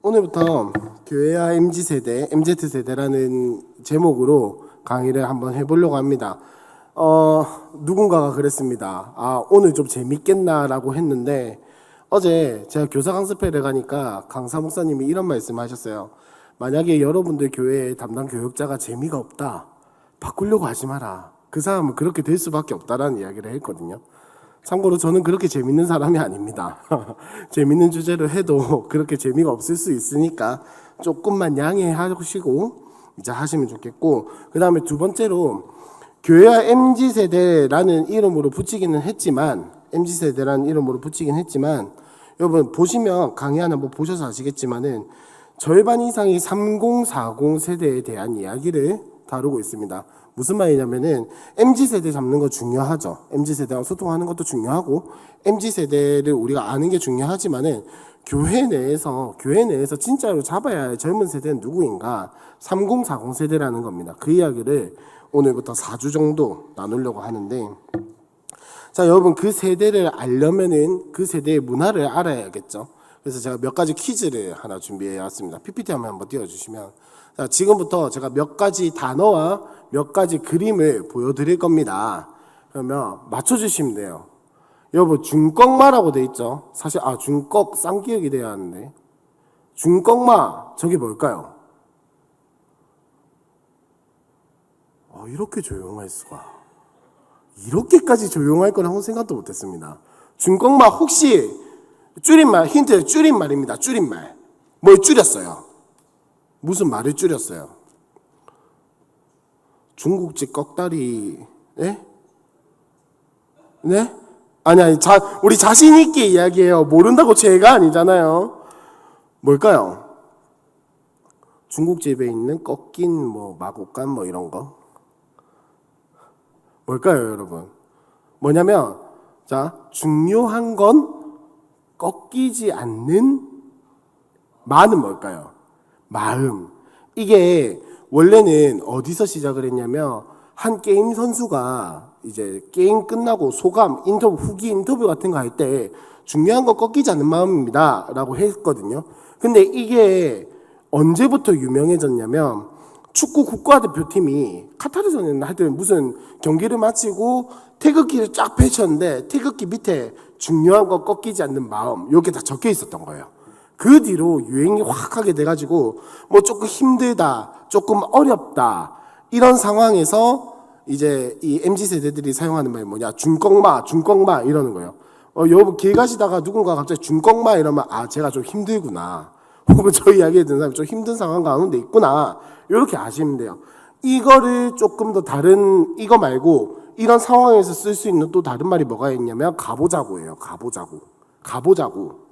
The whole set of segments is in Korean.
오늘부터 교회와 MZ세대, MZ세대라는 제목으로 강의를 한번 해보려고 합니다. 누군가가 그랬습니다. 오늘 좀 재밌겠나라고 했는데, 어제 제가 교사 강습회를 가니까 강사 목사님이 이런 말씀을 하셨어요. 만약에 여러분들 교회의 담당 교육자가 재미가 없다, 바꾸려고 하지 마라. 그 사람은 그렇게 될 수밖에 없다라는 이야기를 했거든요. 참고로 저는 그렇게 재밌는 사람이 아닙니다. 재밌는 주제로 해도 그렇게 재미가 없을 수 있으니까 조금만 양해하시고 이제 하시면 좋겠고, 그 다음에 두 번째로 교회와 MZ세대라는 이름으로 붙이기는 했지만, 여러분 보시면 강의 하나 뭐 보셔서 아시겠지만은 절반 이상이 3040 세대에 대한 이야기를 다루고 있습니다. 무슨 말이냐면은 MZ세대 잡는 거 중요하죠. MZ세대와 소통하는 것도 중요하고, MZ세대를 우리가 아는 게 중요하지만은 교회 내에서 진짜로 잡아야 할 젊은 세대는 누구인가? 3040 세대라는 겁니다. 그 이야기를 오늘부터 4주 정도 나누려고 하는데, 자, 여러분 그 세대를 알려면은 그 세대의 문화를 알아야겠죠. 그래서 제가 몇 가지 퀴즈를 하나 준비해 왔습니다. PPT 한번 띄워주시면, 자, 지금부터 제가 몇 가지 단어와 몇 가지 그림을 보여드릴 겁니다. 그러면 맞춰주시면 돼요. 여러분 중꺽마라고 돼 있죠. 사실 중꺽 쌍기역이 돼야 하는데, 중꺽마 저게 뭘까요? 이렇게 조용할 수가. 이렇게까지 조용할 거라고 생각도 못했습니다. 중꺽마 혹시 줄임말, 힌트, 줄임말입니다. 줄임말. 뭘 줄였어요? 무슨 말을 줄였어요? 중국집 꺽다리. 네? 네? 아니 우리 자신 있게 이야기해요. 모른다고 죄가 아니잖아요. 뭘까요? 중국집에 있는 꺾인 마곡간 이런 거. 뭘까요, 여러분? 뭐냐면, 자, 중요한 건 꺾이지 않는 마음은 뭘까요? 마음. 이게 원래는 어디서 시작을 했냐면, 한 게임 선수가 이제 게임 끝나고 소감, 후기 인터뷰 같은 거 할 때 중요한 건 꺾이지 않는 마음입니다 라고 했거든요. 근데 이게 언제부터 유명해졌냐면, 축구 국가대표팀이 카타르전에 하여튼 무슨 경기를 마치고 태극기를 쫙 펼쳤는데, 태극기 밑에 중요한 거 꺾이지 않는 마음, 이게 다 적혀 있었던 거예요. 그 뒤로 유행이 확 하게 돼가지고 조금 힘들다, 조금 어렵다, 이런 상황에서 이제 이 MZ세대들이 사용하는 말이 뭐냐, 중꺽마 이러는 거예요. 여러분 길 가시다가 누군가 갑자기 중꺽마 이러면 제가 좀 힘들구나, 혹은 저 이야기에 듣는 사람이 좀 힘든 상황 가운데 있구나, 이렇게 아시면 돼요. 이거를 조금 더 다른, 이거 말고 이런 상황에서 쓸 수 있는 또 다른 말이 뭐가 있냐면 가보자고예요. 가보자고.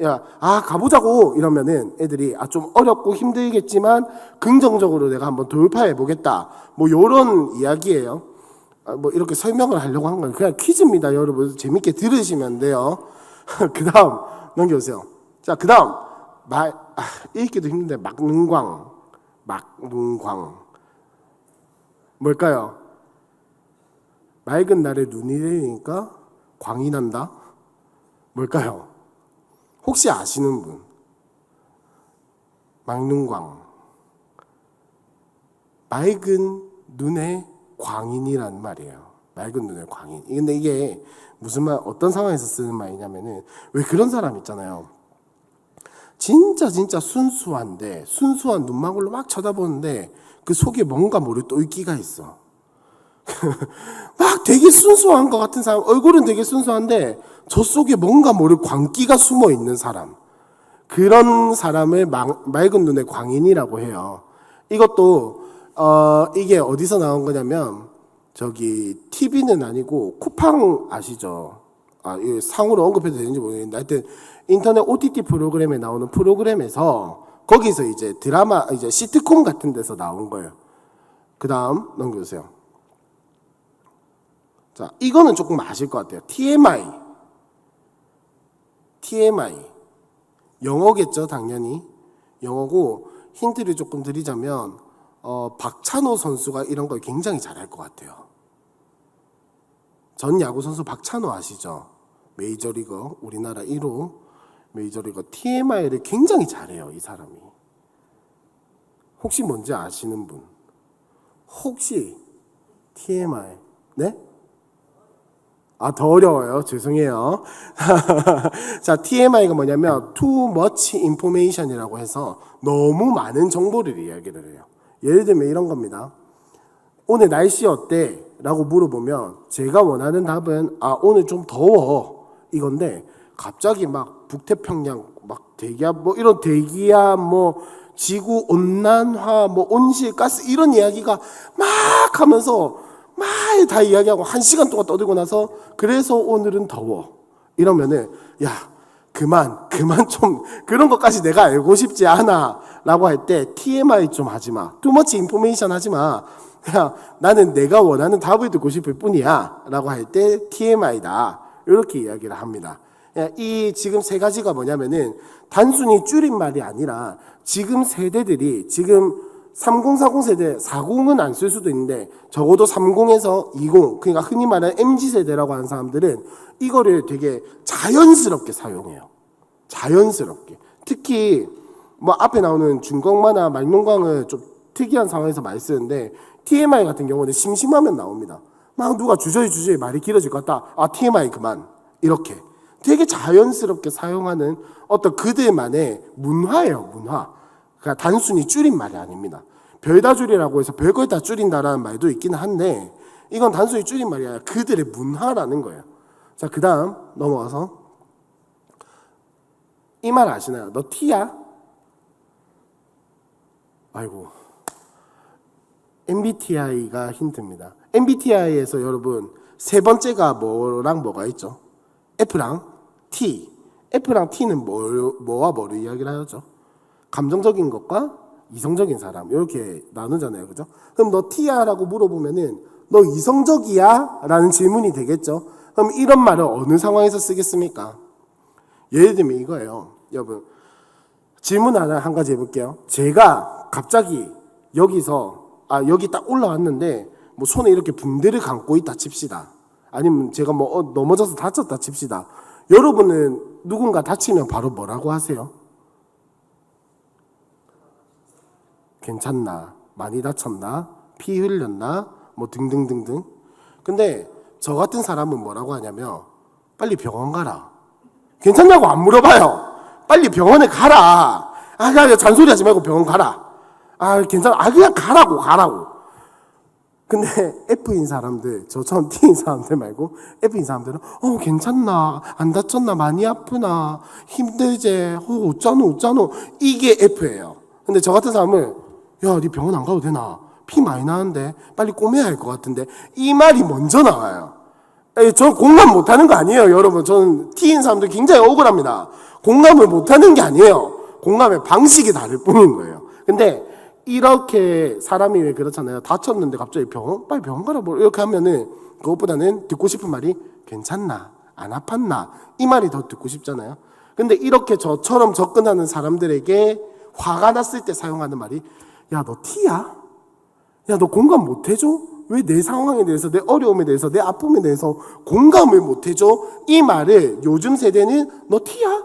야, 가보자고 이러면은 애들이 좀 어렵고 힘들겠지만 긍정적으로 내가 한번 돌파해 보겠다, 요런 이야기예요. 이렇게 설명을 하려고 한 건 그냥 퀴즈입니다. 여러분 재밌게 들으시면 돼요. 그 다음 넘겨주세요. 자, 그 다음 읽기도 힘든데 막능광 뭘까요? 맑은 날에 눈이 내리니까 광이 난다? 뭘까요? 혹시 아시는 분? 막능광, 맑은 눈의 광인이라는 말이에요. 맑은 눈의 광인. 근데 이게 무슨 말, 어떤 상황에서 쓰는 말이냐면은, 왜 그런 사람 있잖아요. 진짜 순수한 눈망울로 막 쳐다보는데 그 속에 뭔가 모를 똘끼가 있어. 막 되게 순수한 것 같은 사람, 얼굴은 되게 순수한데 저 속에 뭔가 모를 광기가 숨어 있는 사람, 그런 사람을 맑은 눈의 광인이라고 해요. 이것도 이게 어디서 나온 거냐면, 저기 TV는 아니고 쿠팡 아시죠? 이 상으로 언급해도 되는지 모르겠는데, 하여튼 인터넷 OTT 프로그램에 나오는 프로그램에서 거기서 이제 드라마, 이제 시트콤 같은 데서 나온 거예요. 그 다음 넘겨주세요. 자, 이거는 조금 아실 것 같아요. TMI. 영어겠죠, 당연히. 영어고, 힌트를 조금 드리자면, 박찬호 선수가 이런 걸 굉장히 잘할 것 같아요. 전 야구 선수 박찬호 아시죠? 메이저리거 우리나라 1호. 메이저리거 TMI를 굉장히 잘해요, 이 사람이. 혹시 뭔지 아시는 분? 혹시 TMI? 네? 더 어려워요. 죄송해요. 자, TMI가 뭐냐면 too much information이라고 해서 너무 많은 정보를 이야기를 해요. 예를 들면 이런 겁니다. 오늘 날씨 어때? 라고 물어보면 제가 원하는 답은 오늘 좀 더워 이건데, 갑자기 막 북태평양 막 대기압 뭐 이런 대기압 뭐 지구 온난화 뭐 온실가스 이런 이야기가 막 하면서 막 다 이야기하고 1시간 동안 떠들고 나서 그래서 오늘은 더워 이러면은 야 그만 좀 그런 것까지 내가 알고 싶지 않아 라고 할 때 TMI 좀 하지마, too much information 하지마, 그냥 나는 내가 원하는 답을 듣고 싶을 뿐이야 라고 할 때 TMI다 이렇게 이야기를 합니다. 이 지금 세 가지가 뭐냐면은 단순히 줄임말이 아니라 지금 세대들이 지금 30, 40 세대, 40은 안 쓸 수도 있는데 적어도 30에서 20, 그러니까 흔히 말하는 MZ세대라고 하는 사람들은 이거를 되게 자연스럽게 사용해요. 자연스럽게. 특히 뭐 앞에 나오는 준광마나 말농광을 좀 특이한 상황에서 많이 쓰는데 TMI 같은 경우는 심심하면 나옵니다. 막 누가 주저리 말이 길어질 것 같다. TMI 그만. 이렇게. 되게 자연스럽게 사용하는 어떤 그들만의 문화예요, 문화. 그러니까 단순히 줄임말이 아닙니다. 별다줄이라고 해서 별걸 다 줄인다라는 말도 있기는 한데 이건 단순히 줄임말이 아니라 그들의 문화라는 거예요. 자, 그 다음 넘어가서 이 말 아시나요? 너 T야? 아이고, MBTI가 힌트입니다. MBTI에서 여러분 세 번째가 뭐랑 뭐가 있죠? F랑 T. F랑 T는 뭐와 뭐를 이야기를 하죠? 감정적인 것과 이성적인 사람 이렇게 나누잖아요, 그죠? 그럼 너 T야라고 물어보면은 너 이성적이야? 라는 질문이 되겠죠. 그럼 이런 말을 어느 상황에서 쓰겠습니까? 예를 들면 이거예요. 여러분 질문 한 가지 해볼게요. 제가 갑자기 여기서 여기 딱 올라왔는데 뭐 손에 이렇게 붕대를 감고 있다 칩시다. 아니면 제가 뭐 넘어져서 다쳤다 칩시다. 여러분은 누군가 다치면 바로 뭐라고 하세요? 괜찮나? 많이 다쳤나? 피 흘렸나? 뭐 등등등등. 근데 저 같은 사람은 뭐라고 하냐면 빨리 병원 가라. 괜찮냐고 안 물어봐요. 빨리 병원에 가라. 그냥 잔소리하지 말고 병원 가라. 괜찮아. 그냥 가라고. 근데 F인 사람들, 저처럼 T인 사람들 말고 F인 사람들은 괜찮나? 안 다쳤나? 많이 아프나? 힘들지? 어쩌노? 이게 F예요. 근데 저 같은 사람은 야, 네 병원 안 가도 되나? 피 많이 나는데 빨리 꼬매야 할 것 같은데 이 말이 먼저 나와요. 저 공감 못하는 거 아니에요, 여러분. 저는 T인 사람들 굉장히 억울합니다. 공감을 못하는 게 아니에요. 공감의 방식이 다를 뿐인 거예요. 근데 이렇게 사람이 왜 그렇잖아요. 다쳤는데 갑자기 빨리 병원 가라 뭐 이렇게 하면은 그것보다는 듣고 싶은 말이 괜찮나? 안 아팠나? 이 말이 더 듣고 싶잖아요. 근데 이렇게 저처럼 접근하는 사람들에게 화가 났을 때 사용하는 말이 야, 너 T야? 야, 너 공감 못 해줘? 왜 내 상황에 대해서, 내 어려움에 대해서, 내 아픔에 대해서 공감을 못 해줘? 이 말을 요즘 세대는 너 T야?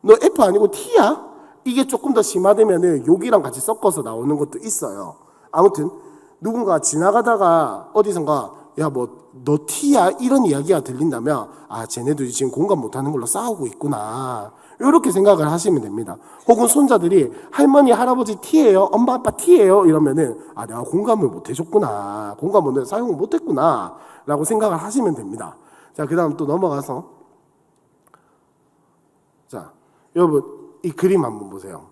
너 F 아니고 T야? 이게 조금 더 심화되면은 욕이랑 같이 섞어서 나오는 것도 있어요. 아무튼 누군가 지나가다가 어디선가 야, 뭐 너 T야? 이런 이야기가 들린다면 쟤네들이 지금 공감 못하는 걸로 싸우고 있구나. 이렇게 생각을 하시면 됩니다. 혹은 손자들이 할머니, 할아버지 T예요? 엄마, 아빠 T예요? 이러면은 내가 공감을 못 해줬구나. 공감을 사용을 못 했구나. 라고 생각을 하시면 됩니다. 자, 그 다음 또 넘어가서 자, 여러분 이 그림 한번 보세요.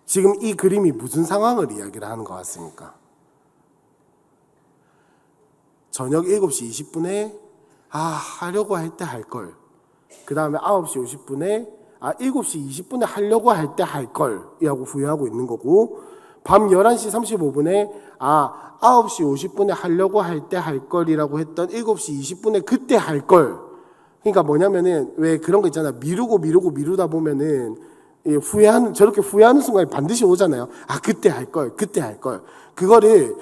지금 이 그림이 무슨 상황을 이야기를 하는 것 같습니까? 저녁 7시 20분에 하려고 할 때 할 걸. 그 다음에 9시 50분에 7시 20분에 하려고 할 때 할 걸 이라고 후회하고 있는 거고, 밤 11시 35분에 9시 50분에 하려고 할 때 할 걸이라고 했던 7시 20분에 그때 할 걸. 그러니까 뭐냐면은 왜 그런 거 있잖아. 미루다 보면은 저렇게 후회하는 순간이 반드시 오잖아요. 그때 할 걸. 그거를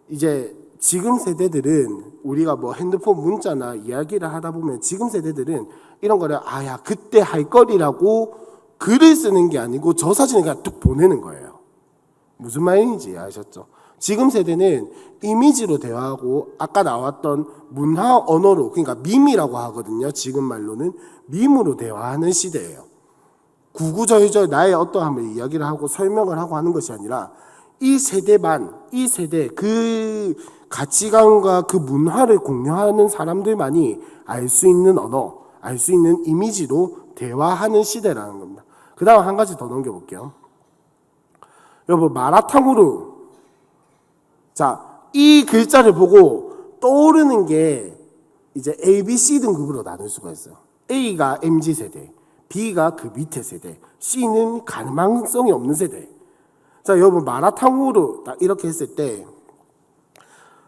이제 지금 세대들은 우리가 뭐 핸드폰 문자나 이야기를 하다 보면 지금 세대들은 이런 거를 아야 그때 할 거리라고 글을 쓰는 게 아니고 저 사진을 그냥 뚝 보내는 거예요. 무슨 말인지 아셨죠? 지금 세대는 이미지로 대화하고 아까 나왔던 문화 언어로, 그러니까 밈이라고 하거든요. 지금 말로는 밈으로 대화하는 시대예요. 구구절절 나의 어떠함을 이야기를 하고 설명을 하고 하는 것이 아니라 이 세대 그 가치관과 그 문화를 공유하는 사람들만이 알 수 있는 언어, 알 수 있는 이미지로 대화하는 시대라는 겁니다. 그 다음 한 가지 더 넘겨볼게요. 여러분, 마라탕으로, 자, 이 글자를 보고 떠오르는 게 이제 A, B, C 등급으로 나눌 수가 있어요. A가 MZ세대, B가 그 밑에 세대, C는 가망성이 없는 세대. 자, 여러분, 마라탕으로 딱 이렇게 했을 때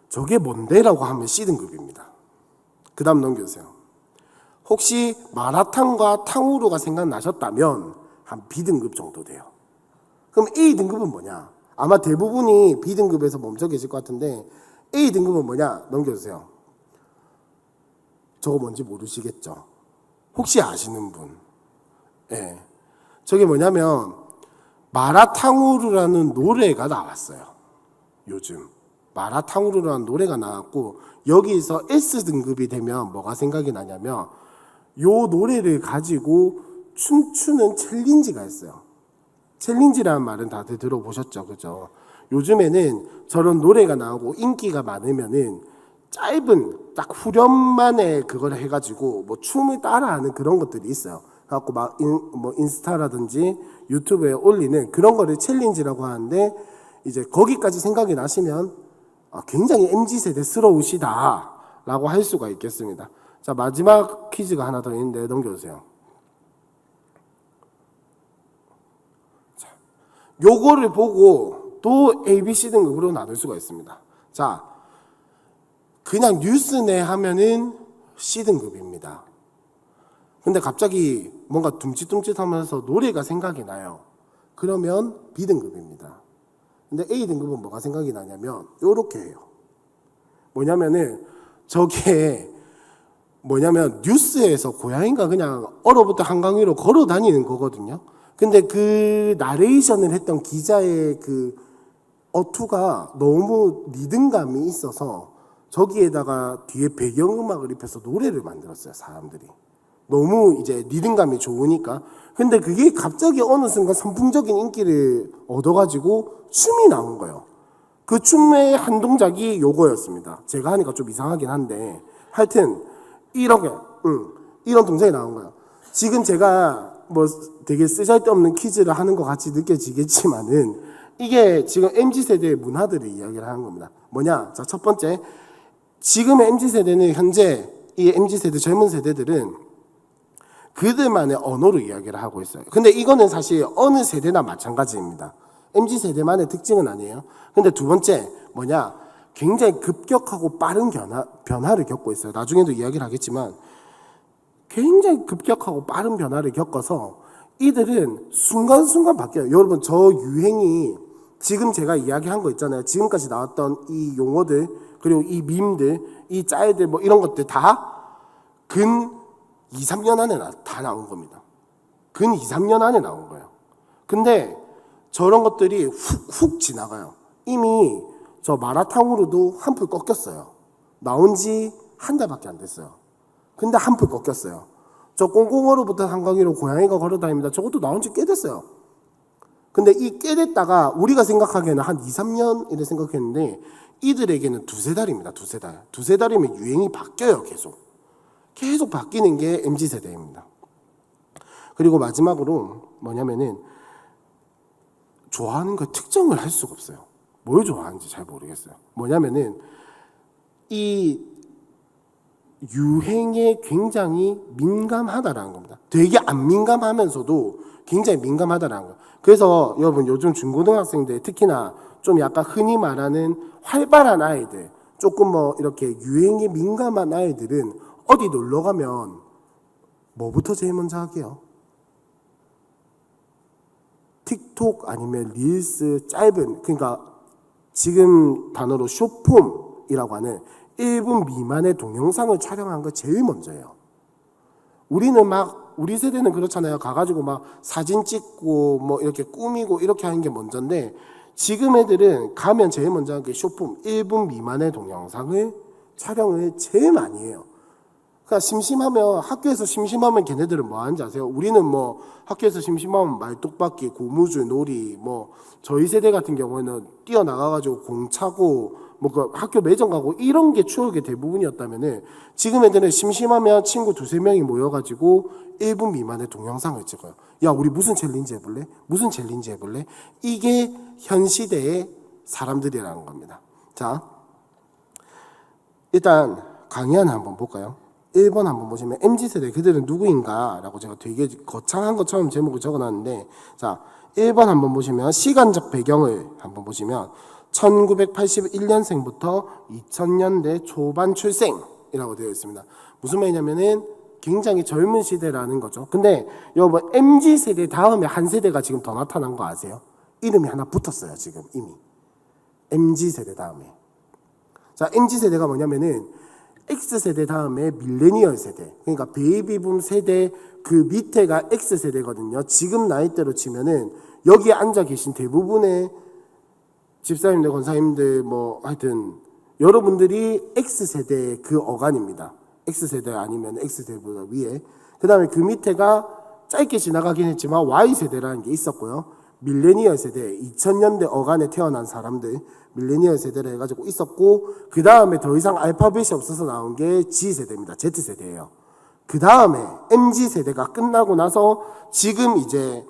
저게 뭔데라고 하면 C등급입니다. 그 다음 넘겨주세요. 혹시 마라탕과 탕후루가 생각나셨다면 한 B등급 정도 돼요. 그럼 A등급은 뭐냐? 아마 대부분이 B등급에서 멈춰 계실 것 같은데 A등급은 뭐냐? 넘겨주세요. 저거 뭔지 모르시겠죠? 혹시 아시는 분? 네. 저게 뭐냐면 마라탕후루라는 노래가 나왔어요. 요즘 마라탕후루라는 노래가 나왔고 여기서 S등급이 되면 뭐가 생각이 나냐면 요 노래를 가지고 춤추는 챌린지가 있어요. 챌린지라는 말은 다들 들어보셨죠? 그죠? 요즘에는 저런 노래가 나오고 인기가 많으면은 짧은 딱 후렴만에 그걸 해가지고 뭐 춤을 따라하는 그런 것들이 있어요. 그래갖고 막 뭐 인스타라든지 유튜브에 올리는 그런 거를 챌린지라고 하는데 이제 거기까지 생각이 나시면 굉장히 MZ세대스러우시다라고 할 수가 있겠습니다. 자, 마지막 퀴즈가 하나 더 있는데 넘겨주세요. 자, 요거를 보고 또 A, B, C 등급으로 나눌 수가 있습니다. 자, 그냥 뉴스네 하면은 C등급입니다. 근데 갑자기 뭔가 둠칫둠칫하면서 노래가 생각이 나요. 그러면 B등급입니다. 근데 A등급은 뭐가 생각이 나냐면 요렇게 해요. 뭐냐면은 저게 뭐냐면 뉴스에서 고양이가 그냥 얼어붙어 한강 위로 걸어 다니는 거거든요. 근데 그 나레이션을 했던 기자의 그 어투가 너무 리듬감이 있어서 저기에다가 뒤에 배경음악을 입혀서 노래를 만들었어요. 사람들이 너무 이제 리듬감이 좋으니까. 근데 그게 갑자기 어느 순간 선풍적인 인기를 얻어가지고 춤이 나온 거예요. 그 춤의 한 동작이 요거였습니다. 제가 하니까 좀 이상하긴 한데 하여튼 이렇게 이런 동작이 나온 거예요. 지금 제가 뭐 되게 쓰잘데없는 퀴즈를 하는 것 같이 느껴지겠지만은 이게 지금 MZ세대의 문화들을 이야기를 하는 겁니다. 뭐냐? 자, 첫 번째, 지금의 MZ세대는 현재 이 MZ세대 젊은 세대들은 그들만의 언어로 이야기를 하고 있어요. 근데 이거는 사실 어느 세대나 마찬가지입니다. MZ세대만의 특징은 아니에요. 근데 두 번째 뭐냐? 굉장히 급격하고 빠른 변화를 겪고 있어요. 나중에도 이야기를 하겠지만 굉장히 급격하고 빠른 변화를 겪어서 이들은 순간순간 바뀌어요. 여러분, 저 유행이 지금 제가 이야기한 거 있잖아요. 지금까지 나왔던 이 용어들, 그리고 이 밈들, 이 짤들 뭐 이런 것들 다 근 2, 3년 안에 다 나온 겁니다. 근 2, 3년 안에 나온 거예요. 근데 저런 것들이 훅훅 지나가요. 이미 저 마라탕으로도 한풀 꺾였어요. 나온 지 한 달밖에 안 됐어요. 근데 한풀 꺾였어요. 저 꽁꽁어로부터 한강 위로 고양이가 걸어다닙니다. 저것도 나온 지 꽤 됐어요. 근데 이 꽤 됐다가 우리가 생각하기에는 한 2, 3년 이래 생각했는데 이들에게는 두세 달입니다. 두세 달. 두세 달이면 유행이 바뀌어요. 계속 바뀌는 게 MZ세대입니다. 그리고 마지막으로 뭐냐면은 좋아하는 걸 특정을 할 수가 없어요. 뭘 좋아하는지 잘 모르겠어요. 뭐냐면은 이 유행에 굉장히 민감하다라는 겁니다. 되게 안 민감하면서도 굉장히 민감하다라는 거예요. 그래서 여러분 요즘 중고등학생들 특히나 좀 약간 흔히 말하는 활발한 아이들, 조금 뭐 이렇게 유행에 민감한 아이들은 어디 놀러 가면 뭐부터 제일 먼저 하게요? 틱톡 아니면 릴스, 짧은, 그러니까 지금 단어로 숏폼 쇼폼이라고 하는 1분 미만의 동영상을 촬영한 거 제일 먼저예요. 우리는 막 우리 세대는 그렇잖아요. 가가지고 막 사진 찍고 뭐 이렇게 꾸미고 이렇게 하는 게 먼저인데 지금 애들은 가면 제일 먼저 하는 게 쇼폼 1분 미만의 동영상을 촬영을 제일 많이 해요. 그러니까 심심하면 학교에서 심심하면 걔네들은 뭐 하는지 아세요? 우리는 뭐 학교에서 심심하면 말뚝박기, 고무줄, 놀이 뭐 저희 세대 같은 경우에는 뛰어나가가지고 공 차고 뭐 그 학교 매점 가고 이런 게 추억의 대부분이었다면은 지금 애들은 심심하면 친구 두세 명이 모여가지고 1분 미만의 동영상을 찍어요. 야 우리 무슨 챌린지 해볼래? 무슨 챌린지 해볼래? 이게 현 시대의 사람들이라는 겁니다. 자 일단 강의 하나 한번 볼까요? 1번 한번 보시면 MZ세대 그들은 누구인가? 라고 제가 되게 거창한 것처럼 제목을 적어놨는데 자 1번 한번 보시면 시간적 배경을 한번 보시면 1981년생부터 2000년대 초반 출생이라고 되어 있습니다. 무슨 말이냐면은 굉장히 젊은 시대라는 거죠. 근데 여러분 MZ세대 다음에 한 세대가 지금 더 나타난 거 아세요? 이름이 하나 붙었어요 지금 이미. MZ세대 다음에. 자 MZ세대가 뭐냐면은 X세대 다음에 밀레니얼 세대, 그러니까 베이비붐 세대 그 밑에가 X세대거든요. 지금 나이대로 치면은 여기에 앉아 계신 대부분의 집사님들, 권사님들 뭐 하여튼 여러분들이 X세대의 그 어간입니다. X세대 아니면 X세대보다 위에. 그 다음에 그 밑에가 짧게 지나가긴 했지만 Y세대라는 게 있었고요. 밀레니얼 세대, 2000년대 어간에 태어난 사람들, 밀레니얼 세대를 해가지고 있었고, 그 다음에 더 이상 알파벳이 없어서 나온 게 G세대입니다. Z세대예요. 그 다음에 MZ세대가 끝나고 나서 지금 이제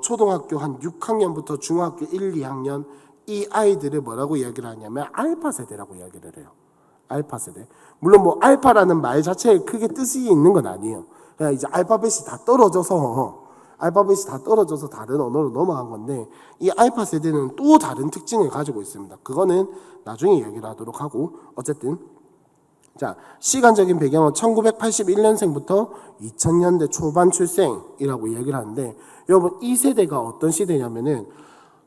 초등학교 한 6학년부터 중학교 1, 2학년 이 아이들을 뭐라고 이야기를 하냐면 알파세대라고 이야기를 해요. 알파세대. 물론 뭐 알파라는 말 자체에 크게 뜻이 있는 건 아니에요. 그냥 이제 알파벳이 다 떨어져서 다른 언어로 넘어간 건데 이 알파 세대는 또 다른 특징을 가지고 있습니다. 그거는 나중에 이야기를 하도록 하고 어쨌든 자 시간적인 배경은 1981년생부터 2000년대 초반 출생이라고 이야기를 하는데 여러분 이 세대가 어떤 시대냐면은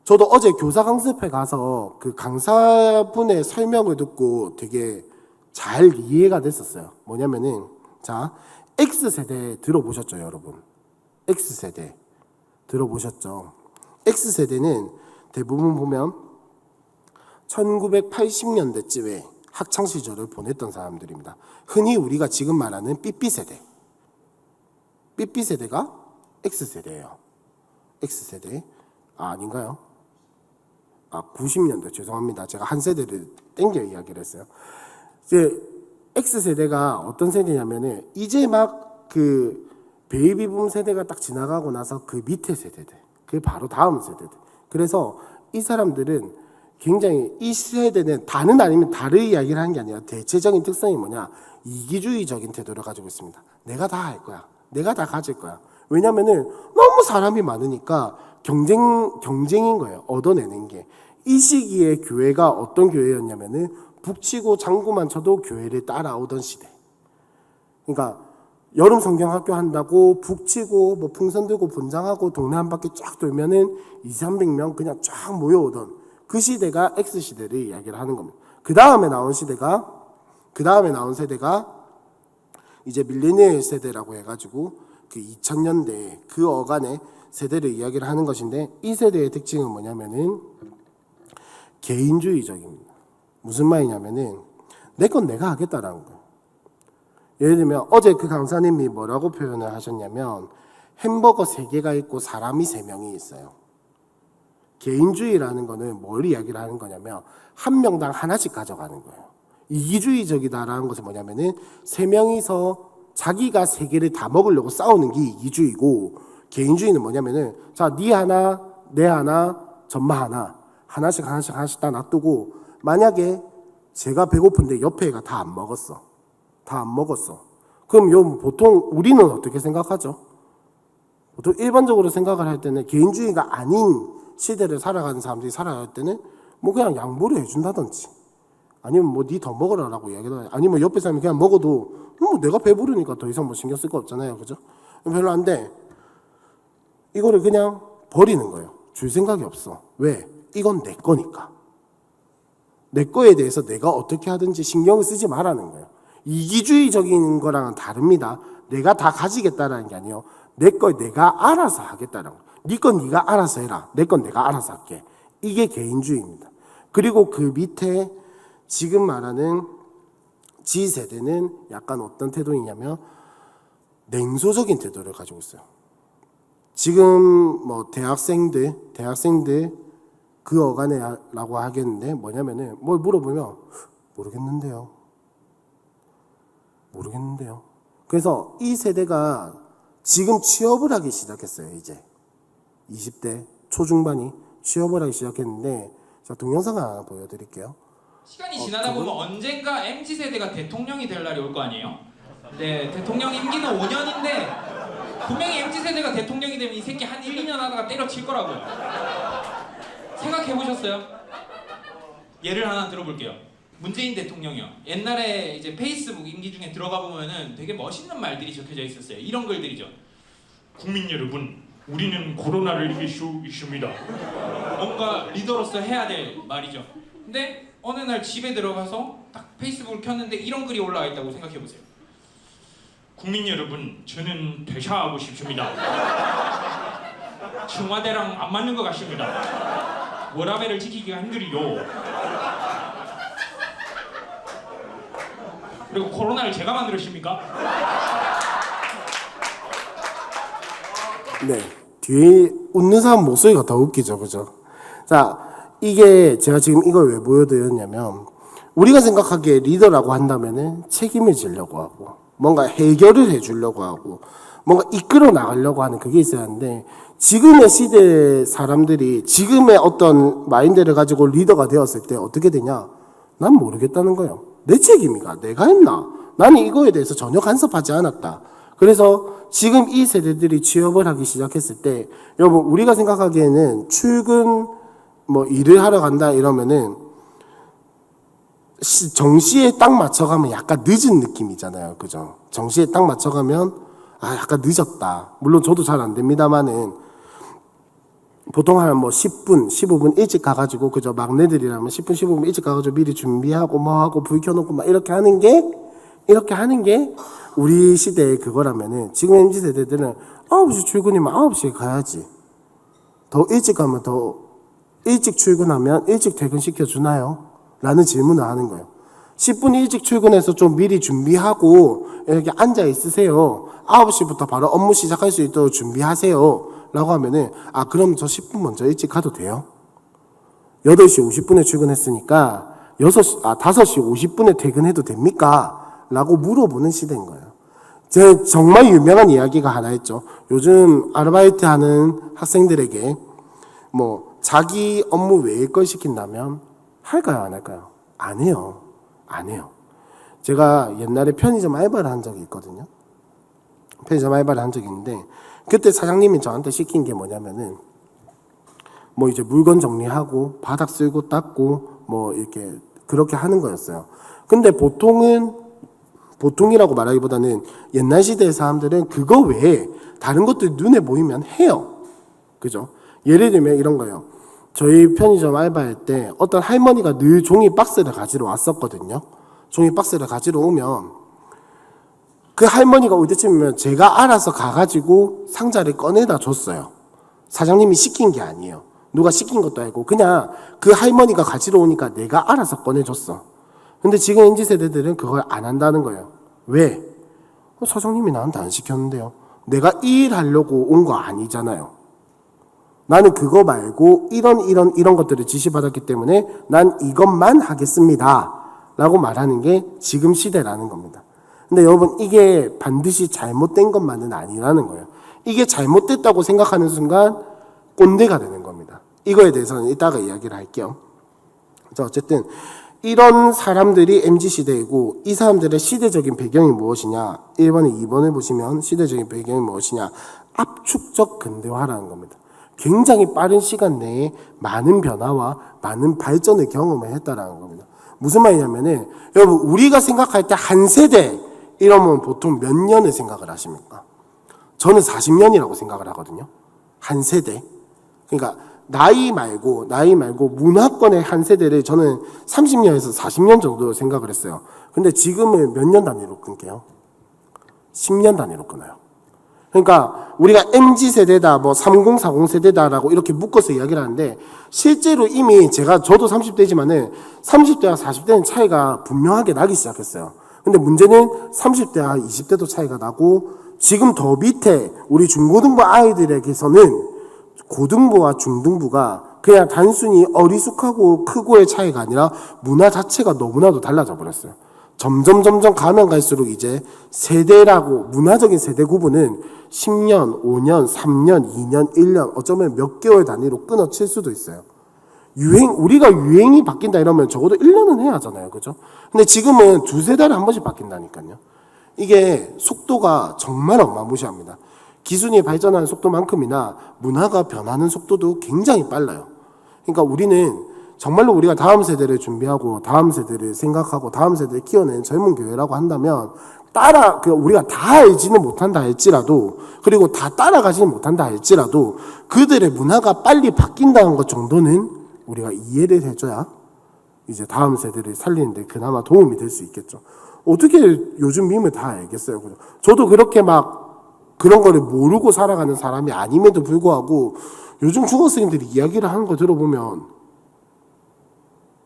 저도 어제 교사 강습회 가서 그 강사분의 설명을 듣고 되게 잘 이해가 됐었어요. 뭐냐면은 자 X세대 들어보셨죠 여러분? X세대 들어보셨죠? X세대는 대부분 보면 1980년대쯤에 학창시절을 보냈던 사람들입니다. 흔히 우리가 지금 말하는 삐삐세대. 삐삐세대가 X세대예요. X세대. 아닌가요? 90년대 죄송합니다. 제가 한 세대를 땡겨 이야기를 했어요. 이제 X세대가 어떤 세대냐면은 이제 막 그 베이비붐 세대가 딱 지나가고 나서 그 밑에 세대들, 그 바로 다음 세대들. 그래서 이 사람들은 굉장히 이 세대는 다는 아니면 다른 이야기를 하는 게 아니라 대체적인 특성이 뭐냐? 이기주의적인 태도를 가지고 있습니다. 내가 다 할 거야. 내가 다 가질 거야. 왜냐면은 너무 사람이 많으니까 경쟁인 거예요. 얻어내는 게. 이 시기에 교회가 어떤 교회였냐면은 북치고 장구만 쳐도 교회를 따라오던 시대. 그러니까 여름 성경학교 한다고 북치고 뭐 풍선 들고 본장하고 동네 한 바퀴 쫙 돌면은 200~300명 그냥 쫙 모여오던 그 시대가 X시대를 이야기를 하는 겁니다. 그 다음에 나온 세대가 이제 밀레니얼 세대라고 해가지고 그 2000년대 그 어간의 세대를 이야기를 하는 것인데 이 세대의 특징은 뭐냐면은 개인주의적입니다. 무슨 말이냐면은 내 건 내가 하겠다라는 거예요. 예를 들면 어제 그 강사님이 뭐라고 표현을 하셨냐면 햄버거 3개가 있고 사람이 3명이 있어요. 개인주의라는 거는 뭘 이야기를 하는 거냐면 한 명당 하나씩 가져가는 거예요. 이기주의적이다라는 것은 뭐냐면은 3명이서 자기가 3개를 다 먹으려고 싸우는 게 이기주의고 개인주의는 뭐냐면은 자, 네 하나, 내 하나, 전마 하나 하나씩 다 놔두고 만약에 제가 배고픈데 옆에 애가 다 안 먹었어. 그럼 보통 우리는 어떻게 생각하죠? 보통 일반적으로 생각을 할 때는 개인주의가 아닌 시대를 살아가는 사람들이 살아갈 때는 뭐 그냥 양보를 해준다든지 아니면 뭐 니 더 먹으라라고 이야기를 아니면 옆에 사람이 그냥 먹어도 뭐 내가 배부르니까 더 이상 뭐 신경 쓸 거 없잖아요. 그죠? 별로 안 돼. 이거를 그냥 버리는 거예요. 줄 생각이 없어. 왜? 이건 내 거니까. 내 거에 대해서 내가 어떻게 하든지 신경을 쓰지 말라는 거예요. 이기주의적인 거랑은 다릅니다. 내가 다 가지겠다라는 게 아니에요. 내 거 내가 알아서 하겠다는 거예요. 네 건 네가 알아서 해라. 내 건 내가 알아서 할게. 이게 개인주의입니다. 그리고 그 밑에 지금 말하는 G세대는 약간 어떤 태도이냐면 냉소적인 태도를 가지고 있어요. 지금 뭐 대학생들 그 어간에라고 하겠는데 뭐냐면은 뭘 물어보면 모르겠는데요. 그래서 이 세대가 지금 취업을 하기 시작했어요. 이제 20대 초중반이 취업을 하기 시작했는데 자, 동영상을 하나 보여드릴게요. 시간이 지나다 보면 언젠가 MZ세대가 대통령이 될 날이 올 거 아니에요? 네, 대통령 임기는 5년인데 분명히 MZ세대가 대통령이 되면 이 새끼 한 1, 2년 하다가 때려칠 거라고요. 생각해보셨어요? 예를 하나 들어볼게요. 문재인 대통령이요. 옛날에 이제 페이스북 임기 중에 들어가 보면은 되게 멋있는 말들이 적혀져 있었어요. 이런 글들이죠. 국민 여러분, 우리는 코로나를 이길 수 있습니다. 뭔가 리더로서 해야 될 말이죠. 근데 어느 날 집에 들어가서 딱 페이스북을 켰는데 이런 글이 올라와 있다고 생각해보세요. 국민 여러분, 저는 퇴사하고 싶습니다. 청와대랑 안 맞는 것 같습니다. 워라밸을 지키기가 힘들이요. 그리고 코로나를 제가 만들었습니까? 네, 뒤에 웃는 사람 목소리가 더 웃기죠, 그죠? 자, 이게 제가 지금 이걸 왜 보여드렸냐면 우리가 생각하기에 리더라고 한다면은 책임을 지려고 하고 뭔가 해결을 해주려고 하고 뭔가 이끌어 나가려고 하는 그게 있어야 하는데 지금의 시대 사람들이 지금의 어떤 마인드를 가지고 리더가 되었을 때 어떻게 되냐? 난 모르겠다는 거예요. 내 책임이가 내가 했나? 나는 이거에 대해서 전혀 간섭하지 않았다. 그래서 지금 이 세대들이 취업을 하기 시작했을 때 여러분 우리가 생각하기에는 출근 뭐 일을 하러 간다 이러면은 정시에 딱 맞춰가면 약간 늦은 느낌이잖아요. 그죠? 정시에 딱 맞춰가면 약간 늦었다. 물론 저도 잘 안 됩니다만은 보통 한 뭐 10분, 15분 일찍 가가지고 그죠? 막내들이라면 10분, 15분 일찍 가가지고 미리 준비하고 뭐 하고 불 켜놓고 막 이렇게 하는 게 우리 시대의 그거라면은 지금 MZ 세대들은 9시 출근이면 9시에 가야지. 더 일찍 가면 더 일찍 출근하면 일찍 퇴근시켜 주나요? 라는 질문을 하는 거예요. 10분 일찍 출근해서 좀 미리 준비하고 이렇게 앉아 있으세요. 9시부터 바로 업무 시작할 수 있도록 준비하세요. 라고 하면은 그럼 저 10분 먼저 일찍 가도 돼요? 8시 50분에 출근했으니까 5시 50분에 퇴근해도 됩니까? 라고 물어보는 시대인 거예요. 제 정말 유명한 이야기가 하나 있죠. 요즘 아르바이트 하는 학생들에게 뭐 자기 업무 외의 걸 시킨다면 할까요? 안 할까요? 안 해요. 제가 옛날에 편의점 알바를 한 적이 있거든요. 편의점 알바를 한 적이 있는데 그때 사장님이 저한테 시킨 게 뭐냐면은 뭐 이제 물건 정리하고 바닥 쓸고 닦고 뭐 이렇게 그렇게 하는 거였어요. 근데 보통이라고 말하기보다는 옛날 시대의 사람들은 그거 외에 다른 것들 눈에 보이면 해요. 그죠? 예를 들면 이런 거예요. 저희 편의점 알바할 때 어떤 할머니가 늘 종이 박스를 가지러 왔었거든요. 종이 박스를 가지러 오면 그 할머니가 올 때쯤이면 제가 알아서 가가지고 상자를 꺼내다 줬어요. 사장님이 시킨 게 아니에요. 누가 시킨 것도 아니고 그냥 그 할머니가 가지러 오니까 내가 알아서 꺼내줬어. 근데 지금 MZ세대들은 그걸 안 한다는 거예요. 왜? 사장님이 나한테 안 시켰는데요. 내가 이 일 하려고 온 거 아니잖아요. 나는 그거 말고 이런 것들을 지시받았기 때문에 난 이것만 하겠습니다. 라고 말하는 게 지금 시대라는 겁니다. 근데 여러분 이게 반드시 잘못된 것만은 아니라는 거예요. 이게 잘못됐다고 생각하는 순간 꼰대가 되는 겁니다. 이거에 대해서는 이따가 이야기를 할게요. 자, 어쨌든 이런 사람들이 MZ시대이고 이 사람들의 시대적인 배경이 무엇이냐 1번에 2번을 보시면 시대적인 배경이 무엇이냐 압축적 근대화라는 겁니다. 굉장히 빠른 시간 내에 많은 변화와 많은 발전을 경험을 했다라는 겁니다. 무슨 말이냐면은 여러분 우리가 생각할 때 한 세대 이러면 보통 몇 년을 생각을 하십니까? 저는 40년이라고 생각을 하거든요. 한 세대. 그러니까 나이 말고 문화권의 한 세대를 저는 30년에서 40년 정도 생각을 했어요. 근데 지금은 몇 년 단위로 끊게요? 10년 단위로 끊어요. 그러니까 우리가 MZ세대다, 뭐 3040 세대다라고 이렇게 묶어서 이야기를 하는데 실제로 이미 저도 30대지만은 30대와 40대는 차이가 분명하게 나기 시작했어요. 근데 문제는 30대와 20대도 차이가 나고 지금 더 밑에 우리 중고등부 아이들에게서는 고등부와 중등부가 그냥 단순히 어리숙하고 크고의 차이가 아니라 문화 자체가 너무나도 달라져 버렸어요. 점점 가면 갈수록 이제 세대라고 문화적인 세대 구분은 10년, 5년, 3년, 2년, 1년 어쩌면 몇 개월 단위로 끊어칠 수도 있어요. 우리가 유행이 바뀐다 이러면 적어도 1년은 해야 하잖아요. 그죠? 근데 지금은 두세 달에 한 번씩 바뀐다니까요. 이게 속도가 정말 어마무시합니다. 기술이 발전하는 속도만큼이나 문화가 변하는 속도도 굉장히 빨라요. 그러니까 우리는 정말로 우리가 다음 세대를 준비하고 다음 세대를 생각하고 다음 세대를 키워낸 젊은 교회라고 한다면 우리가 다 알지는 못한다 할지라도 그리고 다 따라가지는 못한다 할지라도 그들의 문화가 빨리 바뀐다는 것 정도는 우리가 이해를 해줘야 이제 다음 세대를 살리는데 그나마 도움이 될 수 있겠죠. 어떻게 요즘 밈을 다 알겠어요. 그죠? 저도 그렇게 막 그런 거를 모르고 살아가는 사람이 아님에도 불구하고 요즘 중학생들이 이야기를 하는 거 들어보면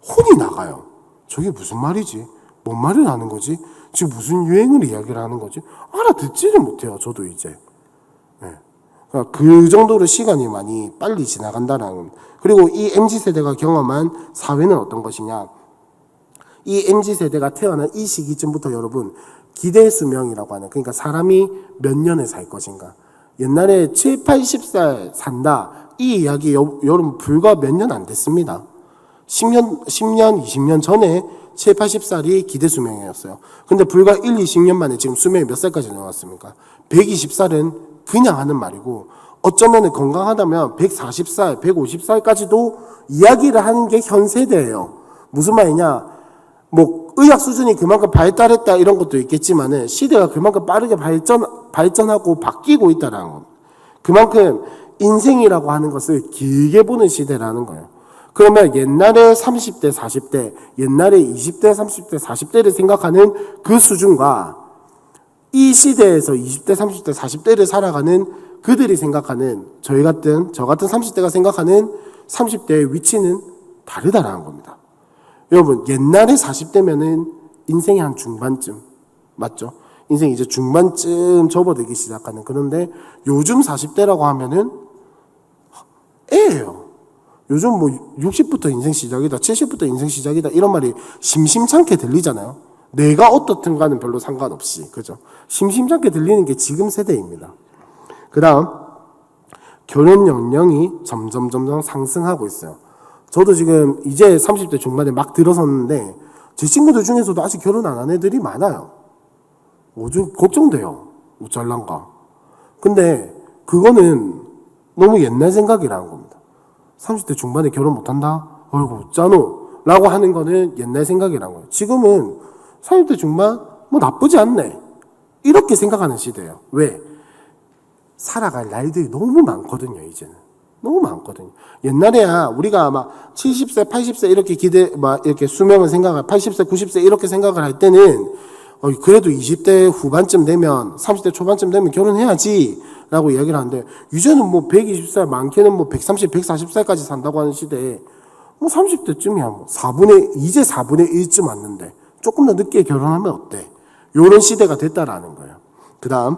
혼이 나가요. 저게 무슨 말이지? 뭔 말을 하는 거지? 지금 무슨 유행을 이야기를 하는 거지? 알아듣지를 못해요. 저도 이제. 네. 그러니까 그 정도로 시간이 많이 빨리 지나간다는. 그리고 이 MZ세대가 경험한 사회는 어떤 것이냐? 이 MZ세대가 태어난 이 시기쯤부터 여러분 기대 수명이라고 하는, 그러니까 사람이 몇 년을 살 것인가. 옛날에 7, 80살 산다 이 이야기 여러분 불과 몇 년 안 됐습니다. 10년, 20년 전에 7, 80살이 기대 수명이었어요. 근데 불과 1, 20년 만에 지금 수명이 몇 살까지 나왔습니까? 120살은 그냥 하는 말이고 어쩌면 건강하다면 140살, 150살까지도 이야기를 하는 게 현 세대예요. 무슨 말이냐? 뭐 의학 수준이 그만큼 발달했다 이런 것도 있겠지만은 시대가 그만큼 빠르게 발전하고 바뀌고 있다는 겁니다. 그만큼 인생이라고 하는 것을 길게 보는 시대라는 거예요. 그러면 옛날에 30대, 40대, 옛날에 20대, 30대, 40대를 생각하는 그 수준과 이 시대에서 20대, 30대, 40대를 살아가는 그들이 생각하는 저 같은 30대가 생각하는 30대의 위치는 다르다라는 겁니다. 여러분, 옛날에 40대면은 인생의 한 중반쯤, 맞죠? 인생 이제 중반쯤 접어들기 시작하는. 그런데 요즘 40대라고 하면은 애예요. 요즘 뭐 60부터 인생 시작이다, 70부터 인생 시작이다 이런 말이 심심찮게 들리잖아요. 내가 어떻든가는 별로 상관없이, 그죠? 심심찮게 들리는 게 지금 세대입니다. 그 다음 결혼 연령이 점점 상승하고 있어요. 저도 지금 이제 30대 중반에 막 들어섰는데 제 친구들 중에서도 아직 결혼 안 한 애들이 많아요. 좀 걱정돼요. 어쩔란가. 근데 그거는 너무 옛날 생각이라는 겁니다. 30대 중반에 결혼 못한다? 어이구 어쩌노? 라고 하는 거는 옛날 생각이라는 거예요. 지금은 30대 중반 뭐 나쁘지 않네 이렇게 생각하는 시대예요. 왜? 살아갈 날들이 너무 많거든요. 이제는 너무 많거든요. 옛날에야 우리가 막 70세 80세 이렇게 이렇게 수명을 생각할 80세 90세 이렇게 생각을 할 때는 그래도 20대 후반쯤 되면 30대 초반쯤 되면 결혼해야지 라고 이야기를 하는데 이제는 뭐 120살 많게는 뭐 130, 140살까지 산다고 하는 시대에 뭐 30대쯤이야 뭐 이제 4분의 1쯤 왔는데 조금 더 늦게 결혼하면 어때? 이런 시대가 됐다라는 거예요. 그 다음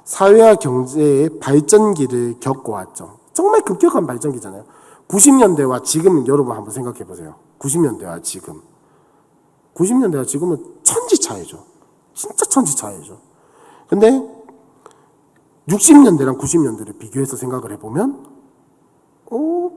사회와 경제의 발전기를 겪어왔죠. 정말 급격한 발전기잖아요. 90년대와 지금 여러분 한번 생각해 보세요. 90년대와 지금 90년대와 지금은 천지 차이죠. 진짜 천지 차이죠. 근데 60년대랑 90년대를 비교해서 생각을 해보면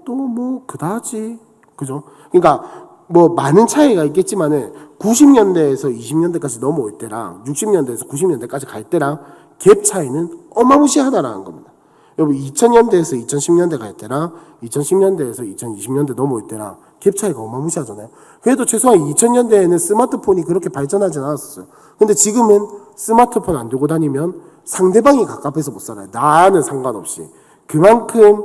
또 뭐 그다지 그죠? 그러니까 뭐 많은 차이가 있겠지만은 90년대에서 20년대까지 넘어올 때랑 60년대에서 90년대까지 갈 때랑 갭 차이는 어마무시하다라는 겁니다. 여러분 2000년대에서 2010년대 갈 때랑 2010년대에서 2020년대 넘어올 때랑 갭 차이가 어마무시하잖아요. 그래도 최소한 2000년대에는 스마트폰이 그렇게 발전하진 않았어요. 근데 지금은 스마트폰 안 들고 다니면 상대방이 갑갑해서 못 살아요. 나는 상관없이. 그만큼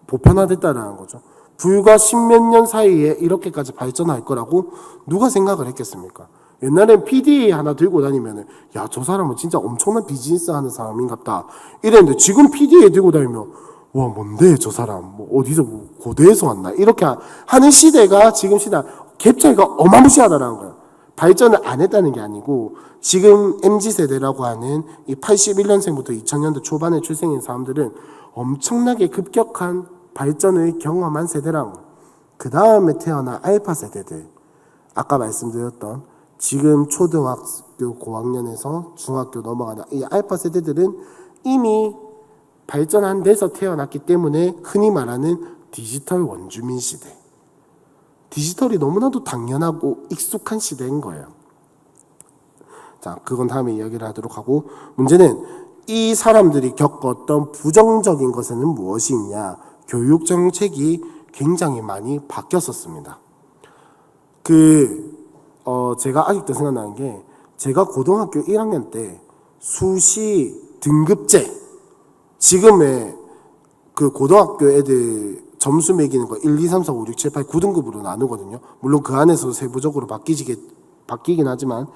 보편화됐다라는 거죠. 불과 십몇 년 사이에 이렇게까지 발전할 거라고 누가 생각을 했겠습니까? 옛날엔 PDA 하나 들고 다니면 야, 저 사람은 진짜 엄청난 비즈니스 하는 사람인갑다 이랬는데, 지금 PDA 들고 다니면 와, 뭔데 저 사람 뭐 어디서 뭐 고대에서 왔나 이렇게 하는 시대가 지금 시대. 갭 차이가 어마무시하다라는 거예요. 발전을 안 했다는 게 아니고, 지금 MZ세대라고 하는 이 81년생부터 2000년대 초반에 출생인 사람들은 엄청나게 급격한 발전을 경험한 세대랑, 그 다음에 태어난 알파 세대들, 아까 말씀드렸던 지금 초등학교 고학년에서 중학교 넘어가는 이 알파 세대들은 이미 발전한 데서 태어났기 때문에 흔히 말하는 디지털 원주민 시대, 디지털이 너무나도 당연하고 익숙한 시대인 거예요. 자, 그건 다음에 이야기를 하도록 하고, 문제는 이 사람들이 겪었던 부정적인 것에는 무엇이 있냐. 교육 정책이 굉장히 많이 바뀌었었습니다. 제가 아직도 생각나는 게, 제가 고등학교 1학년 때 수시 등급제, 지금의 그 고등학교 애들 점수 매기는 거 1, 2, 3, 4, 5, 6, 7, 8, 9등급으로 나누거든요. 물론 그 안에서 세부적으로 바뀌긴 하지만,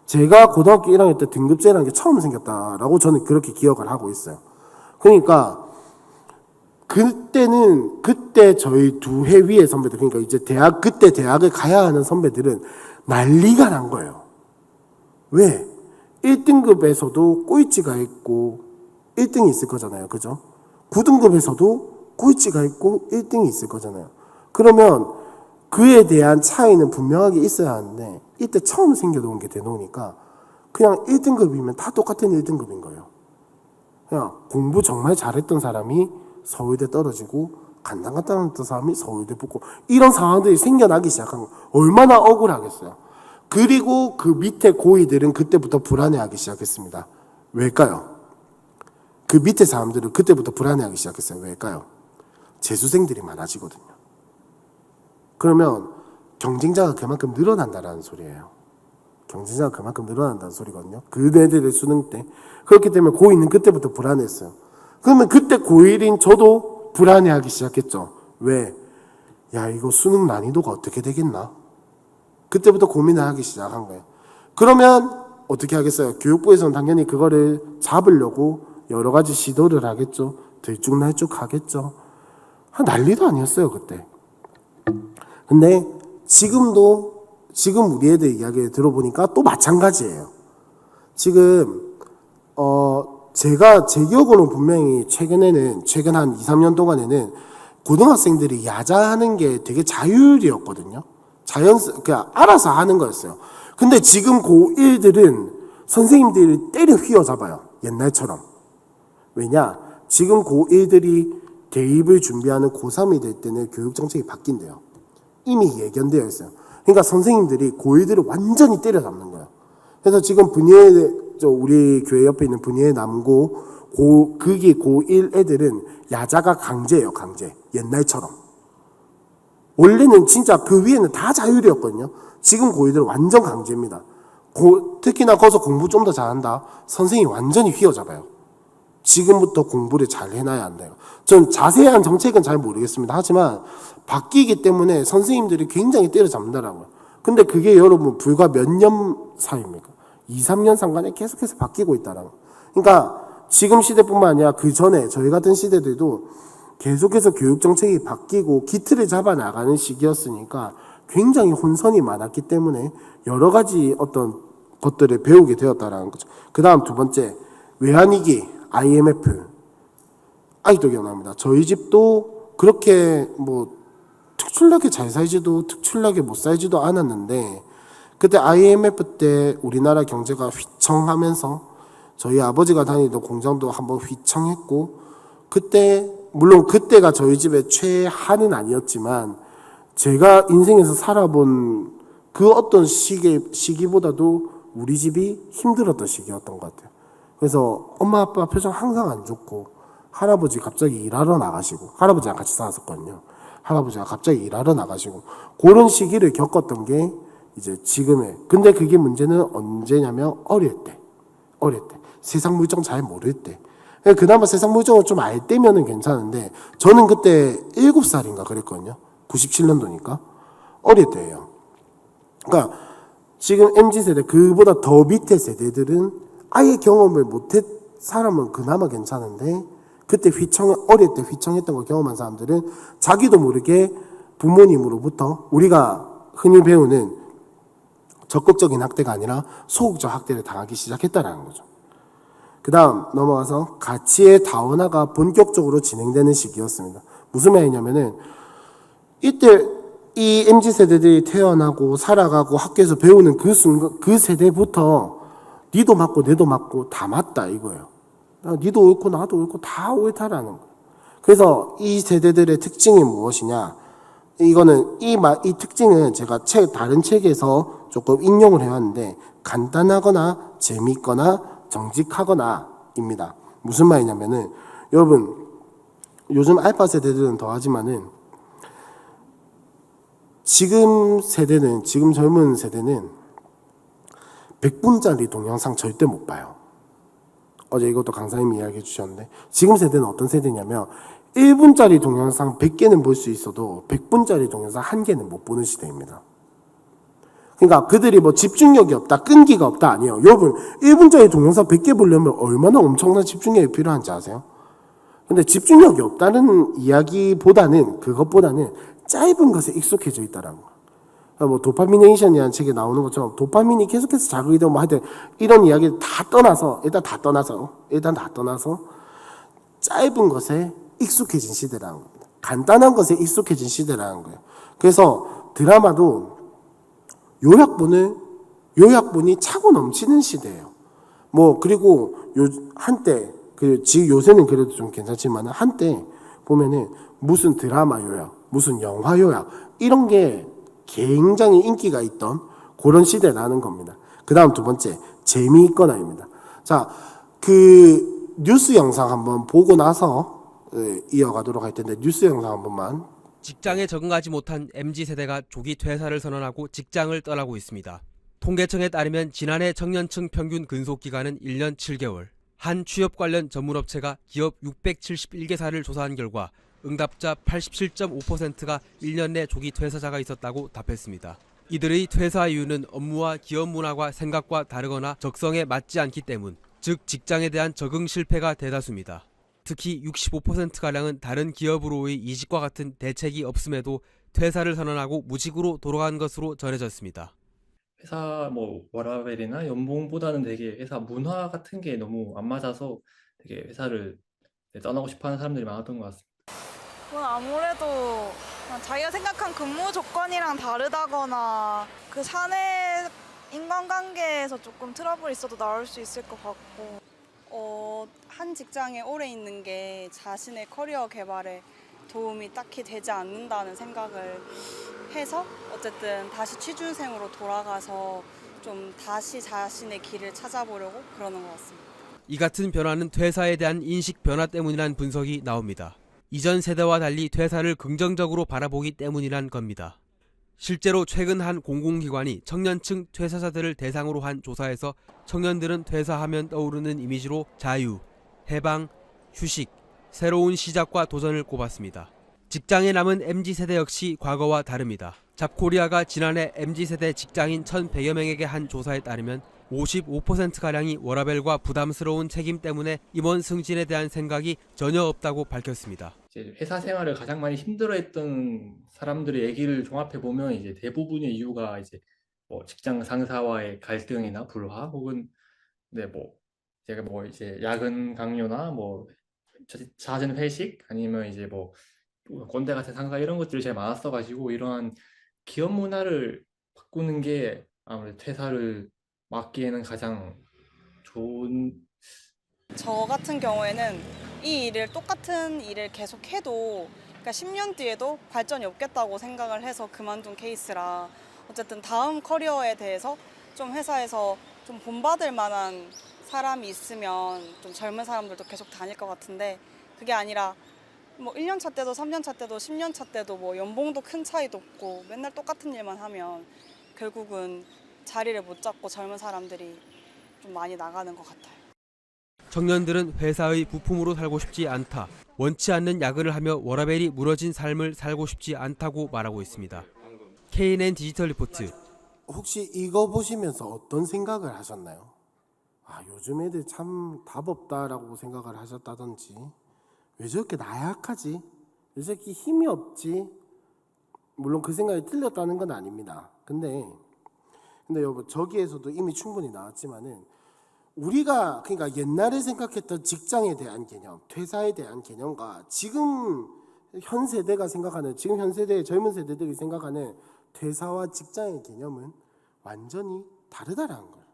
제가 고등학교 1학년 때 등급제라는 게 처음 생겼다라고 저는 그렇게 기억을 하고 있어요. 그러니까 그때 저희 두 해 위의 선배들, 그러니까 이제 그때 대학을 가야 하는 선배들은 난리가 난 거예요. 왜? 1등급에서도 꼴찌가 있고 1등이 있을 거잖아요. 그죠? 9등급에서도 꼴찌가 있고 1등이 있을 거잖아요. 그러면 그에 대한 차이는 분명하게 있어야 하는데, 이때 처음 생겨놓은 게 되놓으니까 그냥 1등급이면 다 똑같은 1등급인 거예요. 그냥 공부 정말 잘했던 사람이 서울대 떨어지고, 간당간당한 사람이 서울대 붙고, 이런 상황들이 생겨나기 시작한 거. 얼마나 억울하겠어요. 그리고 그 밑에 고이들은 그때부터 불안해하기 시작했습니다. 왜일까요? 그 밑에 사람들은 그때부터 불안해하기 시작했어요. 왜일까요? 재수생들이 많아지거든요. 그러면 경쟁자가 그만큼 늘어난다는 소리예요. 경쟁자가 그만큼 늘어난다는 소리거든요. 그네들의 수능 때. 그렇기 때문에 고1은 그때부터 불안했어요. 그러면 그때 고1인 저도 불안해하기 시작했죠. 왜? 야, 이거 수능 난이도가 어떻게 되겠나? 그때부터 고민을 하기 시작한 거예요. 그러면 어떻게 하겠어요? 교육부에서는 당연히 그거를 잡으려고 여러 가지 시도를 하겠죠. 들쭉날쭉 하겠죠. 난리도 아니었어요, 그때. 근데 지금 우리 애들 이야기를 들어보니까 또 마찬가지예요. 지금 제가 제 기억으로는 분명히 최근 한 2, 3년 동안에는 고등학생들이 야자하는 게 되게 자율이었거든요. 그냥 알아서 하는 거였어요. 근데 지금 고1들은 선생님들이 때려 휘어잡아요. 옛날처럼. 왜냐? 지금 고1들이 대입을 준비하는 고3이 될 때는 교육정책이 바뀐대요. 이미 예견되어 있어요. 그러니까 선생님들이 고1들을 완전히 때려잡는 거예요. 그래서 지금 우리 교회 옆에 있는 분야의 남고 그게 고1 애들은 야자가 강제예요. 강제. 옛날처럼. 원래는 진짜 그 위에는 다 자율이었거든요. 지금 고1들은 완전 강제입니다. 특히나 거기서 공부 좀 더 잘한다. 선생님이 완전히 휘어잡아요. 지금부터 공부를 잘 해놔야 한다요. 전 자세한 정책은 잘 모르겠습니다. 하지만 바뀌기 때문에 선생님들이 굉장히 때려잡는다라고요. 근데 그게 여러분 불과 몇 년 사이입니까? 2, 3년 상간에 계속해서 바뀌고 있다라고. 그러니까 지금 시대뿐만 아니라 그 전에 저희 같은 시대들도 계속해서 교육 정책이 바뀌고 기틀을 잡아 나가는 시기였으니까 굉장히 혼선이 많았기 때문에 여러 가지 어떤 것들을 배우게 되었다라는 거죠. 그 다음 두 번째, 외환위기, IMF. 아직도 기억납니다. 저희 집도 그렇게 특출나게 잘 살지도 특출나게 못 살지도 않았는데, 그때 IMF 때 우리나라 경제가 휘청하면서 저희 아버지가 다니던 공장도 한번 휘청했고, 물론 그때가 저희 집의 최하는 아니었지만 제가 인생에서 살아본 그 어떤 시기보다도 우리 집이 힘들었던 시기였던 것 같아요. 그래서 엄마 아빠 표정 항상 안 좋고, 할아버지 갑자기 일하러 나가시고, 할아버지랑 같이 살았었거든요. 할아버지가 갑자기 일하러 나가시고, 그런 시기를 겪었던 게 이제 지금의. 근데 그게 문제는 언제냐면 어릴 때. 세상 물정 잘 모를 때. 그나마 세상 물정을 좀 알 때면은 괜찮은데 저는 그때 7살인가 그랬거든요. 97년도니까 어릴 때예요. 그러니까 지금 MZ세대 그보다 더 밑에 세대들은 아예 경험을 못했 사람은 그나마 괜찮은데 그때 어릴 때 휘청했던 걸 경험한 사람들은 자기도 모르게 부모님으로부터 우리가 흔히 배우는 적극적인 학대가 아니라 소극적 학대를 당하기 시작했다는 거죠. 그 다음 넘어가서 가치의 다원화가 본격적으로 진행되는 시기였습니다. 무슨 말이냐면은 이때 이 MZ세대들이 태어나고 살아가고 학교에서 배우는 그 순간, 그 세대부터 니도 맞고 내도 맞고 다 맞다 이거예요. 니도 옳고 나도 옳고 다 옳다라는 거예요. 그래서 이 세대들의 특징이 무엇이냐? 이거는 이 특징은 제가 다른 책에서 조금 인용을 해왔는데 간단하거나 재미있거나 정직하거나입니다. 무슨 말이냐면은 여러분 요즘 알파 세대들은 더하지만은 지금 젊은 세대는 100분짜리 동영상 절대 못 봐요. 어제 이것도 강사님이 이야기해 주셨는데 지금 세대는 어떤 세대냐면 1분짜리 동영상 100개는 볼 수 있어도 100분짜리 동영상 1개는 못 보는 시대입니다. 그러니까 그들이 뭐 집중력이 없다, 끈기가 없다 아니에요. 여러분 1분짜리 동영상 100개 보려면 얼마나 엄청난 집중력이 필요한지 아세요? 근데 집중력이 없다는 이야기보다는 그것보다는 짧은 것에 익숙해져 있다라는 거예요. 그러니까 뭐 도파미네이션이라는 책에 나오는 것처럼 도파민이 계속해서 자극이 되고 뭐 하여튼 이런 이야기를 일단 다 떠나서 짧은 것에 익숙해진 시대라는 겁니다. 간단한 것에 익숙해진 시대라는 거예요. 그래서 드라마도 요약본이 차고 넘치는 시대예요. 뭐 그리고 한때 지금 요새는 그래도 좀 괜찮지만 한때 보면은 무슨 드라마 요약, 무슨 영화 요약 이런 게 굉장히 인기가 있던 그런 시대라는 겁니다. 그 다음 두 번째 재미있거나입니다. 자, 그 뉴스 영상 한번 보고 나서 이어가도록 할 텐데 뉴스 영상 한 번만. 직장에 적응하지 못한 MZ세대가 조기 퇴사를 선언하고 직장을 떠나고 있습니다. 통계청에 따르면 지난해 청년층 평균 근속기간은 1년 7개월. 한 취업 관련 전문업체가 기업 671개사를 조사한 결과 응답자 87.5%가 1년 내 조기 퇴사자가 있었다고 답했습니다. 이들의 퇴사 이유는 업무와 기업 문화가 생각과 다르거나 적성에 맞지 않기 때문, 즉 직장에 대한 적응 실패가 대다수입니다. 특히 65%가량은 다른 기업으로의 이직과 같은 대책이 없음에도 퇴사를 선언하고 무직으로 돌아간 것으로 전해졌습니다. 회사 뭐 워라밸이나 연봉보다는 되게 회사 문화 같은 게 너무 안 맞아서 되게 회사를 떠나고 싶어하는 사람들이 많았던 것 같습니다. 그건 아무래도 그냥 자기가 생각한 근무 조건이랑 다르다거나 그 사내 인간관계에서 조금 트러블 있어도 나올 수 있을 것 같고 한 직장에 오래 있는 게 자신의 커리어 개발에 도움이 딱히 되지 않는다는 생각을 해서 어쨌든 다시 취준생으로 돌아가서 좀 다시 자신의 길을 찾아보려고 그러는 것 같습니다. 이 같은 변화는 퇴사에 대한 인식 변화 때문이란 분석이 나옵니다. 이전 세대와 달리 퇴사를 긍정적으로 바라보기 때문이란 겁니다. 실제로 최근 한 공공기관이 청년층 퇴사자들을 대상으로 한 조사에서 청년들은 퇴사하면 떠오르는 이미지로 자유, 해방, 휴식, 새로운 시작과 도전을 꼽았습니다. 직장에 남은 MZ세대 역시 과거와 다릅니다. 잡코리아가 지난해 MZ세대 직장인 1,100여 명에게 한 조사에 따르면 55%가량이 워라밸과 부담스러운 책임 때문에 임원 승진에 대한 생각이 전혀 없다고 밝혔습니다. 이제 회사 생활을 가장 많이 힘들어했던 사람들의 얘기를 종합해 보면 이제 대부분의 이유가 이제 뭐 직장 상사와의 갈등이나 불화 혹은 제가 뭐 이제 야근 강요나 뭐 잦은 회식 아니면 이제 뭐 꼰대 같은 상사 이런 것들이 제일 많았어가지고 이러한 기업 문화를 바꾸는 게 아무래도 퇴사를 막기에는 가장 좋은. 저 같은 경우에는 똑같은 일을 계속 해도 그러니까 10년 뒤에도 발전이 없겠다고 생각을 해서 그만둔 케이스라 어쨌든 다음 커리어에 대해서 좀 회사에서 좀 본받을 만한 사람이 있으면 좀 젊은 사람들도 계속 다닐 것 같은데 그게 아니라 뭐 1년 차 때도 3년 차 때도 10년 차 때도 뭐 연봉도 큰 차이도 없고 맨날 똑같은 일만 하면 결국은 자리를 못 잡고 젊은 사람들이 좀 많이 나가는 것 같아요. 청년들은 회사의 부품으로 살고 싶지 않다. 원치 않는 야근을 하며 워라밸이 무너진 삶을 살고 싶지 않다고 말하고 있습니다. KNN 디지털 리포트. 혹시 이거 보시면서 어떤 생각을 하셨나요? 아, 요즘 애들 참 답 없다라고 생각을 하셨다든지, 왜 저렇게 나약하지? 왜 저렇게 힘이 없지? 물론 그 생각이 틀렸다는 건 아닙니다. 근데 여러분, 저기에서도 이미 충분히 나왔지만은, 우리가 그러니까 옛날에 생각했던 직장에 대한 개념, 퇴사에 대한 개념과 지금 현 세대가 생각하는, 지금 현 세대의 젊은 세대들이 생각하는 퇴사와 직장의 개념은 완전히 다르다라는 거예요.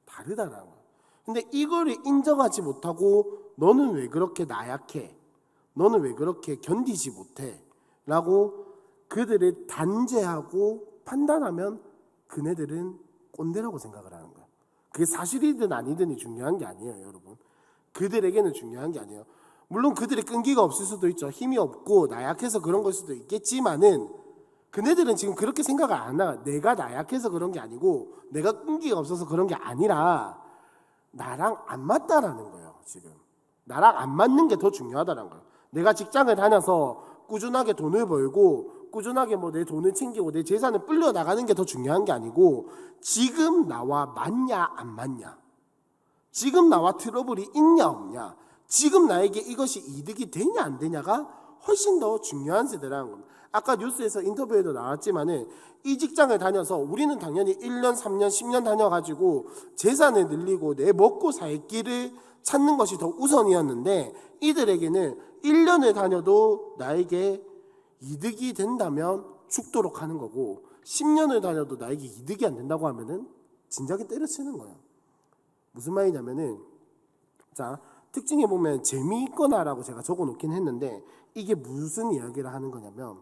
다르다라는 거예요. 근데 이거를 인정하지 못하고 너는 왜 그렇게 나약해? 너는 왜 그렇게 견디지 못해? 라고 그들을 단죄하고 판단하면 그네들은 꼰대라고 생각을 하는 거예요. 그게 사실이든 아니든이 중요한 게 아니에요, 여러분. 그들에게는 중요한 게 아니에요. 물론 그들의 끈기가 없을 수도 있죠. 힘이 없고 나약해서 그런 걸 수도 있겠지만은, 그네들은 지금 그렇게 생각을 안 하. 내가 나약해서 그런 게 아니고 내가 끈기가 없어서 그런 게 아니라 나랑 안 맞다라는 거예요. 지금 나랑 안 맞는 게 더 중요하다는 거예요. 내가 직장을 다녀서 꾸준하게 돈을 벌고 꾸준하게 뭐 내 돈을 챙기고 내 재산을 불려 나가는 게 더 중요한 게 아니고, 지금 나와 맞냐 안 맞냐, 지금 나와 트러블이 있냐 없냐, 지금 나에게 이것이 이득이 되냐 안 되냐가 훨씬 더 중요한 세대라는 겁니다. 아까 뉴스에서 인터뷰에도 나왔지만은, 이 직장을 다녀서 우리는 당연히 1년, 3년, 10년 다녀가지고 재산을 늘리고 내 먹고 살 길을 찾는 것이 더 우선이었는데, 이들에게는 1년을 다녀도 나에게 이득이 된다면 죽도록 하는 거고, 10년을 다녀도 나에게 이득이 안 된다고 하면은 진작에 때려치는 거예요. 무슨 말이냐면은, 자, 특징에 보면 재미있거나라고 제가 적어놓긴 했는데, 이게 무슨 이야기를 하는 거냐면,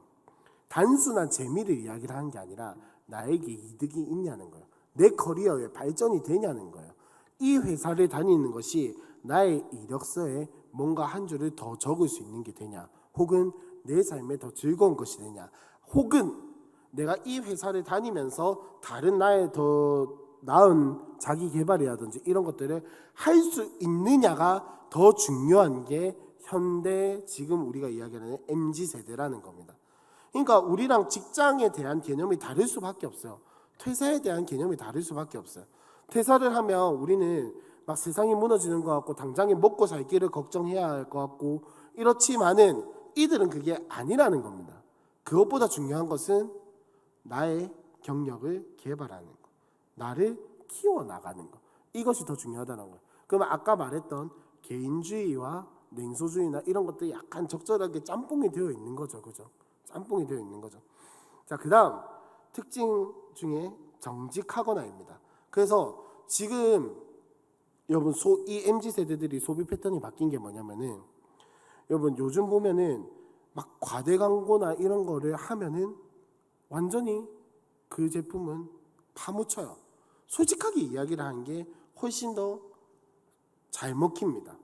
단순한 재미를 이야기를 하는 게 아니라 나에게 이득이 있냐는 거예요. 내 커리어에 발전이 되냐는 거예요. 이 회사를 다니는 것이 나의 이력서에 뭔가 한 줄을 더 적을 수 있는 게 되냐, 혹은 내 삶에 더 즐거운 것이 되냐, 혹은 내가 이 회사를 다니면서 다른 나의 더 나은 자기 개발이라든지 이런 것들을 할 수 있느냐가 더 중요한 게 현대 지금 우리가 이야기하는 MZ세대라는 겁니다. 그러니까 우리랑 직장에 대한 개념이 다를 수밖에 없어요. 퇴사에 대한 개념이 다를 수밖에 없어요. 퇴사를 하면 우리는 막 세상이 무너지는 것 같고 당장에 먹고 살 길을 걱정해야 할 것 같고 이렇지만은, 이들은 그게 아니라는 겁니다. 그것보다 중요한 것은 나의 경력을 개발하는 것, 나를 키워나가는 것, 이것이 더 중요하다는 거예요. 그러면 아까 말했던 개인주의와 냉소주의나 이런 것들이 약간 적절하게 짬뽕이 되어 있는 거죠. 그죠? 짬뽕이 되어 있는 거죠. 자, 그 다음 특징 중에 정직하거나입니다. 그래서 지금 여러분 이 MZ세대들이 소비 패턴이 바뀐 게 뭐냐면은, 여러분 요즘 보면은 막 과대 광고나 이런 거를 하면은 완전히 그 제품은 파묻혀요. 솔직하게 이야기를 하는 게 훨씬 더 잘 먹힙니다.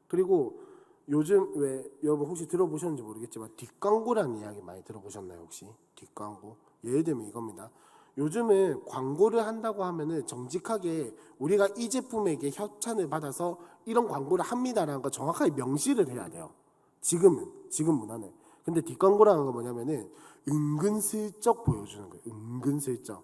그리고 요즘 왜 여러분 혹시 들어보셨는지 모르겠지만 뒷광고라는 이야기 많이 들어보셨나요? 혹시 뒷광고? 예를 들면 이겁니다. 요즘은 광고를 한다고 하면은 정직하게 우리가 이 제품에게 협찬을 받아서 이런 광고를 합니다라는 거 정확하게 명시를 해야 돼요. 지금 문화는. 근데 뒷광고라는 건 뭐냐면은 은근슬쩍 보여주는 거예요. 은근슬쩍.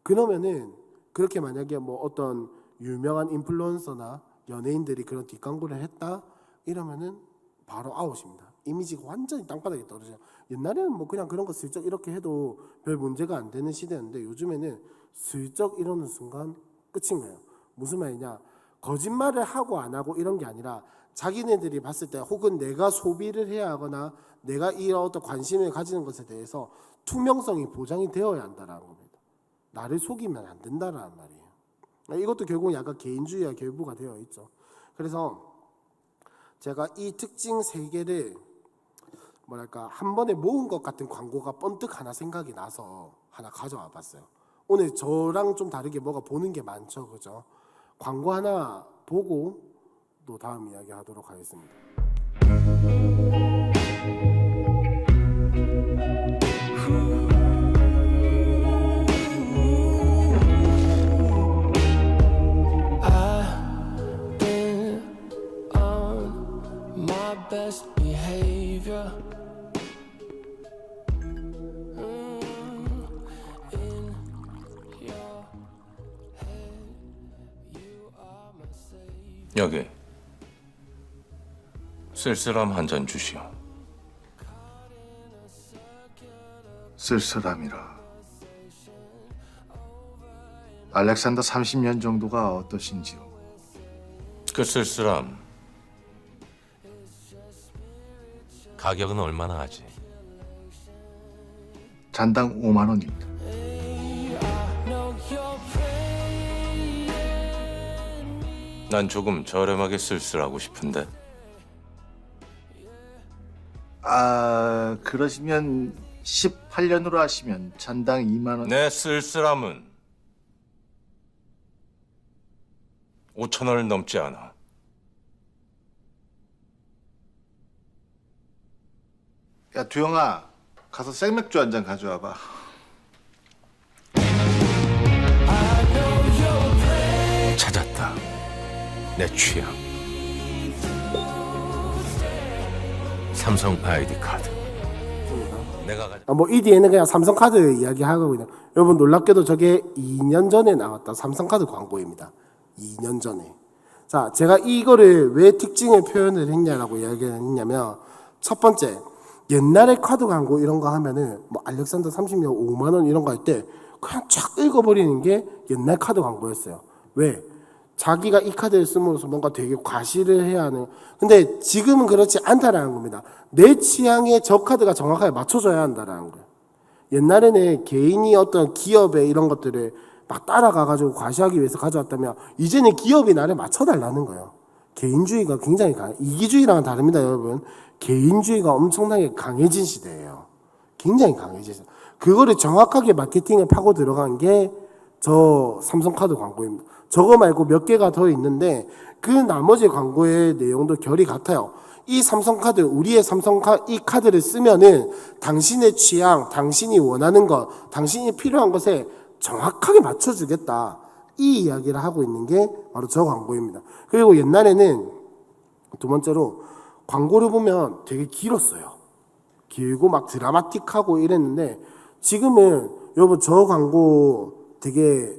그러면은 그렇게 만약에 뭐 어떤 유명한 인플루언서나 연예인들이 그런 뒷광고를 했다 이러면은 바로 아웃입니다. 이미지가 완전히 땅바닥에 떨어져요. 옛날에는 뭐 그냥 그런 거 슬쩍 이렇게 해도 별 문제가 안 되는 시대였는데, 요즘에는 슬쩍 이러는 순간 끝인 거예요. 무슨 말이냐, 거짓말을 하고 안 하고 이런 게 아니라 자기네들이 봤을 때, 혹은 내가 소비를 해야 하거나 내가 이런 어떤 관심을 가지는 것에 대해서 투명성이 보장이 되어야 한다는 겁니다. 나를 속이면 안 된다라는 말이에요. 이것도 결국은 약간 개인주의와 결부가 되어 있죠. 그래서 제가 이 특징 3개를 뭐랄까 한 번에 모은 것 같은 광고가 번뜩 하나 생각이 나서 하나 가져와 봤어요. 오늘 저랑 좀 다르게 뭐가 보는 게 많죠, 그죠? 광고 하나 보고 또 다음 이야기 하도록 하겠습니다. 여기 쓸쓸함 한 잔 주시오. 쓸쓸함이라. 알렉산더 30년 정도가 어떠신지요? 그 쓸쓸함 가격은 얼마나 하지? 잔당 5만 원입니다. 난 조금 저렴하게 쓸쓸하고 싶은데. 그러시면 18년으로 하시면 잔당 2만 원. 내 쓸쓸함은 5천 원을 넘지 않아. 야, 두영아, 가서 생맥주 한 잔 가져와 봐. 찾았다. 내 취향. 삼성 아이디 카드. 내가 가져. 뭐 이 뒤에는 그냥 삼성카드 이야기하고 그냥 여러분 놀랍게도 저게 2년 전에 나왔다 삼성카드 광고입니다. 2년 전에. 자, 제가 이거를 왜 특징을 표현을 했냐라고 이야기를 했냐면 첫 번째 옛날에 카드 광고 이런 거 하면은 뭐 알렉산더 30년 5만 원 이런 거 할 때 그냥 쫙 읽어버리는 게 옛날 카드 광고였어요. 왜? 자기가 이 카드를 쓰면서 뭔가 되게 과시를 해야 하는. 근데 지금은 그렇지 않다라는 겁니다. 내 취향에 저 카드가 정확하게 맞춰줘야 한다라는 거예요. 옛날에는 개인이 어떤 기업의 이런 것들을 막 따라가가지고 과시하기 위해서 가져왔다면 이제는 기업이 나를 맞춰달라는 거예요. 개인주의가 굉장히 이기주의랑은 다릅니다, 여러분. 개인주의가 엄청나게 강해진 시대예요. 굉장히 강해진 시대. 그거를 정확하게 마케팅을 파고 들어간 게 저 삼성카드 광고입니다. 저거 말고 몇 개가 더 있는데 그 나머지 광고의 내용도 결이 같아요. 이 삼성카드, 우리의 이 카드를 쓰면은 당신의 취향, 당신이 원하는 것, 당신이 필요한 것에 정확하게 맞춰주겠다. 이 이야기를 하고 있는 게 바로 저 광고입니다. 그리고 옛날에는 두 번째로 광고를 보면 되게 길었어요. 길고 막 드라마틱하고 이랬는데 지금은 여러분 저 광고 되게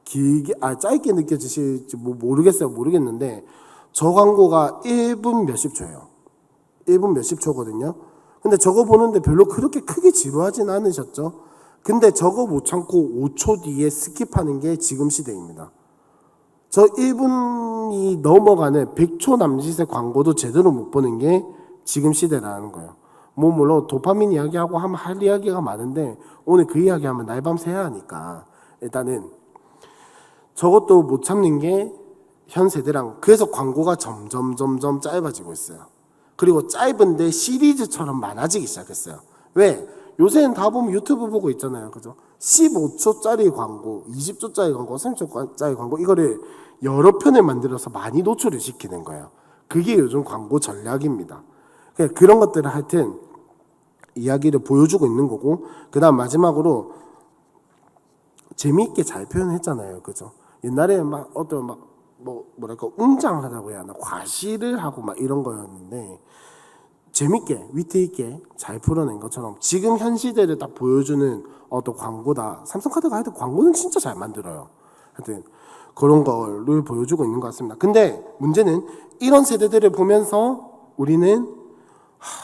길게 짧게 느껴지실지 모르겠는데 저 광고가 1분 몇십 초예요. 1분 몇십 초거든요. 근데 저거 보는데 별로 그렇게 크게 지루하진 않으셨죠? 근데 저거 못 참고 5초 뒤에 스킵하는 게 지금 시대입니다. 저 1분이 넘어가는 100초 남짓의 광고도 제대로 못 보는 게 지금 시대라는 거예요. 뭐 물론 도파민 이야기하고 하면 할 이야기가 많은데 오늘 그 이야기하면 날밤 새야 하니까 일단은 저것도 못 참는 게 현 세대랑. 그래서 광고가 점점 짧아지고 있어요. 그리고 짧은데 시리즈처럼 많아지기 시작했어요. 왜? 요새는 다 보면 유튜브 보고 있잖아요. 그죠? 15초짜리 광고, 20초짜리 광고, 30초짜리 광고 이거를 여러 편을 만들어서 많이 노출을 시키는 거예요. 그게 요즘 광고 전략입니다. 그런 것들을 하여튼 이야기를 보여주고 있는 거고 그다음 마지막으로 재미있게 잘 표현했잖아요. 그죠? 옛날에 막 어떤 뭐랄까 웅장하다고 해야 하나 과시를 하고 막 이런 거였는데 재밌게 위트 있게 잘 풀어낸 것처럼 지금 현 시대를 딱 보여주는 어떤 광고다. 삼성카드가 하여튼 광고는 진짜 잘 만들어요. 하여튼 그런 거를 보여주고 있는 것 같습니다. 근데 문제는 이런 세대들을 보면서 우리는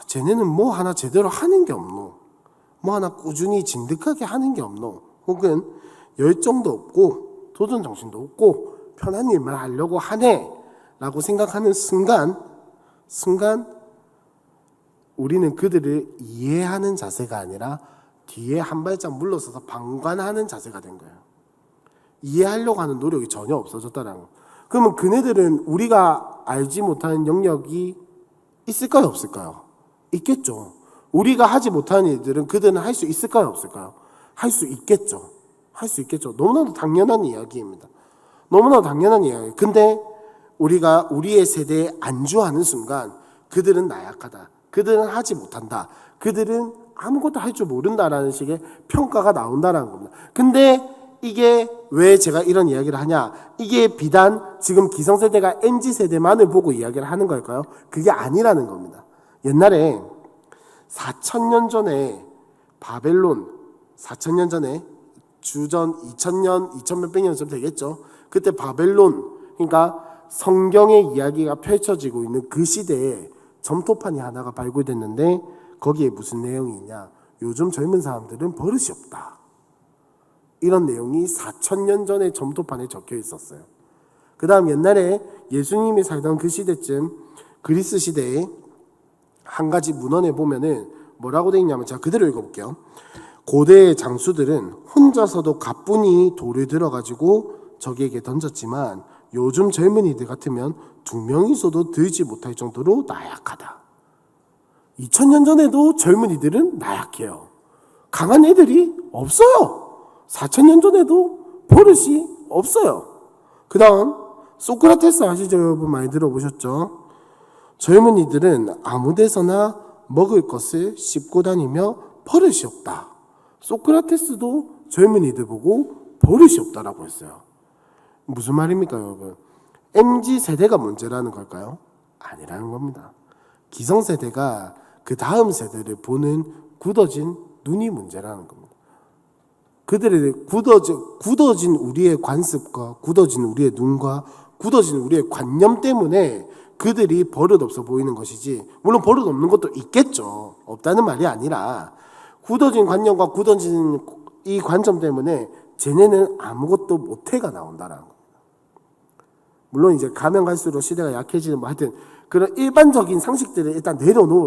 쟤네는 뭐 하나 제대로 하는 게 없노, 뭐 하나 꾸준히 진득하게 하는 게 없노, 혹은 열정도 없고 도전 정신도 없고 편한 일만 하려고 하네 라고 생각하는 순간 우리는 그들을 이해하는 자세가 아니라 뒤에 한 발짝 물러서서 방관하는 자세가 된 거예요. 이해하려고 하는 노력이 전혀 없어졌다는 거. 그러면 그네들은 우리가 알지 못하는 영역이 있을까요, 없을까요? 있겠죠. 우리가 하지 못하는 일들은 그들은 할 수 있을까요, 없을까요? 할 수 있겠죠. 할 수 있겠죠. 너무나도 당연한 이야기입니다. 너무나도 당연한 이야기. 근데 우리가 우리의 세대에 안주하는 순간 그들은 나약하다, 그들은 하지 못한다, 그들은 아무것도 할 줄 모른다라는 식의 평가가 나온다는 겁니다. 근데 이게 왜 제가 이런 이야기를 하냐, 이게 비단 지금 기성세대가 MZ세대만을 보고 이야기를 하는 걸까요? 그게 아니라는 겁니다. 옛날에 4,000년 전에 바벨론, 4,000년 전에 주전 2,000년, 2,000몇백 년쯤 되겠죠. 그때 바벨론, 그러니까 성경의 이야기가 펼쳐지고 있는 그 시대에 점토판이 하나가 발굴됐는데 거기에 무슨 내용이 있냐? 요즘 젊은 사람들은 버릇이 없다. 이런 내용이 4,000년 전에 점토판에 적혀 있었어요. 그 다음 옛날에 예수님이 살던 그 시대쯤 그리스 시대에 한 가지 문헌에 보면은 뭐라고 되어 있냐면 제가 그대로 읽어볼게요. 고대의 장수들은 혼자서도 가뿐히 돌을 들어가지고 적에게 던졌지만 요즘 젊은이들 같으면 2명이서도 들지 못할 정도로 나약하다. 2000년 전에도 젊은이들은 나약해요. 강한 애들이 없어요. 4000년 전에도 버릇이 없어요. 그 다음 소크라테스 아시죠? 여러분 많이 들어보셨죠? 젊은이들은 아무 데서나 먹을 것을 씹고 다니며 버릇이 없다. 소크라테스도 젊은이들 보고 버릇이 없다라고 했어요. 무슨 말입니까, 여러분? MZ세대가 문제라는 걸까요? 아니라는 겁니다. 기성세대가 그 다음 세대를 보는 굳어진 눈이 문제라는 겁니다. 그들의 굳어진 우리의 관습과 굳어진 우리의 눈과 굳어진 우리의 관념 때문에 그들이 버릇없어 보이는 것이지, 물론 버릇 없는 것도 있겠죠. 없다는 말이 아니라 굳어진 관념과 굳어진 이 관점 때문에 쟤네는 아무것도 못해가 나온다라는 겁니다. 물론 이제 가면 갈수록 시대가 약해지는 뭐 하여튼 그런 일반적인 상식들을 일단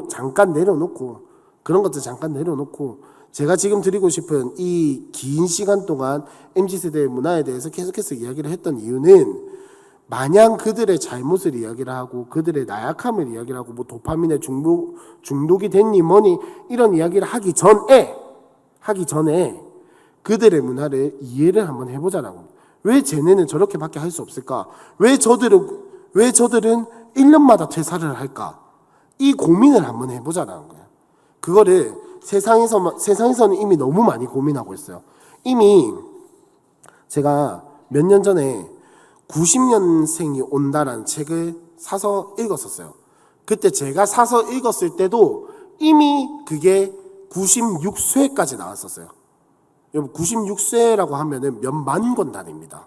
잠깐 내려놓고 그런 것들 잠깐 내려놓고 제가 지금 드리고 싶은 이 긴 시간 동안 MZ세대의 문화에 대해서 계속해서 이야기를 했던 이유는 마냥 그들의 잘못을 이야기를 하고 그들의 나약함을 이야기를 하고 뭐 도파민에 중독이 됐니 뭐니 이런 이야기를 하기 전에 그들의 문화를 이해를 한번 해보자라고. 왜 쟤네는 저렇게밖에 할 수 없을까? 왜 저들은 1년마다 퇴사를 할까? 이 고민을 한번 해보자라는 거예요. 그거를 세상에서는 이미 너무 많이 고민하고 있어요. 이미 제가 몇 년 전에 90년생이 온다라는 책을 사서 읽었었어요. 그때 제가 사서 읽었을 때도 이미 그게 96쇄까지 나왔었어요. 여러분 96쇄라고 하면은 몇만 권 단위입니다.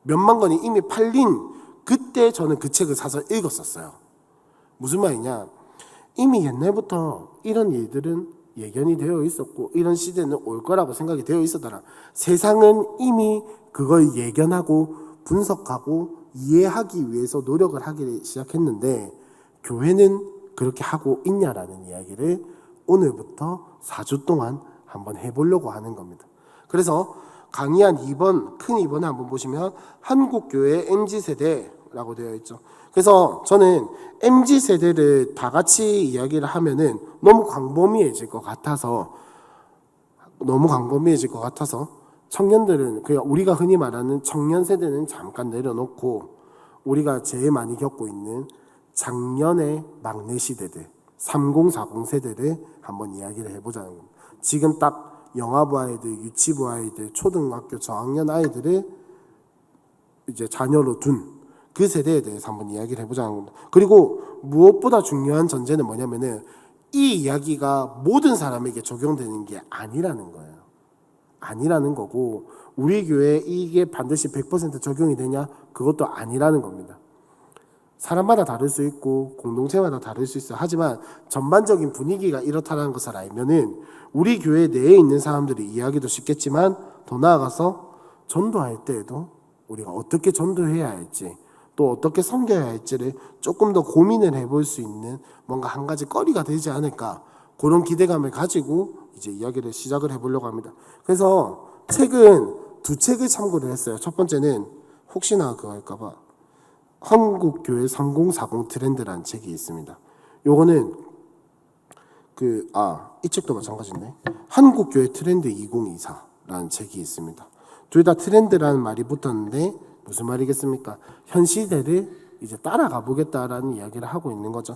몇만 권이 이미 팔린 그때 저는 그 책을 사서 읽었었어요. 무슨 말이냐? 이미 옛날부터 이런 일들은 예견이 되어 있었고 이런 시대는 올 거라고 생각이 되어 있었더라. 세상은 이미 그걸 예견하고 분석하고 이해하기 위해서 노력을 하기 시작했는데 교회는 그렇게 하고 있냐라는 이야기를 오늘부터 4주 동안 한번 해보려고 하는 겁니다. 그래서 강의한 2번, 큰 2번을 한번 보시면 한국교회 MZ세대라고 되어 있죠. 그래서 저는 MZ세대를 다 같이 이야기를 하면은 너무 광범위해질 것 같아서 청년들은 그냥 우리가 흔히 말하는 청년 세대는 잠깐 내려놓고 우리가 제일 많이 겪고 있는 작년의 막내 시대들 30, 40 세대를 한번 이야기를 해보자는 겁니다. 지금 딱 영아부 아이들, 유치부 아이들, 초등학교 저학년 아이들을 이제 자녀로 둔 그 세대에 대해서 한번 이야기를 해보자는 겁니다. 그리고 무엇보다 중요한 전제는 뭐냐면은 이 이야기가 모든 사람에게 적용되는 게 아니라는 거예요. 아니라는 거고 우리 교회에 이게 반드시 100% 적용이 되냐? 그것도 아니라는 겁니다. 사람마다 다를 수 있고 공동체마다 다를 수 있어요. 하지만 전반적인 분위기가 이렇다는 것을 알면은 우리 교회 내에 있는 사람들이 이해하기도 쉽겠지만 더 나아가서 전도할 때에도 우리가 어떻게 전도해야 할지 또 어떻게 섬겨야 할지를 조금 더 고민을 해볼 수 있는 뭔가 한 가지 거리가 되지 않을까 그런 기대감을 가지고 이제 이야기를 시작을 해보려고 합니다. 그래서 책은 두 책을 참고를 했어요. 첫 번째는 혹시나 그거 할까봐 한국교회 3040 트렌드라는 책이 있습니다. 요거는 이 책도 마찬가지인데 한국교회 트렌드 2024라는 책이 있습니다. 둘 다 트렌드라는 말이 붙었는데 무슨 말이겠습니까? 현 시대를 이제 따라가 보겠다라는 이야기를 하고 있는 거죠.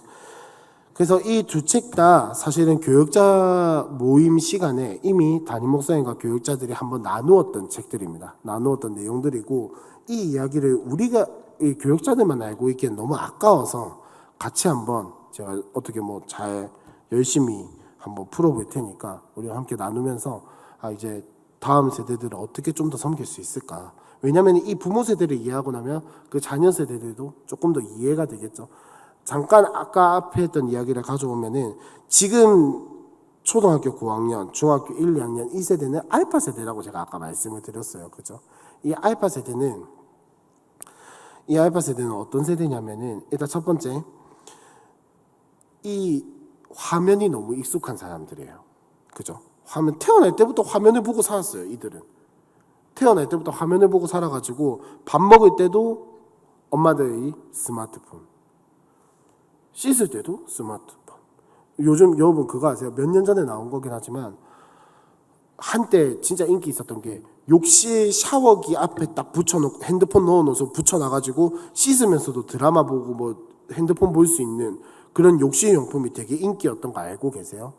그래서 이 두 책 다 사실은 교역자 모임 시간에 이미 담임 목사님과 교역자들이 한번 나누었던 책들입니다. 나누었던 내용들이고 이 이야기를 우리가 이 교역자들만 알고 있기엔 너무 아까워서 같이 한번 제가 어떻게 잘 열심히 한번 풀어볼 테니까 우리가 함께 나누면서 이제 다음 세대들을 어떻게 좀 더 섬길 수 있을까? 왜냐하면 이 부모 세대를 이해하고 나면 그 자녀 세대들도 조금 더 이해가 되겠죠. 잠깐 아까 앞에 했던 이야기를 가져오면은 지금 초등학교 고학년, 중학교 1, 2학년 이 세대는 알파 세대라고 제가 아까 말씀을 드렸어요. 그죠? 이 알파 세대는 어떤 세대냐면은 일단 첫 번째 이 화면이 너무 익숙한 사람들이에요. 그죠? 화면 태어날 때부터 화면을 보고 살았어요. 이들은 태어날 때부터 화면을 보고 살아가지고 밥 먹을 때도 엄마들이 스마트폰, 씻을 때도 스마트폰. 요즘 여러분 그거 아세요? 몇 년 전에 나온 거긴 하지만 한때 진짜 인기 있었던 게 욕실 샤워기 앞에 딱 붙여놓고 핸드폰 넣어놓어서 붙여놔가지고 씻으면서도 드라마 보고 뭐 핸드폰 볼 수 있는 그런 욕실 용품이 되게 인기였던 거 알고 계세요?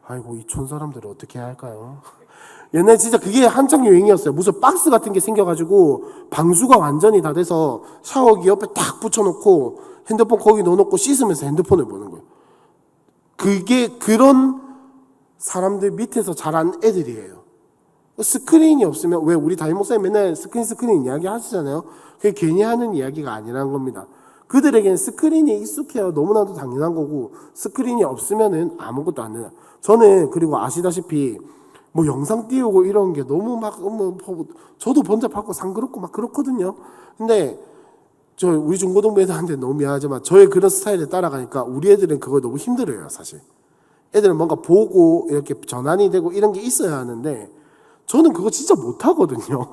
아이고 이 촌 사람들은 어떻게 해야 할까요? 옛날에 진짜 그게 한창 유행이었어요. 무슨 박스 같은 게 생겨가지고 방수가 완전히 다 돼서 샤워기 옆에 딱 붙여놓고 핸드폰 거기 넣어놓고 씻으면서 핸드폰을 보는 거예요. 그게 그런 사람들 밑에서 자란 애들이에요. 스크린이 없으면 왜 우리 담임 목사님 맨날 스크린 이야기 하시잖아요. 그게 괜히 하는 이야기가 아니라는 겁니다. 그들에게는 스크린이 익숙해야 너무나도 당연한 거고 스크린이 없으면은 아무것도 안 돼요. 저는 그리고 아시다시피 뭐 영상 띄우고 이런 게 너무 막 저도 번잡하고 상그럽고 막 그렇거든요. 근데 저 우리 중고등부 애들한테 너무 미안하지만 저의 그런 스타일에 따라가니까 우리 애들은 그걸 너무 힘들어요. 사실 애들은 뭔가 보고 이렇게 전환이 되고 이런 게 있어야 하는데 저는 그거 진짜 못하거든요.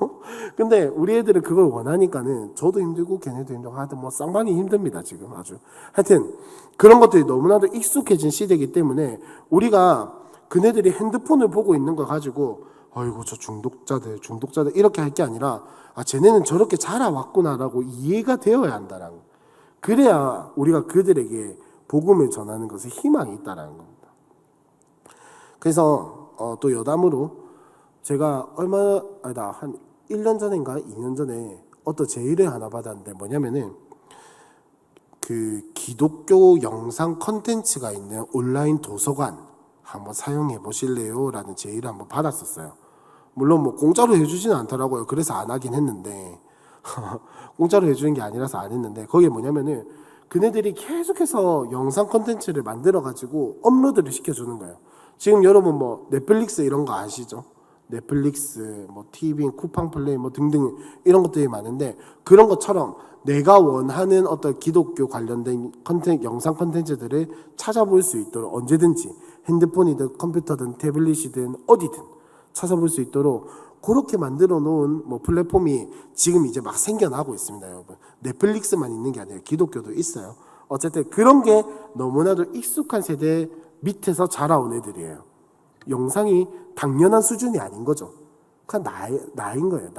근데 우리 애들은 그걸 원하니까는 저도 힘들고 걔네도 힘들고 하여튼 뭐 쌍방이 힘듭니다 지금 아주. 하여튼 그런 것들이 너무나도 익숙해진 시대이기 때문에 우리가 그네들이 핸드폰을 보고 있는 거 가지고 아이고 저 중독자들 이렇게 할 게 아니라 아 쟤네는 저렇게 자라왔구나라고 이해가 되어야 한다라는 거. 그래야 우리가 그들에게 복음을 전하는 것에 희망이 있다라는 겁니다. 그래서 또 여담으로 제가 한 1년 전인가 2년 전에 어떤 제의를 하나 받았는데 뭐냐면은 그 기독교 영상 컨텐츠가 있는 온라인 도서관 한번 사용해 보실래요? 라는 제의를 한번 받았었어요. 물론 뭐 공짜로 해주지는 않더라고요. 그래서 안 하긴 했는데 공짜로 해주는 게 아니라서 안 했는데 거기에 뭐냐면은 그네들이 계속해서 영상 컨텐츠를 만들어가지고 업로드를 시켜주는 거예요. 지금 여러분 뭐 넷플릭스 이런 거 아시죠? 넷플릭스, 뭐 TV, 쿠팡 플레이 뭐 등등 이런 것들이 많은데 그런 것처럼 내가 원하는 어떤 기독교 관련된 영상 컨텐츠들을 찾아볼 수 있도록 언제든지 핸드폰이든 컴퓨터든 태블릿이든 어디든 찾아볼 수 있도록 그렇게 만들어 놓은 뭐 플랫폼이 지금 이제 막 생겨나고 있습니다, 여러분. 넷플릭스만 있는 게 아니라 기독교도 있어요. 어쨌든 그런 게 너무나도 익숙한 세대 밑에서 자라온 애들이에요. 영상이 당연한 수준이 아닌 거죠. 그냥 나인 거예요.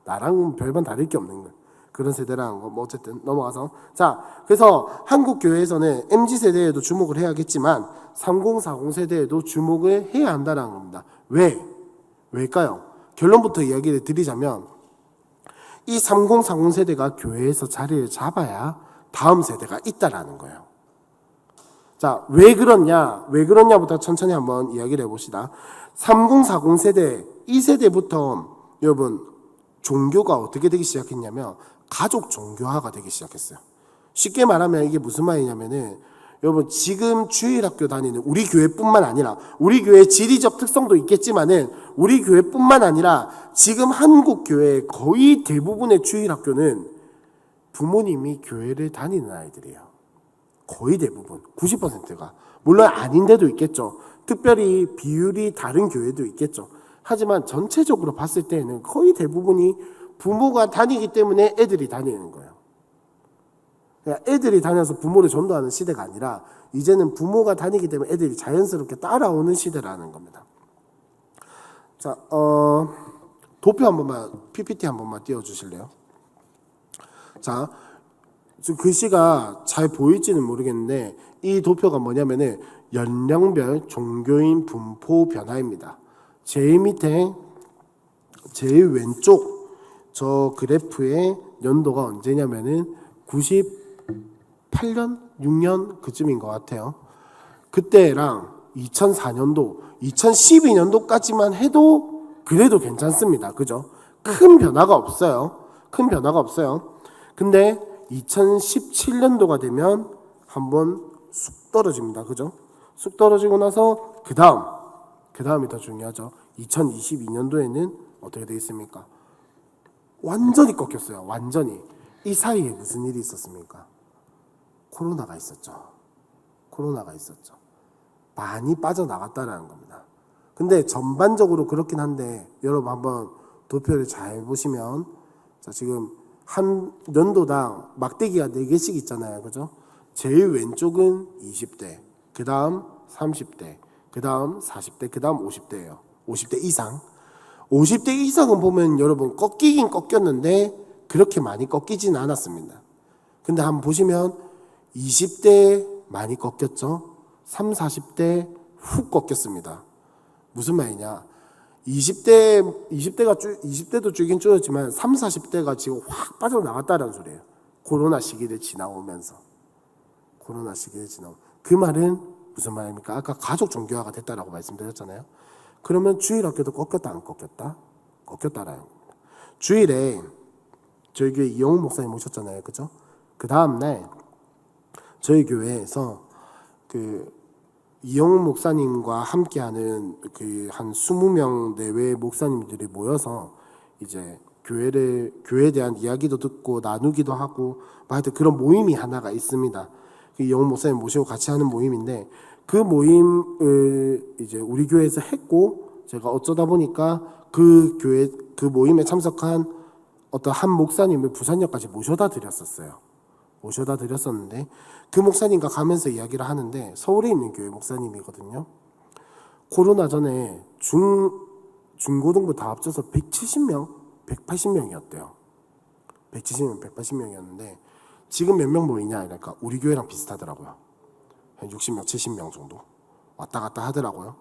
나랑 별반 다를 게 없는 거예요. 그런 세대라는 거. 뭐 어쨌든 넘어가서 자, 그래서 한국 교회에서는 MZ 세대에도 주목을 해야겠지만 3040 세대에도 주목을 해야 한다는 겁니다. 왜일까요? 결론부터 이야기를 드리자면 이 3040 세대가 교회에서 자리를 잡아야 다음 세대가 있다라는 거예요. 자, 왜 그러냐부터 천천히 한번 이야기를 해봅시다. 3040 세대, 이 세대부터 여러분 종교가 어떻게 되기 시작했냐면 가족 종교화가 되기 시작했어요. 쉽게 말하면 이게 무슨 말이냐면은 여러분 지금 주일학교 다니는 우리 교회뿐만 아니라 우리 교회의 지리적 특성도 있겠지만은 우리 교회뿐만 아니라 지금 한국 교회의 거의 대부분의 주일학교는 부모님이 교회를 다니는 아이들이에요. 거의 대부분 90%가 물론 아닌 데도 있겠죠. 특별히 비율이 다른 교회도 있겠죠. 하지만 전체적으로 봤을 때는 거의 대부분이 부모가 다니기 때문에 애들이 다니는 거예요. 애들이 다녀서 부모를 전도하는 시대가 아니라 이제는 부모가 다니기 때문에 애들이 자연스럽게 따라오는 시대라는 겁니다. 자, 도표 한 번만, PPT 한 번만 띄워주실래요? 자, 지금 글씨가 잘 보일지는 모르겠는데 이 도표가 뭐냐면은 연령별 종교인 분포 변화입니다. 제일 밑에 제일 왼쪽 저 그래프의 연도가 언제냐면은 98년, 6년 그쯤인 것 같아요. 그때랑 2004년도, 2012년도까지만 해도 그래도 괜찮습니다. 그죠? 큰 변화가 없어요. 큰 변화가 없어요. 근데 2017년도가 되면 한번 쑥 떨어집니다. 그죠? 쑥 떨어지고 나서 그 다음이 더 중요하죠. 2022년도에는 어떻게 되어 있습니까? 완전히 꺾였어요. 완전히. 이 사이에 무슨 일이 있었습니까? 코로나가 있었죠. 코로나가 있었죠. 많이 빠져나갔다라는 겁니다. 근데 전반적으로 그렇긴 한데 여러분 한번 도표를 잘 보시면 자 지금 한 연도당 막대기가 4개씩 있잖아요. 그죠? 제일 왼쪽은 20대, 그 다음 30대, 그 다음 40대, 그 다음 50대예요. 50대 이상. 50대 이상은 보면 여러분 꺾이긴 꺾였는데 그렇게 많이 꺾이진 않았습니다. 근데 한번 보시면 20대 많이 꺾였죠. 3, 40대 훅 꺾였습니다. 무슨 말이냐? 20대도 줄긴 줄었지만 3, 40대가 지금 확 빠져나갔다는 소리예요. 코로나 시기를 지나오면서. 코로나 시기를 지나오. 그 말은 무슨 말입니까? 아까 가족 종교화가 됐다라고 말씀드렸잖아요. 그러면 주일학교도 꺾였다 안 꺾였다? 꺾였다라는 겁니다. 주일에 저희 교회 이영훈 목사님 오셨잖아요. 그죠? 그 다음날 저희 교회에서 그 이영훈 목사님과 함께하는 그 한 20명 내외의 목사님들이 모여서 이제 교회에 대한 이야기도 듣고 나누기도 하고 하여튼 그런 모임이 하나가 있습니다. 그 이영훈 목사님 모시고 같이 하는 모임인데 그 모임을 이제 우리 교회에서 했고 제가 어쩌다 보니까 그 모임에 참석한 어떤 한 목사님을 부산역까지 모셔다 드렸었어요. 모셔다 드렸었는데 그 목사님과 가면서 이야기를 하는데 서울에 있는 교회 목사님이거든요. 코로나 전에 중고등부 다 합쳐서 170명, 180명이었대요. 170명, 180명이었는데 지금 몇 명 모이냐 그러니까 우리 교회랑 비슷하더라고요. 한 60명, 70명 정도 왔다 갔다 하더라고요.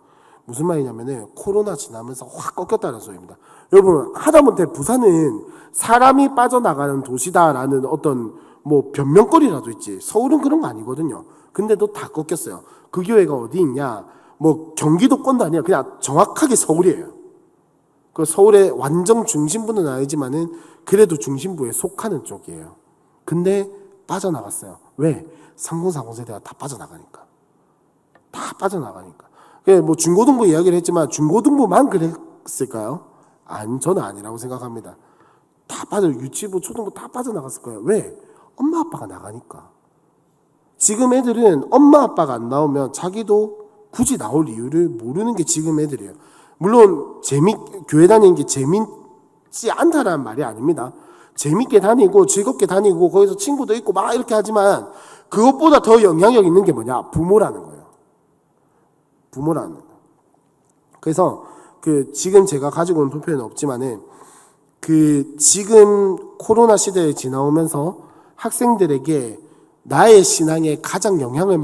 무슨 말이냐면은 코로나 지나면서 확 꺾였다는 소리입니다. 여러분 하다못해 부산은 사람이 빠져나가는 도시다라는 어떤 뭐 변명거리라도 있지 서울은 그런 거 아니거든요. 근데도 다 꺾였어요. 그 교회가 어디 있냐? 뭐 경기도권도 아니야. 그냥 정확하게 서울이에요. 그 서울의 완전 중심부는 아니지만은 그래도 중심부에 속하는 쪽이에요. 근데 빠져나갔어요. 왜? 3040 세대가 다 빠져나가니까. 다 빠져나가니까. 뭐 중고등부 이야기를 했지만 중고등부만 그랬을까요? 저는 아니라고 생각합니다. 다 유치부, 초등부 다 빠져나갔을 거예요. 왜? 엄마 아빠가 나가니까. 지금 애들은 엄마 아빠가 안 나오면 자기도 굳이 나올 이유를 모르는 게 지금 애들이에요. 물론 교회 다니는 게 재밌지 않다라는 말이 아닙니다. 재밌게 다니고 즐겁게 다니고 거기서 친구도 있고 막 이렇게 하지만 그것보다 더 영향력 있는 게 뭐냐? 부모라는 거예요. 부모라는 거예요. 그래서 지금 제가 가지고 온 도표에는 없지만은 지금 코로나 시대에 지나오면서 학생들에게 나의 신앙에 가장 영향을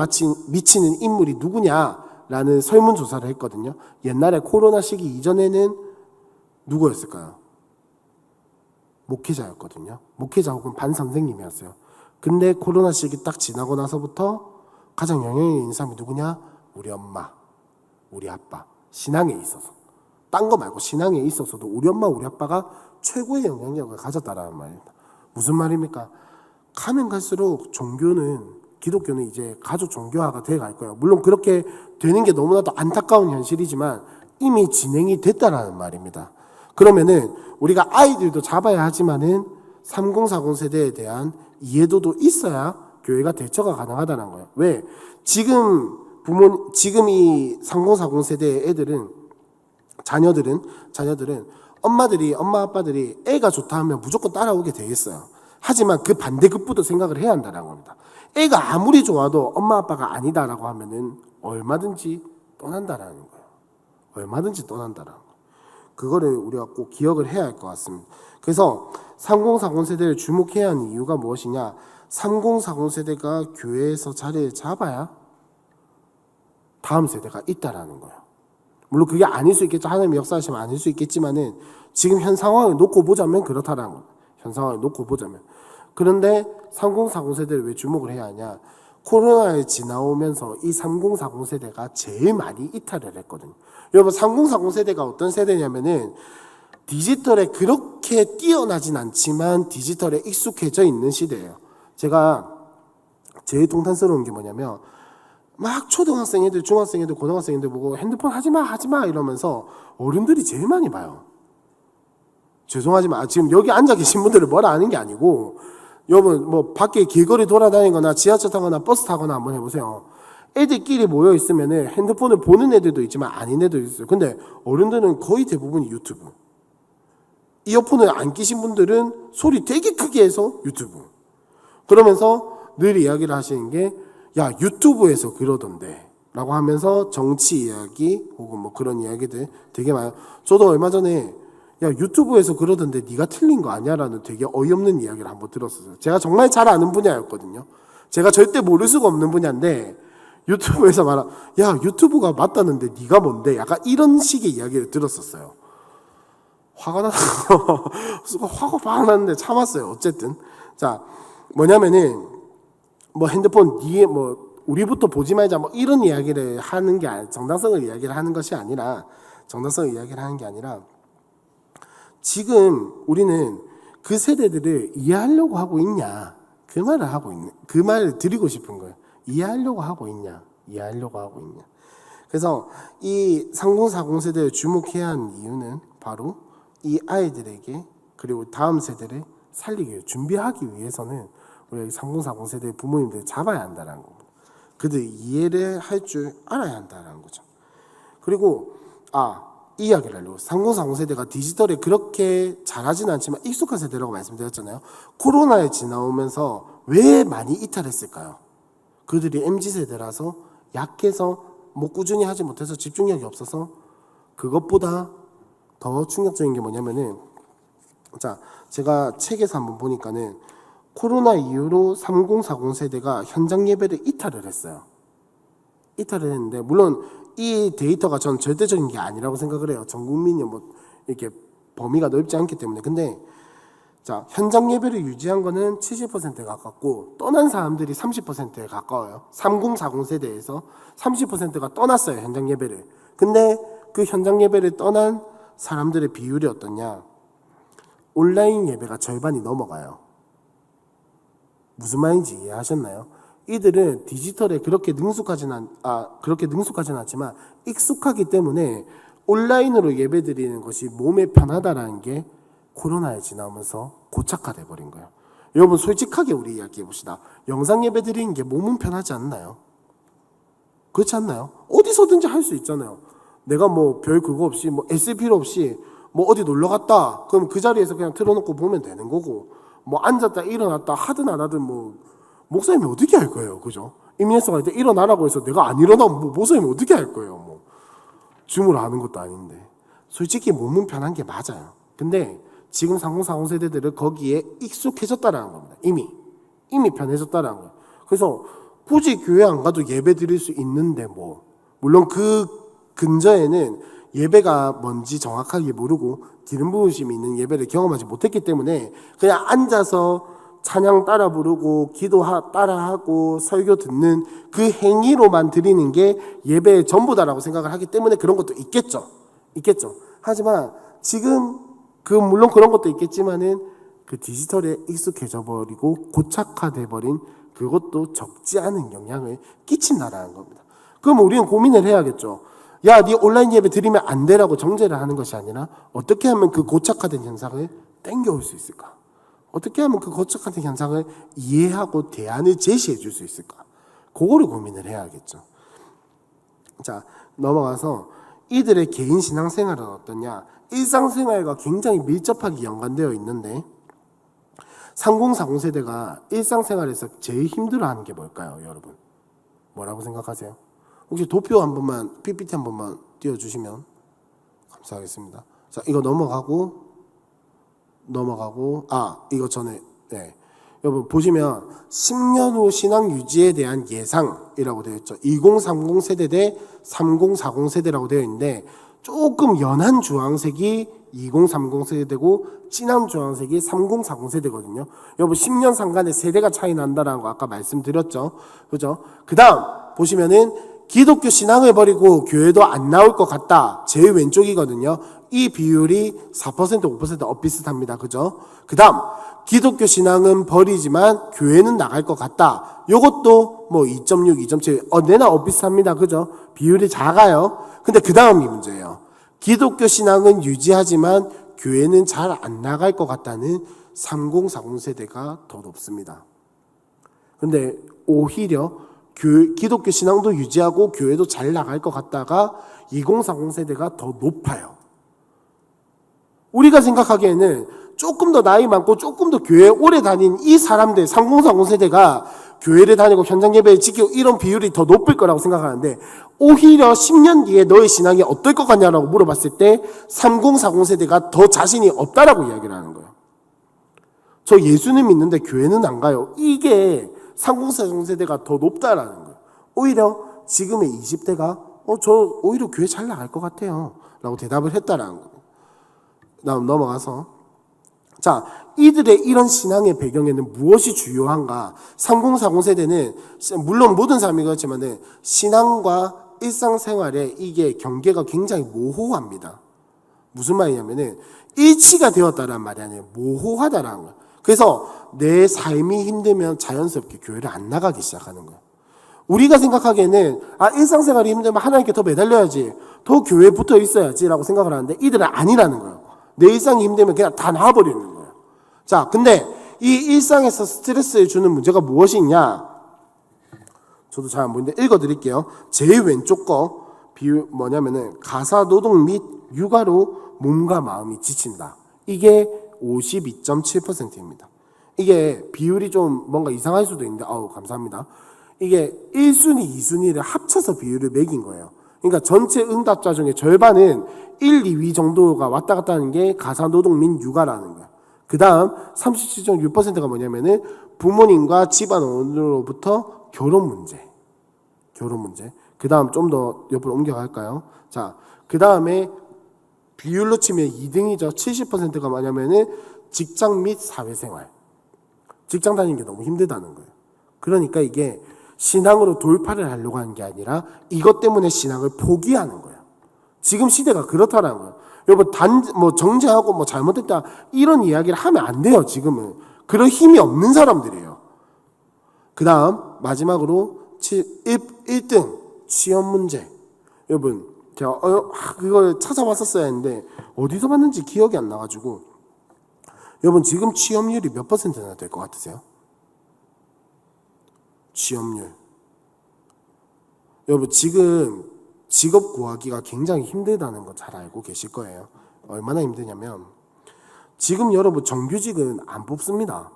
미치는 인물이 누구냐라는 설문조사를 했거든요. 옛날에 코로나 시기 이전에는 누구였을까요? 목회자였거든요. 목회자 혹은 반 선생님이었어요. 근데 코로나 시기 딱 지나고 나서부터 가장 영향이 있는 사람이 누구냐? 우리 엄마, 우리 아빠. 신앙에 있어서. 딴 거 말고 신앙에 있어서도 우리 엄마, 우리 아빠가 최고의 영향력을 가졌다라는 말입니다. 무슨 말입니까? 가면 갈수록 기독교는 이제 가족 종교화가 돼갈 거예요. 물론 그렇게 되는 게 너무나도 안타까운 현실이지만 이미 진행이 됐다라는 말입니다. 그러면은 우리가 아이들도 잡아야 하지만은 3040 세대에 대한 이해도도 있어야 교회가 대처가 가능하다는 거예요. 왜? 지금 이 3040 세대의 자녀들은 엄마 아빠들이 애가 좋다 하면 무조건 따라오게 돼 있어요. 하지만 그 반대급부도 생각을 해야 한다는 겁니다. 애가 아무리 좋아도 엄마 아빠가 아니다라고 하면은 얼마든지 떠난다라는 거예요. 얼마든지 떠난다라는 거예요. 그거를 우리가 꼭 기억을 해야 할 것 같습니다. 그래서 3040 세대를 주목해야 하는 이유가 무엇이냐? 3040 세대가 교회에서 자리를 잡아야 다음 세대가 있다라는 거예요. 물론 그게 아닐 수 있겠죠. 하나님이 역사하시면 아닐 수 있겠지만은 지금 현 상황을 놓고 보자면 그렇다라는 거예요. 현 상황을 놓고 보자면. 그런데 3040 세대를 왜 주목을 해야 하냐? 코로나에 지나오면서 이 3040 세대가 제일 많이 이탈을 했거든요. 여러분 3040 세대가 어떤 세대냐면은 디지털에 그렇게 뛰어나진 않지만 디지털에 익숙해져 있는 시대예요. 제가 제일 통탄스러운 게 뭐냐면 막 초등학생 애들, 중학생 애들, 고등학생 애들 보고 핸드폰 하지마 이러면서 어른들이 제일 많이 봐요. 죄송하지만 지금 여기 앉아 계신 분들을 뭐라 하는 게 아니고 여러분 뭐 밖에 길거리 돌아다니거나 지하철 타거나 버스 타거나 한번 해보세요. 애들끼리 모여 있으면은 핸드폰을 보는 애들도 있지만 아닌 애들도 있어요. 근데 어른들은 거의 대부분이 유튜브. 이어폰을 안 끼신 분들은 소리 되게 크게 해서 유튜브. 그러면서 늘 이야기를 하시는 게 야 유튜브에서 그러던데 라고 하면서 정치 이야기 혹은 뭐 그런 이야기들 되게 많아요. 저도 얼마 전에 야 유튜브에서 그러던데 네가 틀린 거 아니야? 라는 되게 어이없는 이야기를 한번 들었어요. 제가 정말 잘 아는 분야였거든요. 제가 절대 모를 수가 없는 분야인데 유튜브에서 말한 야 유튜브가 맞다는데 네가 뭔데? 약간 이런 식의 이야기를 들었었어요. 화가 났는데 참았어요. 어쨌든 자 뭐냐면은 뭐 핸드폰 니에 뭐 우리부터 보지 말자 뭐 이런 이야기를 하는 게 정당성을 이야기를 하는 것이 아니라 정당성을 이야기를 하는 게 아니라 지금 우리는 그 세대들을 이해하려고 하고 있냐 그 말을 하고 있는 그 말을 드리고 싶은 거예요. 이해하려고 하고 있냐 이해하려고 하고 있냐. 그래서 이 3040 세대를 주목해야 하는 이유는 바로 이 아이들에게 그리고 다음 세대를 살리기 위해 준비하기 위해서는 우리 3040 세대의 부모님들 잡아야 한다는 겁니다. 그들 이해를 할 줄 알아야 한다는 거죠. 그리고 이 이야기를 하려고 3040 세대가 디지털에 그렇게 잘하지는 않지만 익숙한 세대라고 말씀드렸잖아요. 코로나에 지나오면서 왜 많이 이탈했을까요? 그들이 MZ세대라서 약해서 뭐 꾸준히 하지 못해서 집중력이 없어서 그것보다 더 충격적인 게 뭐냐면은 자 제가 책에서 한번 보니까는 코로나 이후로 3040 세대가 현장 예배를 이탈을 했어요. 이탈을 했는데 물론 이 데이터가 전 절대적인 게 아니라고 생각을 해요. 전 국민이 뭐 이렇게 범위가 넓지 않기 때문에. 근데 자 현장 예배를 유지한 거는 70%에 가깝고 떠난 사람들이 30%에 가까워요. 3040 세대에서 30%가 떠났어요. 현장 예배를. 근데 그 현장 예배를 떠난 사람들의 비율이 어떠냐? 온라인 예배가 절반이 넘어가요. 무슨 말인지 이해하셨나요? 이들은 디지털에 그렇게 능숙하지는 않지만 익숙하기 때문에 온라인으로 예배드리는 것이 몸에 편하다라는 게 코로나에 지나면서 고착화돼 버린 거예요. 여러분 솔직하게 우리 이야기해 봅시다. 영상 예배 드리는 게 몸은 편하지 않나요? 그렇지 않나요? 어디서든지 할 수 있잖아요. 내가 뭐 별 그거 없이 뭐 애쓸 필요 없이 뭐 어디 놀러 갔다 그럼 그 자리에서 그냥 틀어놓고 보면 되는 거고 뭐 앉았다 일어났다 하든 안 하든 뭐 목사님이 어떻게 할 거예요, 그죠? 임예수가 이제 일어나라고 해서 내가 안 일어나면 뭐 목사님이 어떻게 할 거예요, 뭐 줌으로 하는 것도 아닌데 솔직히 몸은 편한 게 맞아요. 근데 지금 3040 세대들은 거기에 익숙해졌다라는 겁니다. 이미 편해졌다라는 거예요. 그래서 굳이 교회 안 가도 예배 드릴 수 있는데 뭐 물론 그 근저에는 예배가 뭔지 정확하게 모르고 기름 부으심이 있는 예배를 경험하지 못했기 때문에 그냥 앉아서 찬양 따라 부르고 기도 따라하고 설교 듣는 그 행위로만 드리는 게 예배의 전부다라고 생각을 하기 때문에 그런 것도 있겠죠. 하지만 지금 물론 그런 것도 있겠지만은 그 디지털에 익숙해져 버리고 고착화돼 버린 그것도 적지 않은 영향을 끼친다라는 겁니다. 그럼 우리는 고민을 해야겠죠. 야, 네 온라인 예배 드리면 안 되라고 정죄를 하는 것이 아니라 어떻게 하면 그 고착화된 현상을 땡겨올 수 있을까? 어떻게 하면 그 고착화된 현상을 이해하고 대안을 제시해 줄 수 있을까? 그거를 고민을 해야겠죠. 자, 넘어가서 이들의 개인 신앙생활은 어떠냐? 일상생활과 굉장히 밀접하게 연관되어 있는데 3040 세대가 일상생활에서 제일 힘들어하는 게 뭘까요, 여러분? 뭐라고 생각하세요? 혹시 도표 한 번만, PPT 한 번만 띄워주시면 감사하겠습니다. 자, 이거 넘어가고, 이거 전에, 네. 여러분, 보시면, 10년 후 신앙 유지에 대한 예상이라고 되어 있죠. 2030 세대 대 3040 세대라고 되어 있는데, 조금 연한 주황색이 2030 세대고 진한 주황색이 3040 세대거든요. 여러분 10년 상간에 세대가 차이 난다라는 거 아까 말씀드렸죠. 그죠? 그다음 보시면은 기독교 신앙을 버리고 교회도 안 나올 것 같다. 제일 왼쪽이거든요. 이 비율이 4% 5% 엇비슷합니다. 그죠? 그다음 기독교 신앙은 버리지만 교회는 나갈 것 같다. 요것도 뭐 2.6, 2.7 내나 엇비슷합니다. 그죠? 비율이 작아요. 근데 그 다음이 문제예요. 기독교 신앙은 유지하지만 교회는 잘 안 나갈 것 같다는 3040 세대가 더 높습니다. 근데 오히려 기독교 신앙도 유지하고 교회도 잘 나갈 것 같다가 2040 세대가 더 높아요. 우리가 생각하기에는 조금 더 나이 많고 조금 더 교회에 오래 다닌 이 사람들 3040 세대가 교회를 다니고 현장 예배를 지키고 이런 비율이 더 높을 거라고 생각하는데 오히려 10년 뒤에 너의 신앙이 어떨 것 같냐라고 물어봤을 때 3040 세대가 더 자신이 없다라고 이야기를 하는 거예요. 저 예수님 믿는데 교회는 안 가요. 이게 3040 세대가 더 높다라는 거예요. 오히려 지금의 20대가 저 오히려 교회 잘 나갈 것 같아요 라고 대답을 했다라는 거예요. 다음 넘어가서 자, 이들의 이런 신앙의 배경에는 무엇이 주요한가? 3040 세대는 물론 모든 사람이 그렇지만 신앙과 일상생활에 이게 경계가 굉장히 모호합니다. 무슨 말이냐면은 일치가 되었다는 말이 아니에요. 모호하다라는 거예요. 그래서 내 삶이 힘들면 자연스럽게 교회를 안 나가기 시작하는 거예요. 우리가 생각하기에는 일상생활이 힘들면 하나님께 더 매달려야지, 더 교회에 붙어 있어야지라고 생각을 하는데 이들은 아니라는 거예요. 내 일상이 힘들면 그냥 다 나와버리는 거예요. 자, 근데 이 일상에서 스트레스를 주는 문제가 무엇이 있냐? 저도 잘 안 보이는데 읽어드릴게요. 제일 왼쪽 거 비율 뭐냐면은 가사노동 및 육아로 몸과 마음이 지친다. 이게 52.7%입니다. 이게 비율이 좀 뭔가 이상할 수도 있는데 감사합니다. 이게 1순위, 2순위를 합쳐서 비율을 매긴 거예요. 그러니까 전체 응답자 중에 절반은 1, 2위 정도가 왔다 갔다 하는 게 가사노동 및 육아라는 거예요. 그 다음 37.6%가 뭐냐면은 부모님과 집안원으로부터 결혼 문제. 그 다음 좀 더 옆으로 옮겨갈까요? 자, 그 다음에 비율로 치면 2등이죠. 70%가 뭐냐면은 직장 및 사회생활. 직장 다니는 게 너무 힘들다는 거예요. 그러니까 이게 신앙으로 돌파를 하려고 하는 게 아니라 이것 때문에 신앙을 포기하는 거예요. 지금 시대가 그렇다라는 거예요. 여러분 정죄하고 잘못했다 이런 이야기를 하면 안 돼요. 지금은 그런 힘이 없는 사람들이에요. 그 다음 마지막으로 1등 취업 문제. 여러분 제가 그걸 찾아봤었어야 했는데 어디서 봤는지 기억이 안 나가지고 여러분 지금 취업률이 몇 %나 될 것 같으세요? 취업률. 여러분 지금 직업 구하기가 굉장히 힘들다는 거 잘 알고 계실 거예요. 얼마나 힘드냐면 지금 여러분 정규직은 안 뽑습니다.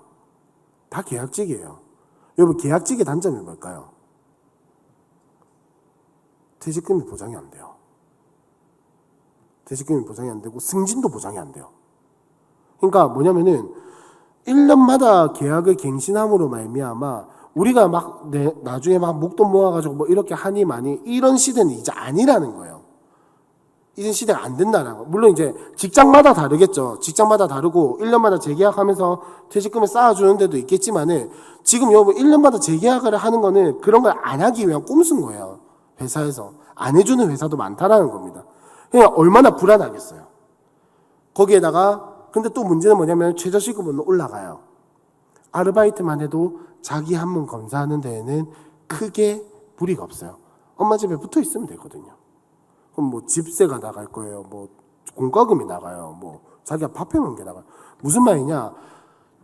다 계약직이에요. 여러분 계약직의 단점이 뭘까요? 퇴직금이 보장이 안 돼요. 퇴직금이 보장이 안 되고 승진도 보장이 안 돼요. 그러니까 뭐냐면은 1년마다 계약을 갱신함으로 말미암아 우리가 나중에 목돈 모아가지고 이렇게 하니 많이 이런 시대는 이제 아니라는 거예요. 이런 시대가 안 된다는 거. 물론 이제 직장마다 다르겠죠. 직장마다 다르고 1년마다 재계약하면서 퇴직금을 쌓아주는 데도 있겠지만은 지금 여러분 1년마다 재계약을 하는 거는 그런 걸 안 하기 위한 꼼수인 거예요. 회사에서 안 해주는 회사도 많다라는 겁니다. 그러니까 얼마나 불안하겠어요. 거기에다가 근데 또 문제는 뭐냐면 최저시급은 올라가요. 아르바이트만 해도 자기 한문 검사하는 데에는 크게 무리가 없어요. 엄마 집에 붙어 있으면 되거든요. 그럼 집세가 나갈 거예요. 공과금이 나가요. 자기가 밥 해먹는 게 나가요. 무슨 말이냐?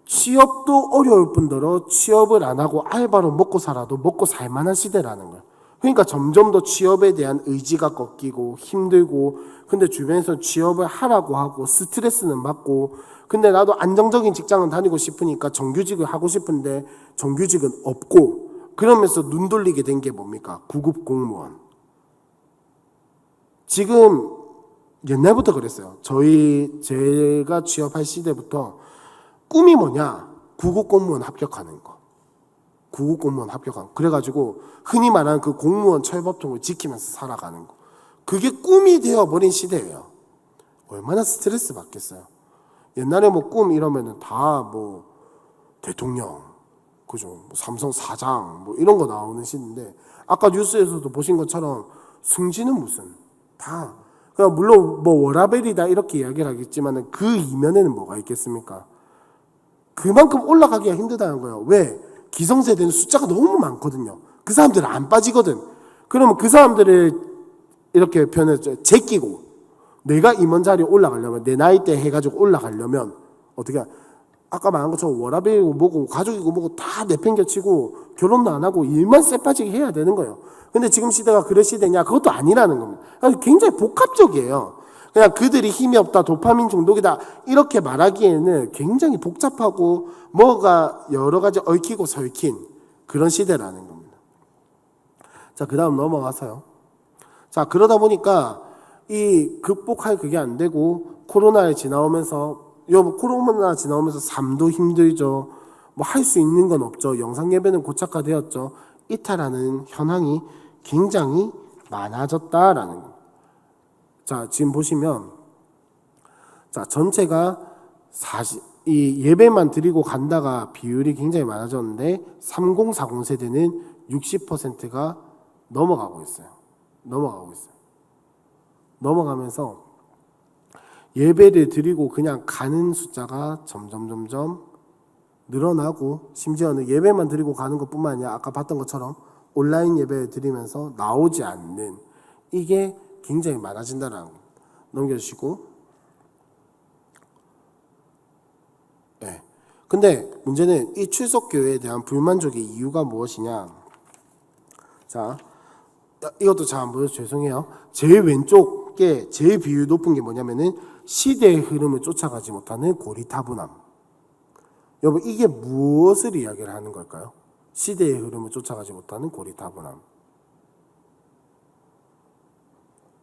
취업도 어려울 뿐더러 취업을 안 하고 알바로 먹고 살아도 먹고 살 만한 시대라는 거예요. 그러니까 점점 더 취업에 대한 의지가 꺾이고 힘들고 근데 주변에서 취업을 하라고 하고 스트레스는 받고 근데 나도 안정적인 직장은 다니고 싶으니까 정규직을 하고 싶은데 정규직은 없고 그러면서 눈 돌리게 된 게 뭡니까? 9급 공무원. 지금 옛날부터 그랬어요. 제가 취업할 시대부터 꿈이 뭐냐? 9급 공무원 합격하는 거. 9급 공무원 합격하는 거. 그래가지고 흔히 말하는 그 공무원 철법통을 지키면서 살아가는 거. 그게 꿈이 되어버린 시대예요. 얼마나 스트레스 받겠어요. 옛날에 뭐 꿈 이러면은 다 뭐 대통령, 그죠? 뭐 삼성 사장 뭐 이런 거 나오는 시인데 아까 뉴스에서도 보신 것처럼 승진은 무슨 다 그냥 물론 뭐 워라벨이다 이렇게 이야기를 하겠지만은 그 이면에는 뭐가 있겠습니까? 그만큼 올라가기가 힘들다는 거예요. 왜? 기성세대는 숫자가 너무 많거든요. 그 사람들은 안 빠지거든. 그러면 그 사람들을 이렇게 표현했죠. 제끼고 내가 임원 자리에 올라가려면 내 나이 때 해가지고 올라가려면 어떻게 아까 말한 것처럼 워라밸이고 뭐고 가족이고 뭐고 다 내팽겨치고 결혼도 안 하고 일만 쎄빠지게 해야 되는 거예요. 근데 지금 시대가 그럴 시대냐? 그것도 아니라는 겁니다. 굉장히 복합적이에요. 그냥 그들이 힘이 없다, 도파민 중독이다 이렇게 말하기에는 굉장히 복잡하고 뭐가 여러 가지 얽히고 설킨 그런 시대라는 겁니다. 자, 그 다음 넘어가서요. 자, 그러다 보니까 이 극복할 그게 안 되고 코로나에 지나오면서 코로나 지나오면서 삶도 힘들죠. 뭐 할 수 있는 건 없죠. 영상 예배는 고착화되었죠. 이탈하는 현황이 굉장히 많아졌다라는 겁니다. 자, 지금 보시면 자, 전체가 이 예배만 드리고 간다가 비율이 굉장히 많아졌는데 3040 세대는 60%가 넘어가고 있어요. 넘어가면서 예배를 드리고 그냥 가는 숫자가 점점 늘어나고 심지어는 예배만 드리고 가는 것뿐만 아니라 아까 봤던 것처럼 온라인 예배를 드리면서 나오지 않는 이게 굉장히 많아진다는 거 넘겨주시고 네. 근데 문제는 이 출석교회에 대한 불만족의 이유가 무엇이냐. 자, 이것도 잘 안 보여서 죄송해요. 제일 왼쪽에 제일 비율 높은 게 뭐냐면은 시대의 흐름을 쫓아가지 못하는 고리타분함. 여러분 이게 무엇을 이야기를 하는 걸까요? 시대의 흐름을 쫓아가지 못하는 고리타분함.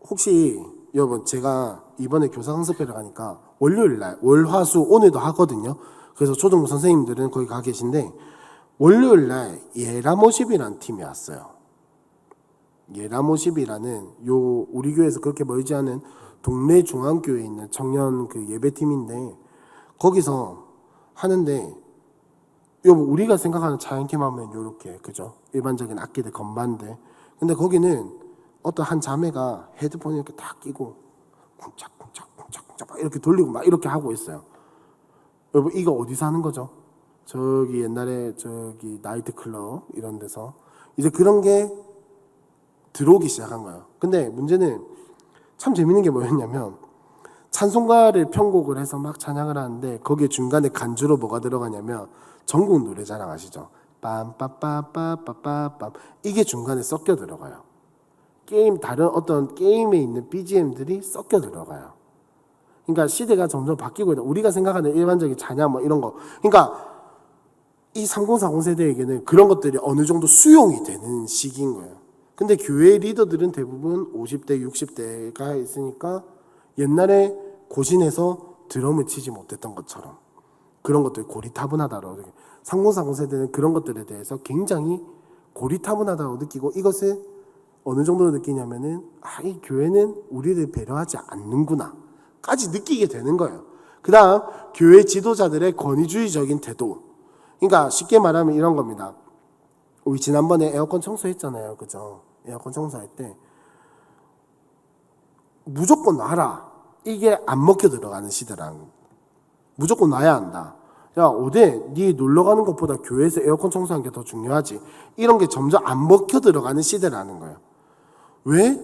혹시 여러분 제가 이번에 교사 강습회를 가니까 월요일날 월화수 오늘도 하거든요. 그래서 초등부 선생님들은 거기 가 계신데 월요일날 예라모십이라는 팀이 왔어요. 예라모십이라는 우리 교회에서 그렇게 멀지 않은 동네 중앙교회에 있는 청년 그 예배팀인데 거기서 하는데 여러분 우리가 생각하는 차연팀 하면 요렇게 그죠? 일반적인 악기들 건반들. 근데 거기는 어떤 한 자매가 헤드폰을 이렇게 딱 끼고 쿵짝쿵짝 막 이렇게 돌리고 막 이렇게 하고 있어요. 여러분 이거 어디서 하는 거죠? 저기 옛날에 저기 나이트클럽 이런 데서 이제 그런 게 들어오기 시작한 거예요. 근데 문제는 참 재밌는 게 뭐였냐면 찬송가를 편곡을 해서 막 찬양을 하는데 거기에 중간에 간주로 뭐가 들어가냐면 전국 노래자랑 아시죠? 빰빠빠빠빠빰 이게 중간에 섞여 들어가요. 다른 어떤 게임에 있는 BGM들이 섞여 들어가요. 그러니까 시대가 점점 바뀌고 있다. 우리가 생각하는 일반적인 찬양 뭐 이런 거. 그러니까 이 3040 세대에게는 그런 것들이 어느 정도 수용이 되는 시기인 거예요. 근데 교회 리더들은 대부분 50대, 60대가 있으니까 옛날에 고신에서 드럼을 치지 못했던 것처럼 그런 것들이 고리타분하다고 3040 세대는 그런 것들에 대해서 굉장히 고리타분하다고 느끼고 이것을 어느 정도로 느끼냐면은 이 교회는 우리를 배려하지 않는구나 까지 느끼게 되는 거예요. 그 다음 교회 지도자들의 권위주의적인 태도. 그러니까 쉽게 말하면 이런 겁니다. 우리 지난번에 에어컨 청소했잖아요. 그죠? 에어컨 청소할 때 무조건 놔라. 이게 안 먹혀 들어가는 시대랑 무조건 놔야 한다. 야, 어디 네 놀러 가는 것보다 교회에서 에어컨 청소하는 게 더 중요하지. 이런 게 점점 안 먹혀 들어가는 시대라는 거예요. 왜?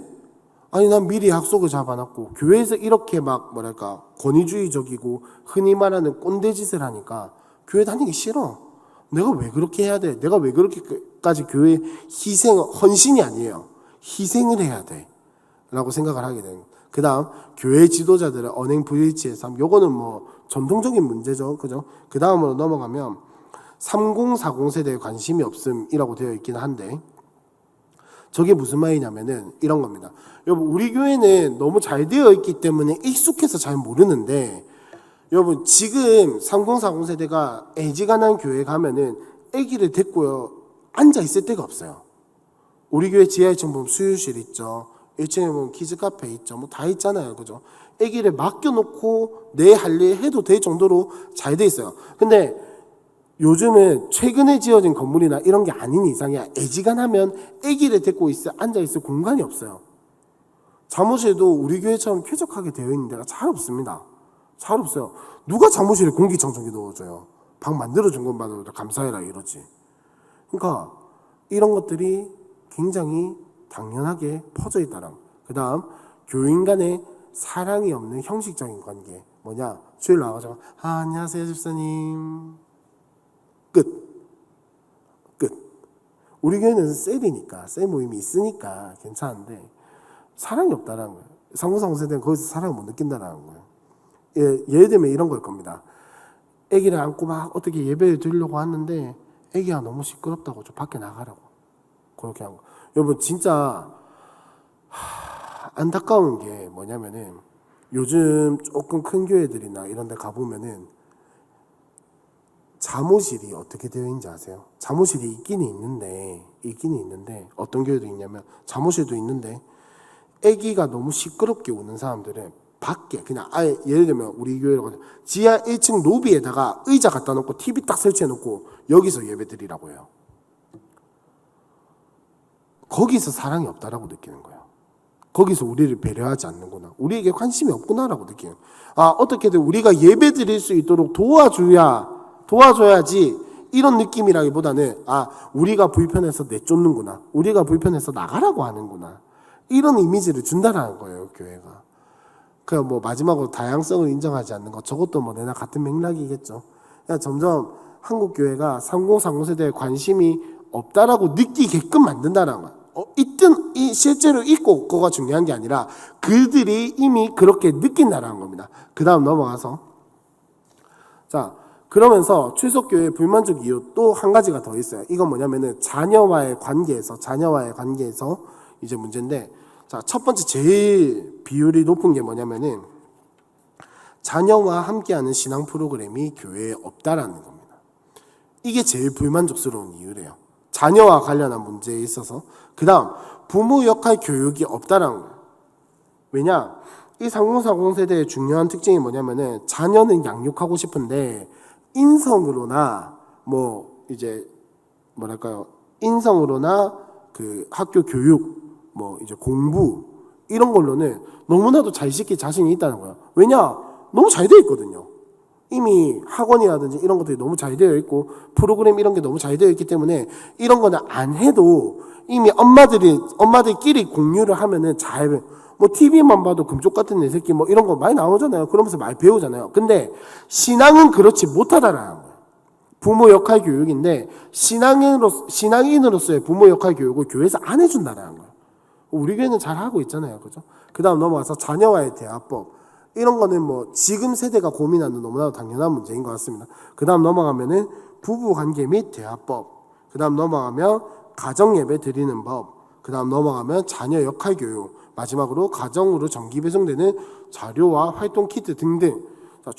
아니 난 미리 약속을 잡아놨고 교회에서 이렇게 막 뭐랄까 권위주의적이고 흔히 말하는 꼰대짓을 하니까 교회 다니기 싫어. 내가 왜 그렇게 해야 돼? 내가 왜 그렇게까지 교회 헌신이 아니에요. 희생을 해야 돼. 라고 생각을 하게 되는. 그 다음, 교회 지도자들의 언행 불일치의 삶. 요거는 뭐 전통적인 문제죠. 그죠? 그 다음으로 넘어가면 3040 세대에 관심이 없음이라고 되어 있긴 한데 저게 무슨 말이냐면은 이런 겁니다. 여러분, 우리 교회는 너무 잘 되어 있기 때문에 익숙해서 잘 모르는데 여러분 지금 3040 세대가 애지간한 교회 가면은 애기를 데리고요 앉아 있을 데가 없어요. 우리 교회 지하 1층 보면 수유실 있죠. 1층에 보면 키즈 카페 있죠. 뭐 다 있잖아요. 그죠? 아기를 맡겨놓고 내 할 일 해도 될 정도로 잘 돼 있어요. 근데 요즘은 최근에 지어진 건물이나 이런 게 아닌 이상이야. 애지간하면 아기를 데리고 앉아있을 공간이 없어요. 사무실도 우리 교회처럼 쾌적하게 되어 있는 데가 잘 없습니다. 잘 없어요. 누가 사무실에 공기청정기 넣어줘요. 방 만들어준 것만으로도 감사해라 이러지. 그러니까 이런 것들이 굉장히 당연하게 퍼져 있다는. 그 다음 교인 간의 사랑이 없는 형식적인 관계. 뭐냐? 주일 나와가지고 안녕하세요 집사님. 끝. 우리 교회는 셀이니까 셀 모임이 있으니까 괜찮은데 사랑이 없다는 거예요. 상고상고 세대는 거기서 사랑을 못 느낀다는 거예요. 예를 들면 이런 걸 겁니다. 아기를 안고 막 어떻게 예배를 드리려고 하는데 아기가 너무 시끄럽다고 좀 밖에 나가라고 그렇게 한 거. 여러분 진짜 안타까운 게 뭐냐면은 요즘 조금 큰 교회들이나 이런 데 가보면은 잠옷실이 어떻게 되어 있는지 아세요? 잠옷실이 있기는 있는데 어떤 교회도 있냐면 잠옷실도 있는데 아기가 너무 시끄럽게 우는 사람들은 밖에 그냥 아예 예를 들면 우리 교회로 지하 1층 로비에다가 의자 갖다 놓고 TV 딱 설치해 놓고 여기서 예배 드리라고 해요. 거기서 사랑이 없다라고 느끼는 거예요. 거기서 우리를 배려하지 않는구나. 우리에게 관심이 없구나라고 느끼는 거예요. 어떻게든 우리가 예배 드릴 수 있도록 도와줘야지 이런 느낌이라기보다는 우리가 불편해서 내쫓는구나. 우리가 불편해서 나가라고 하는구나. 이런 이미지를 준다라는 거예요, 교회가. 그냥 뭐 마지막으로 다양성을 인정하지 않는 것, 저것도 뭐 내나 같은 맥락이겠죠. 그냥 점점 한국 교회가 3040 세대에 관심이 없다라고 느끼게끔 만든다는 거예요. 있든 실제로 있고 없고가 중요한 게 아니라 그들이 이미 그렇게 느낀다라는 겁니다. 그 다음 넘어가서 자 그러면서 출석교회의 불만족 이유 또 한 가지가 더 있어요. 이건 뭐냐면은 자녀와의 관계에서 이제 문제인데 자, 첫 번째 제일 비율이 높은 게 뭐냐면은 자녀와 함께하는 신앙 프로그램이 교회에 없다라는 겁니다. 이게 제일 불만족스러운 이유래요. 자녀와 관련한 문제에 있어서. 그 다음 부모 역할 교육이 없다라는 거예요. 왜냐? 이 3040 세대의 중요한 특징이 뭐냐면은 자녀는 양육하고 싶은데 인성으로나 뭐 이제 뭐랄까요? 인성으로나 그 학교 교육 뭐 이제 공부 이런 걸로는 너무나도 잘 시킬 자신이 있다는 거예요. 왜냐? 너무 잘 되어 있거든요. 이미 학원이라든지 이런 것들이 너무 잘 되어 있고 프로그램 이런 게 너무 잘 되어 있기 때문에 이런 거는 안 해도 이미 엄마들끼리 공유를 하면은 잘 뭐 TV만 봐도 금쪽 같은 내 새끼 뭐 이런 거 많이 나오잖아요. 그러면서 많이 배우잖아요. 근데 신앙은 그렇지 못하다라는 거예요. 부모 역할 교육인데 신앙인으로서의 부모 역할 교육을 교회에서 안 해준다라는 거예요. 우리 교회는 잘 하고 있잖아요. 그죠? 그 다음 넘어가서 자녀와의 대화법. 이런 거는 뭐 지금 세대가 고민하는 너무나도 당연한 문제인 것 같습니다. 그 다음 넘어가면은 부부 관계 및 대화법. 그 다음 넘어가면 가정 예배 드리는 법. 그 다음 넘어가면 자녀 역할 교육. 마지막으로 가정으로 정기 배송되는 자료와 활동 키트 등등. 자,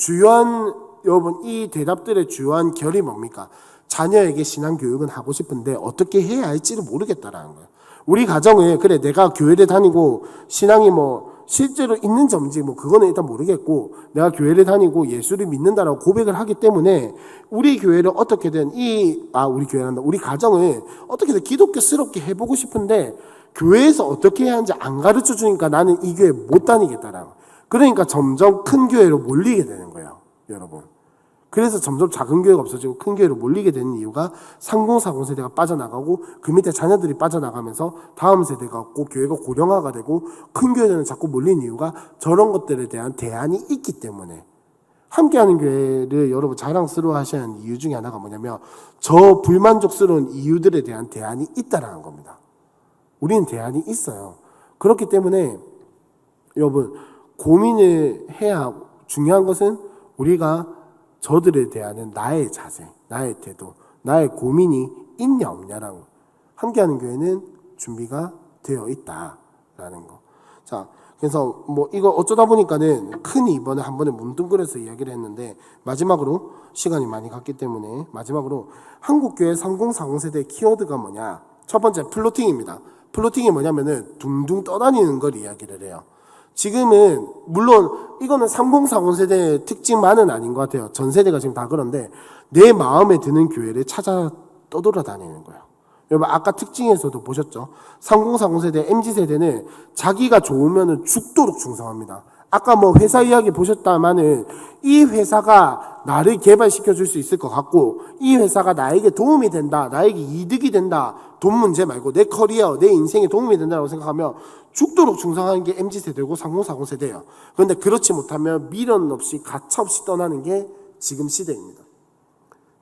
여러분 이 대답들의 주요한 결이 뭡니까? 자녀에게 신앙 교육은 하고 싶은데 어떻게 해야 할지를 모르겠다라는 거예요. 우리 가정은 그래 내가 교회를 다니고 신앙이 뭐 실제로 있는지 없는지 뭐 그거는 일단 모르겠고 내가 교회를 다니고 예수를 믿는다라고 고백을 하기 때문에 우리 교회를 어떻게든 우리 가정을 어떻게든 기독교스럽게 해보고 싶은데 교회에서 어떻게 해야 하는지 안 가르쳐 주니까 나는 이 교회 못 다니겠다라고. 그러니까 점점 큰 교회로 몰리게 되는 거예요, 여러분. 그래서 점점 작은 교회가 없어지고 큰 교회로 몰리게 되는 이유가 3040 세대가 빠져나가고 그 밑에 자녀들이 빠져나가면서 다음 세대가 없고 교회가 고령화가 되고 큰 교회는 자꾸 몰리는 이유가 저런 것들에 대한 대안이 있기 때문에. 함께하는 교회를 여러분 자랑스러워 하셔야 하는 이유 중에 하나가 뭐냐면 저 불만족스러운 이유들에 대한 대안이 있다라는 겁니다. 우리는 대안이 있어요. 그렇기 때문에 여러분 고민을 해야 하고 중요한 것은 우리가 저들에 대한 나의 자세, 나의 태도, 나의 고민이 있냐 없냐라는 거. 함께하는 교회는 준비가 되어 있다라는 거. 자, 그래서 뭐 이거 어쩌다 보니까는 큰이 이번에 한 번에 뭉뚱그려서 이야기를 했는데 마지막으로 시간이 많이 갔기 때문에 마지막으로 한국교회 3040 세대 키워드가 뭐냐? 첫 번째 플로팅입니다. 플로팅이 뭐냐면은 둥둥 떠다니는 걸 이야기를 해요. 지금은 물론 이거는 3040 세대의 특징만은 아닌 것 같아요. 전 세대가 지금 다 그런데 내 마음에 드는 교회를 찾아 떠돌아다니는 거예요. 여러분 아까 특징에서도 보셨죠? 3040 세대, MZ 세대는 자기가 좋으면 죽도록 충성합니다. 아까 뭐 회사 이야기 보셨다마는 이 회사가 나를 개발시켜 줄 수 있을 것 같고 이 회사가 나에게 도움이 된다, 나에게 이득이 된다, 돈 문제 말고 내 커리어, 내 인생에 도움이 된다고 생각하면 죽도록 충성하는 게 MZ세대고 3040 세대예요. 그런데 그렇지 못하면 미련 없이 가차없이 떠나는 게 지금 시대입니다.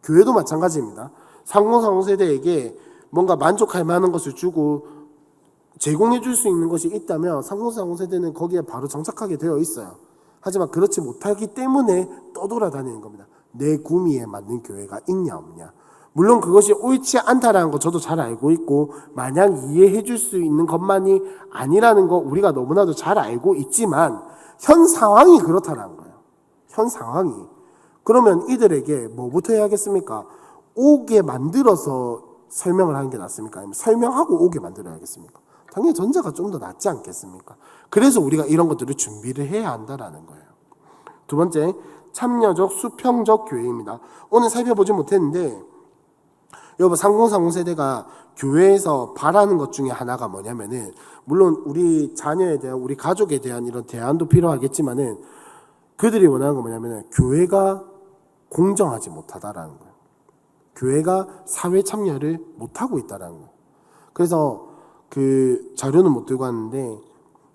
교회도 마찬가지입니다. 3040 세대에게 뭔가 만족할 만한 것을 주고 제공해 줄 수 있는 것이 있다면 3040 세대는 거기에 바로 정착하게 되어 있어요. 하지만 그렇지 못하기 때문에 떠돌아다니는 겁니다. 내 구미에 맞는 교회가 있냐 없냐. 물론 그것이 옳지 않다라는 거 저도 잘 알고 있고 마냥 이해해 줄 수 있는 것만이 아니라는 거 우리가 너무나도 잘 알고 있지만 현 상황이 그렇다는 거예요. 현 상황이. 그러면 이들에게 뭐부터 해야겠습니까? 오게 만들어서 설명을 하는 게 낫습니까? 아니면 설명하고 오게 만들어야겠습니까? 당연히 전자가 좀 더 낫지 않겠습니까? 그래서 우리가 이런 것들을 준비를 해야 한다라는 거예요. 두 번째, 참여적, 수평적 교회입니다. 오늘 살펴보지 못했는데 여러분 3040 세대가 교회에서 바라는 것 중에 하나가 뭐냐면은 물론 우리 자녀에 대한 우리 가족에 대한 이런 대안도 필요하겠지만은 그들이 원하는 건 뭐냐면은 교회가 공정하지 못하다라는 거예요. 교회가 사회 참여를 못하고 있다라는 거예요. 그래서 그 자료는 못 들고 왔는데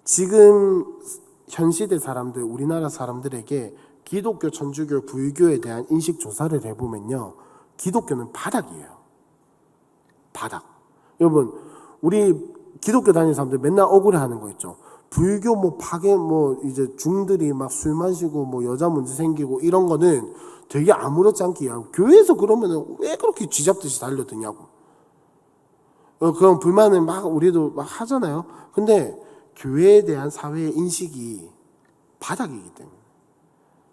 지금 현 시대 사람들, 우리나라 사람들에게 기독교, 천주교, 불교에 대한 인식 조사를 해보면요, 기독교는 바닥이에요. 바닥. 여러분, 우리 기독교 다니는 사람들 맨날 억울해하는 거 있죠. 불교 뭐 파괴 뭐 이제 중들이 막 술 마시고 뭐 여자 문제 생기고 이런 거는 되게 아무렇지 않게 하고 교회에서 그러면은 왜 그렇게 쥐잡듯이 달려드냐고. 그런 불만을 막 우리도 막 하잖아요. 근데 교회에 대한 사회의 인식이 바닥이기 때문에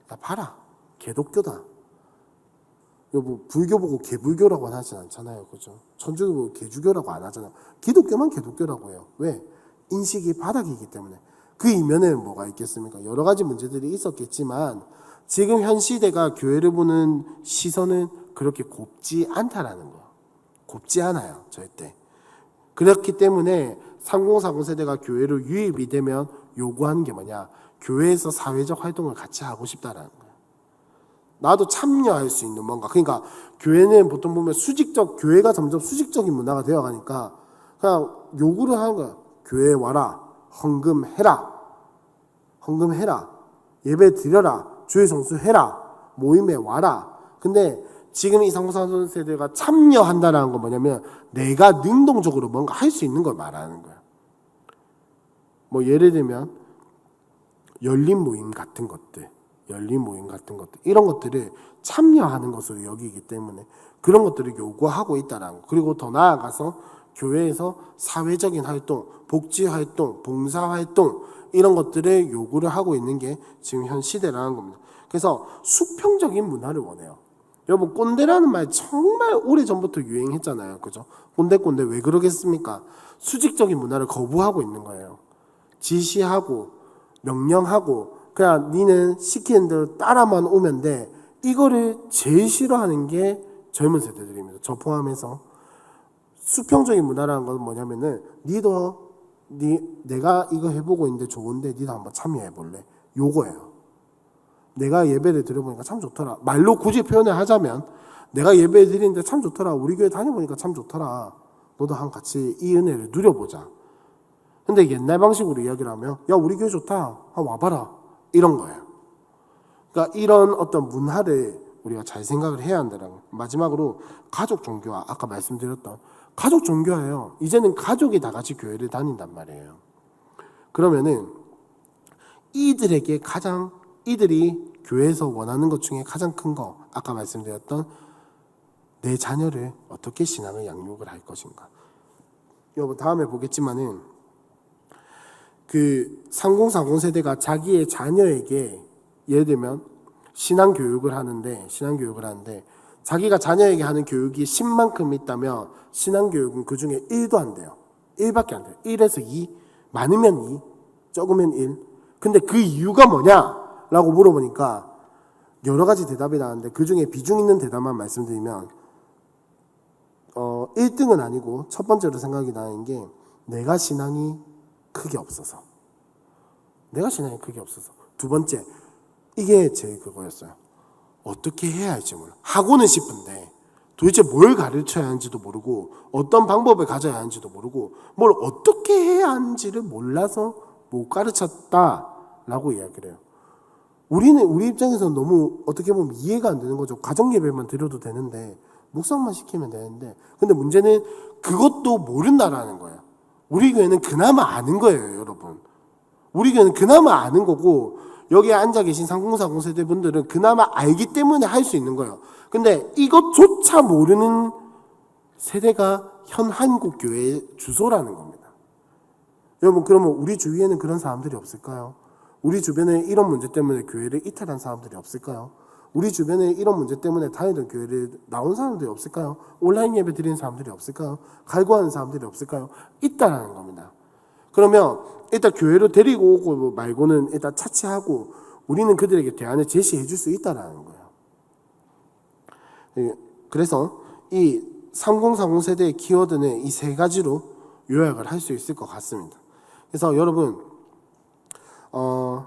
나 봐라 개독교다. 여보 불교 보고 개불교라고 하진 않잖아요, 그죠? 천주교 보고 개주교라고 안 하잖아요. 기독교만 개독교라고 해요. 왜? 인식이 바닥이기 때문에. 그 이면에는 뭐가 있겠습니까? 여러 가지 문제들이 있었겠지만 지금 현 시대가 교회를 보는 시선은 그렇게 곱지 않다라는 거예요. 곱지 않아요, 절대. 그렇기 때문에 3040 세대가 교회로 유입이 되면 요구하는 게 뭐냐? 교회에서 사회적 활동을 같이 하고 싶다라는 거예요. 나도 참여할 수 있는 뭔가. 그러니까 교회는 보통 보면 수직적, 교회가 점점 수직적인 문화가 되어가니까 그냥 요구를 하는 거야. 교회에 와라. 헌금해라. 헌금해라. 예배 드려라. 주일 성수해라. 모임에 와라. 근데 지금 이 3040 세대가 참여한다는 건 뭐냐면 내가 능동적으로 뭔가 할 수 있는 걸 말하는 거야. 뭐 예를 들면 열린 모임 같은 것들 이런 것들을 참여하는 것으로 여기기 때문에 그런 것들을 요구하고 있다라는 거. 그리고 더 나아가서 교회에서 사회적인 활동, 복지 활동, 봉사 활동 이런 것들을 요구를 하고 있는 게 지금 현 시대라는 겁니다. 그래서 수평적인 문화를 원해요. 여러분 꼰대라는 말 정말 오래전부터 유행했잖아요. 그죠? 꼰대 왜 그러겠습니까? 수직적인 문화를 거부하고 있는 거예요. 지시하고 명령하고 그냥 니는 시키는 대로 따라만 오면 돼. 이거를 제일 싫어하는 게 젊은 세대들입니다. 저 포함해서. 수평적인 문화라는 건 뭐냐면은 내가 이거 해보고 있는데 좋은데 니도 한번 참여해볼래? 요거예요. 내가 예배를 드려보니까 참 좋더라. 말로 굳이 표현을 하자면 내가 예배 드리는데 참 좋더라. 우리 교회 다녀보니까 참 좋더라. 너도 한 같이 이 은혜를 누려보자. 근데 옛날 방식으로 이야기를 하면 야 우리 교회 좋다. 한 와봐라. 이런 거예요. 그러니까 이런 어떤 문화를 우리가 잘 생각을 해야 한다는 거예요. 마지막으로 가족 종교화. 아까 말씀드렸던 가족 종교화예요. 이제는 가족이 다 같이 교회를 다닌단 말이에요. 그러면은 이들이 교회에서 원하는 것 중에 가장 큰 거 아까 말씀드렸던 내 자녀를 어떻게 신앙을 양육을 할 것인가. 여러분 다음에 보겠지만은 그 3040 세대가 자기의 자녀에게 예를 들면 신앙 교육을 하는데 자기가 자녀에게 하는 교육이 10만큼 있다면 신앙 교육은 그 중에 1도 안 돼요. 1밖에 안 돼요. 1에서 2, 많으면 2, 적으면 1. 근데 그 이유가 뭐냐라고 물어보니까 여러 가지 대답이 나왔는데 그 중에 비중 있는 대답만 말씀드리면 1등은 아니고 첫 번째로 생각이 나는 게 내가 신앙이 크게 없어서. 내가 신앙이 크게 없어서. 두 번째, 이게 제일 그거였어요. 어떻게 해야 할지 몰라. 하고는 싶은데 도대체 뭘 가르쳐야 하는지도 모르고 어떤 방법을 가져야 하는지도 모르고 뭘 어떻게 해야 하는지를 몰라서 못 가르쳤다라고 이야기를 해요. 우리 입장에서는 너무 어떻게 보면 이해가 안 되는 거죠. 가정예배만 드려도 되는데 묵상만 시키면 되는데 근데 문제는 그것도 모른다라는 거예요. 우리 교회는 그나마 아는 거예요, 여러분. 우리 교회는 그나마 아는 거고 여기에 앉아 계신 3040 세대 분들은 그나마 알기 때문에 할 수 있는 거예요. 근데 이것조차 모르는 세대가 현 한국교회의 주소라는 겁니다. 여러분, 그러면 우리 주위에는 그런 사람들이 없을까요? 우리 주변에 이런 문제 때문에 교회를 이탈한 사람들이 없을까요? 우리 주변에 이런 문제 때문에 다니던 교회를 나온 사람들이 없을까요? 온라인 예배 드리는 사람들이 없을까요? 갈구하는 사람들이 없을까요? 있다라는 겁니다. 그러면 일단 교회로 데리고 오고 말고는 일단 차치하고 우리는 그들에게 대안을 제시해 줄 수 있다라는 거예요. 그래서 이 3040 세대의 키워드는 이 세 가지로 요약을 할 수 있을 것 같습니다. 그래서 여러분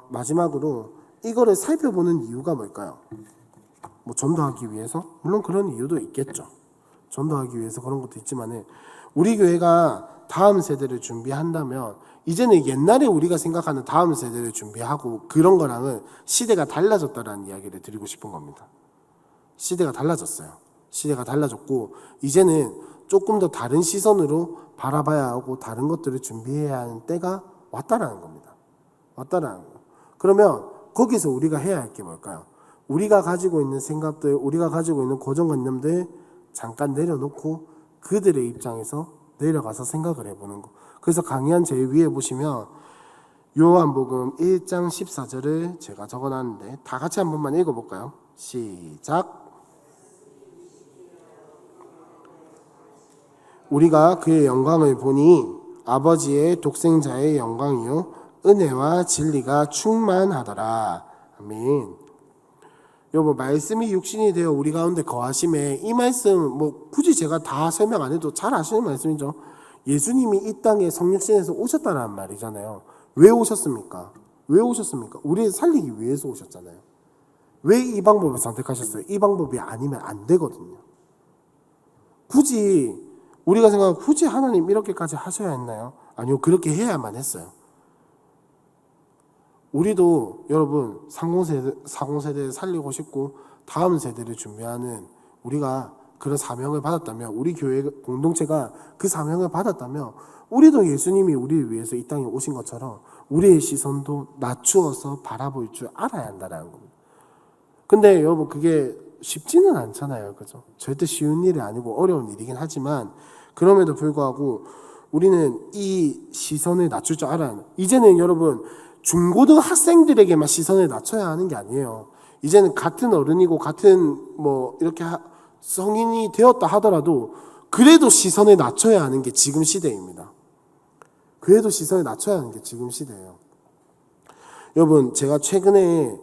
마지막으로 이거를 살펴보는 이유가 뭘까요? 뭐 전도하기 위해서? 물론 그런 이유도 있겠죠. 전도하기 위해서 그런 것도 있지만 우리 교회가 다음 세대를 준비한다면 이제는 옛날에 우리가 생각하는 다음 세대를 준비하고 그런 거랑은 시대가 달라졌다라는 이야기를 드리고 싶은 겁니다. 시대가 달라졌어요. 시대가 달라졌고 이제는 조금 더 다른 시선으로 바라봐야 하고 다른 것들을 준비해야 하는 때가 왔다라는 겁니다. 왔다라는 거. 그러면 거기서 우리가 해야 할 게 뭘까요? 우리가 가지고 있는 생각들, 우리가 가지고 있는 고정관념들 잠깐 내려놓고 그들의 입장에서 내려가서 생각을 해보는 거. 그래서 강의한 제일 위에 보시면 요한복음 1장 14절을 제가 적어놨는데 다 같이 한 번만 읽어볼까요? 시작. 우리가 그의 영광을 보니 아버지의 독생자의 영광이요 은혜와 진리가 충만하더라. 아멘. 여러분, 말씀이 육신이 되어 우리 가운데 거하심에 이 말씀 뭐 굳이 제가 다 설명 안 해도 잘 아시는 말씀이죠. 예수님이 이 땅에 성육신에서 오셨다는 말이잖아요. 왜 오셨습니까? 왜 오셨습니까? 우리를 살리기 위해서 오셨잖아요. 왜 이 방법을 선택하셨어요? 이 방법이 아니면 안 되거든요. 굳이 우리가 생각하면 굳이 하나님 이렇게까지 하셔야 했나요? 아니요, 그렇게 해야만 했어요. 우리도 여러분 40세대를 살리고 싶고 다음 세대를 준비하는 우리가 그런 사명을 받았다면 우리 교회 공동체가 그 사명을 받았다면 우리도 예수님이 우리를 위해서 이 땅에 오신 것처럼 우리의 시선도 낮추어서 바라볼 줄 알아야 한다는 겁니다. 근데 여러분 그게 쉽지는 않잖아요. 그죠? 절대 쉬운 일이 아니고 어려운 일이긴 하지만 그럼에도 불구하고 우리는 이 시선을 낮출 줄 알아야 합니다. 이제는 여러분 중고등학생들에게만 시선을 낮춰야 하는 게 아니에요. 이제는 같은 어른이고 같은 뭐 이렇게 성인이 되었다 하더라도 그래도 시선을 낮춰야 하는 게 지금 시대입니다. 그래도 시선을 낮춰야 하는 게 지금 시대예요. 여러분 제가 최근에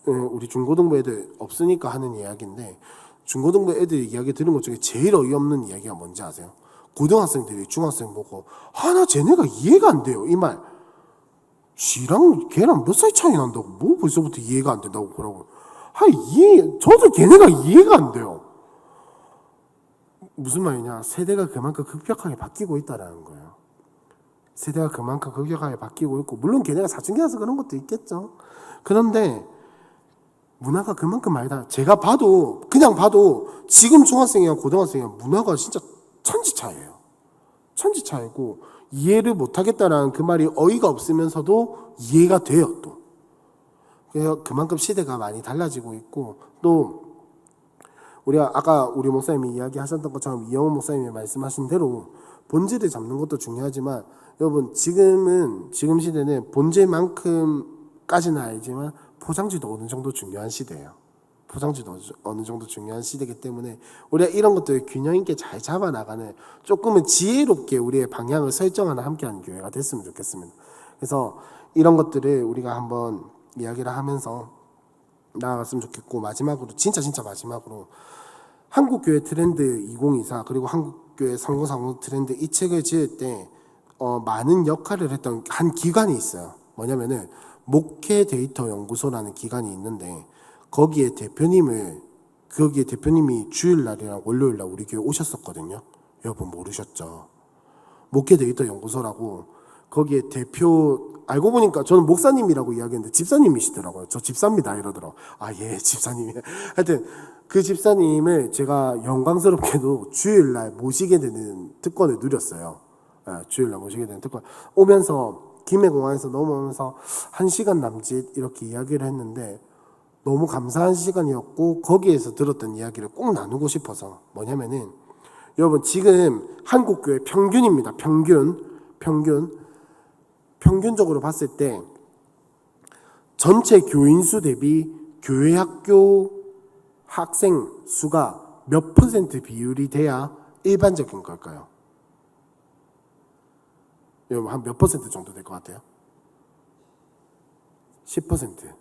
우리 중고등부 애들 없으니까 하는 이야기인데 중고등부 애들 이야기 들은 것 중에 제일 어이없는 이야기가 뭔지 아세요? 고등학생들이 중학생 보고 나 쟤네가 이해가 안 돼요. 이 말. 쥐랑 걔랑 몇 살 차이 난다고 뭐 벌써부터 이해가 안 된다고 그러고 저도 걔네가 이해가 안 돼요. 무슨 말이냐? 세대가 그만큼 급격하게 바뀌고 있다라는 거예요. 세대가 그만큼 급격하게 바뀌고 있고 물론 걔네가 사춘기라서 그런 것도 있겠죠. 그런데 문화가 그만큼 많이 달라. 제가 그냥 봐도 지금 중학생이랑 고등학생이랑 문화가 진짜 천지 차이예요. 천지 차이고 이해를 못하겠다라는 그 말이 어이가 없으면서도 이해가 돼요. 또 그래서 그만큼 시대가 많이 달라지고 있고 또 우리가 아까 우리 목사님이 이야기하셨던 것처럼 이영훈 목사님이 말씀하신 대로 본질을 잡는 것도 중요하지만 여러분 지금 시대는 본질만큼까지는 아니지만 포장지도 어느 정도 중요한 시대예요. 포장지도 어느 정도 중요한 시대이기 때문에 우리가 이런 것들을 균형 있게 잘 잡아나가는 조금은 지혜롭게 우리의 방향을 설정하는 함께하는 교회가 됐으면 좋겠습니다. 그래서 이런 것들을 우리가 한번 이야기를 하면서 나아갔으면 좋겠고, 마지막으로 진짜 마지막으로 한국교회 트렌드 2024 그리고 한국교회 성공상공 트렌드 이 책을 지을 때 많은 역할을 했던 한 기관이 있어요. 뭐냐면은 목회 데이터 연구소라는 기관이 있는데 거기에 대표님이 주일날이랑 월요일날 우리 교회 오셨었거든요. 여러분 모르셨죠? 목회 데이터 연구소라고 거기에 대표 알고 보니까 저는 목사님이라고 이야기했는데 집사님이시더라고요. 저 집사입니다 이러더라고요. 아 예 집사님이. 하여튼 그 집사님을 제가 영광스럽게도 주일날 모시게 되는 특권을 누렸어요. 주일날 모시게 되는 특권. 오면서 김해공항에서 넘어오면서 1시간 남짓 이렇게 이야기를 했는데 너무 감사한 시간이었고 거기에서 들었던 이야기를 꼭 나누고 싶어서 뭐냐면은 여러분 지금 한국교회 평균입니다. 평균적으로 봤을 때 전체 교인 수 대비 교회 학교 학생 수가 몇 퍼센트 비율이 돼야 일반적인 걸까요? 여러분 한 몇 퍼센트 정도 될 것 같아요? 10%.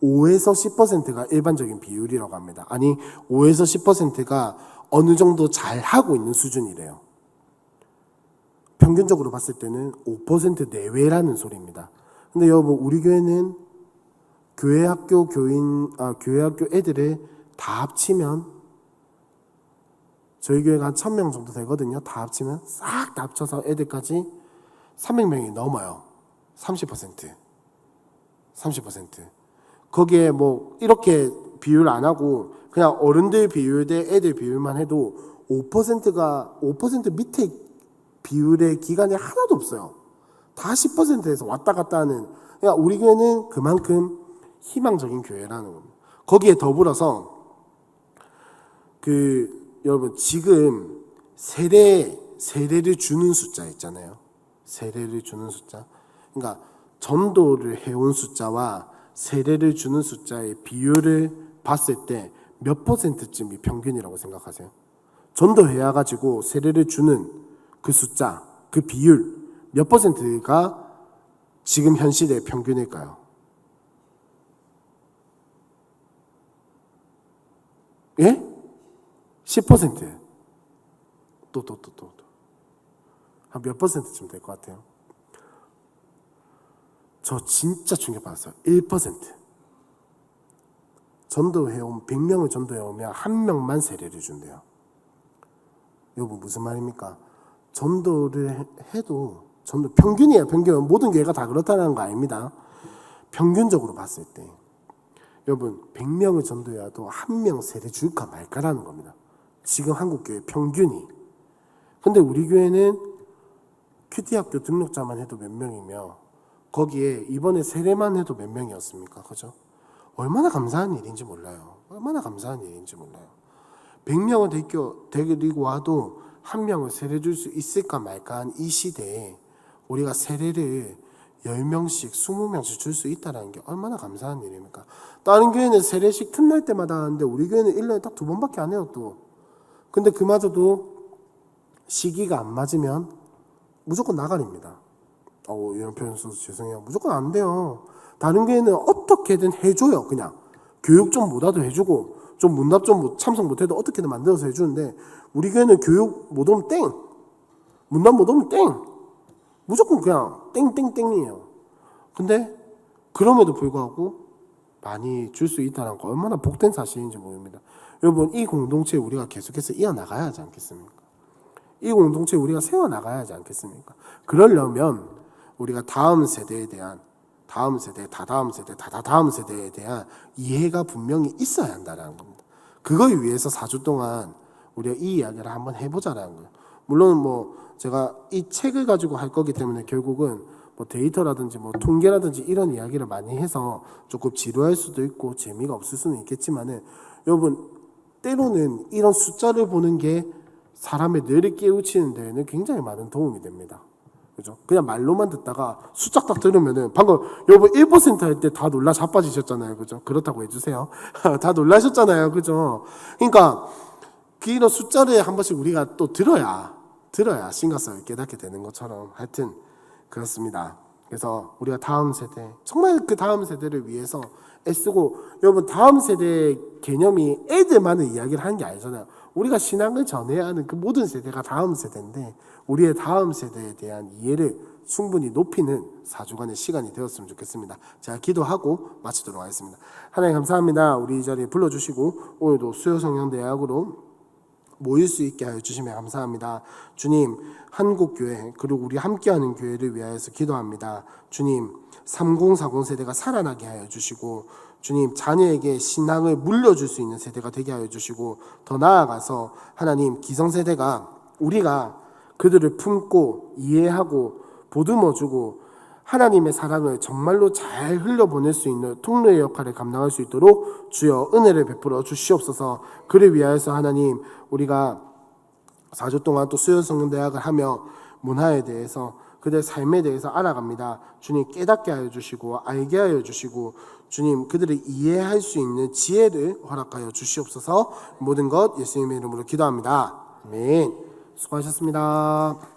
5에서 10%가 일반적인 비율이라고 합니다. 아니 5에서 10%가 어느 정도 잘 하고 있는 수준이래요. 평균적으로 봤을 때는 5% 내외라는 소리입니다. 근데 여러분 우리 교회는 교회 학교 애들을 다 합치면 저희 교회가 한 1000명 정도 되거든요. 다 합치면 싹 다 합쳐서 애들까지 300명이 넘어요. 30%. 거기에 뭐 이렇게 비율 안 하고 그냥 어른들 비율 대 애들 비율만 해도 5% 밑에 비율의 기간이 하나도 없어요. 다 10%에서 왔다 갔다 하는. 그러니까 우리 교회는 그만큼 희망적인 교회라는 겁니다. 거기에 더불어서 여러분 지금 세례를 주는 숫자 있잖아요. 세례를 주는 숫자. 그러니까 전도를 해온 숫자와 세례를 주는 숫자의 비율을 봤을 때 몇 퍼센트쯤이 평균이라고 생각하세요? 전도해야 가지고 세례를 주는 그 숫자, 그 비율 몇 퍼센트가 지금 현실의 평균일까요? 예? 10%. 또. 한 몇 퍼센트쯤 될 것 같아요? 저 진짜 충격받았어요. 1%. 전도해온 100명을 전도해오면 1명만 세례를 준대요. 여러분 무슨 말입니까? 전도를 해도 평균이에요. 평균. 모든 교회가 다 그렇다는 거 아닙니다. 평균적으로 봤을 때 여러분 100명을 전도해도 1명 세례 줄까 말까라는 겁니다. 지금 한국교회 평균이. 근데 우리 교회는 큐티학교 등록자만 해도 몇 명이며 거기에 이번에 세례만 해도 몇 명이었습니까? 그죠? 얼마나 감사한 일인지 몰라요. 100명을 데리고 와도 1명을 세례 줄 수 있을까 말까 한 이 시대에 우리가 세례를 10명씩 20명씩 줄 수 있다는 게 얼마나 감사한 일입니까? 다른 교회는 세례식 틈날 때마다 하는데 우리 교회는 1년에 딱 2번밖에 안 해요 또. 근데 그마저도 시기가 안 맞으면 무조건 나가립니다. 이런 표현 써서 죄송해요. 무조건 안 돼요. 다른 교회는 어떻게든 해줘요. 그냥 교육 좀 못하도 해주고 좀 문답 좀 참석 못해도 어떻게든 만들어서 해주는데 우리 교회는 교육 못 오면 땡, 문답 못 오면 땡, 무조건 그냥 땡땡땡이에요. 근데 그럼에도 불구하고 많이 줄 수 있다는 거 얼마나 복된 사실인지 모릅니다. 여러분 이 공동체 우리가 계속해서 이어나가야 하지 않겠습니까? 이 공동체 우리가 세워나가야 하지 않겠습니까? 그러려면 우리가 다음 세대에 대한 다음 세대에 대한 이해가 분명히 있어야 한다는 겁니다. 그걸 위해서 4주 동안 우리가 이 이야기를 한번 해보자라는 거예요. 물론 뭐 제가 이 책을 가지고 할 거기 때문에 결국은 뭐 데이터라든지 뭐 통계라든지 이런 이야기를 많이 해서 조금 지루할 수도 있고 재미가 없을 수는 있겠지만은 여러분 때로는 이런 숫자를 보는 게 사람의 뇌를 깨우치는 데에는 굉장히 많은 도움이 됩니다. 그죠? 그냥 말로만 듣다가 숫자 딱 들으면은 방금 여러분 1% 할 때 다 놀라 자빠지셨잖아요. 그죠? 그렇다고 해주세요. 다 놀라셨잖아요. 그죠? 그러니까 이런 숫자를 한 번씩 우리가 또 들어야 들어야 심각성을 깨닫게 되는 것처럼 하여튼 그렇습니다. 그래서 우리가 다음 세대, 정말 그 다음 세대를 위해서 애쓰고, 여러분 다음 세대 개념이 애들만의 이야기를 하는 게 아니잖아요. 우리가 신앙을 전해야 하는 그 모든 세대가 다음 세대인데 우리의 다음 세대에 대한 이해를 충분히 높이는 4주간의 시간이 되었으면 좋겠습니다. 제가 기도하고 마치도록 하겠습니다. 하나님 감사합니다. 우리 이 자리에 불러주시고 오늘도 수요성령대학으로 모일 수 있게 하여 주시면 감사합니다. 주님, 한국교회 그리고 우리 함께하는 교회를 위하여서 기도합니다. 주님, 3040 세대가 살아나게 하여 주시고, 주님, 자녀에게 신앙을 물려줄 수 있는 세대가 되게 하여 주시고, 더 나아가서 하나님, 기성세대가 우리가 그들을 품고 이해하고 보듬어주고 하나님의 사랑을 정말로 잘 흘려보낼 수 있는 통로의 역할을 감당할 수 있도록 주여 은혜를 베풀어 주시옵소서. 그를 위하여서 하나님, 우리가 4주 동안 또 수요성령대학을 하며 문화에 대해서, 그들의 삶에 대해서 알아갑니다. 주님, 깨닫게 하여 주시고 알게 하여 주시고, 주님, 그들을 이해할 수 있는 지혜를 허락하여 주시옵소서. 모든 것 예수님의 이름으로 기도합니다. 아멘. 수고하셨습니다.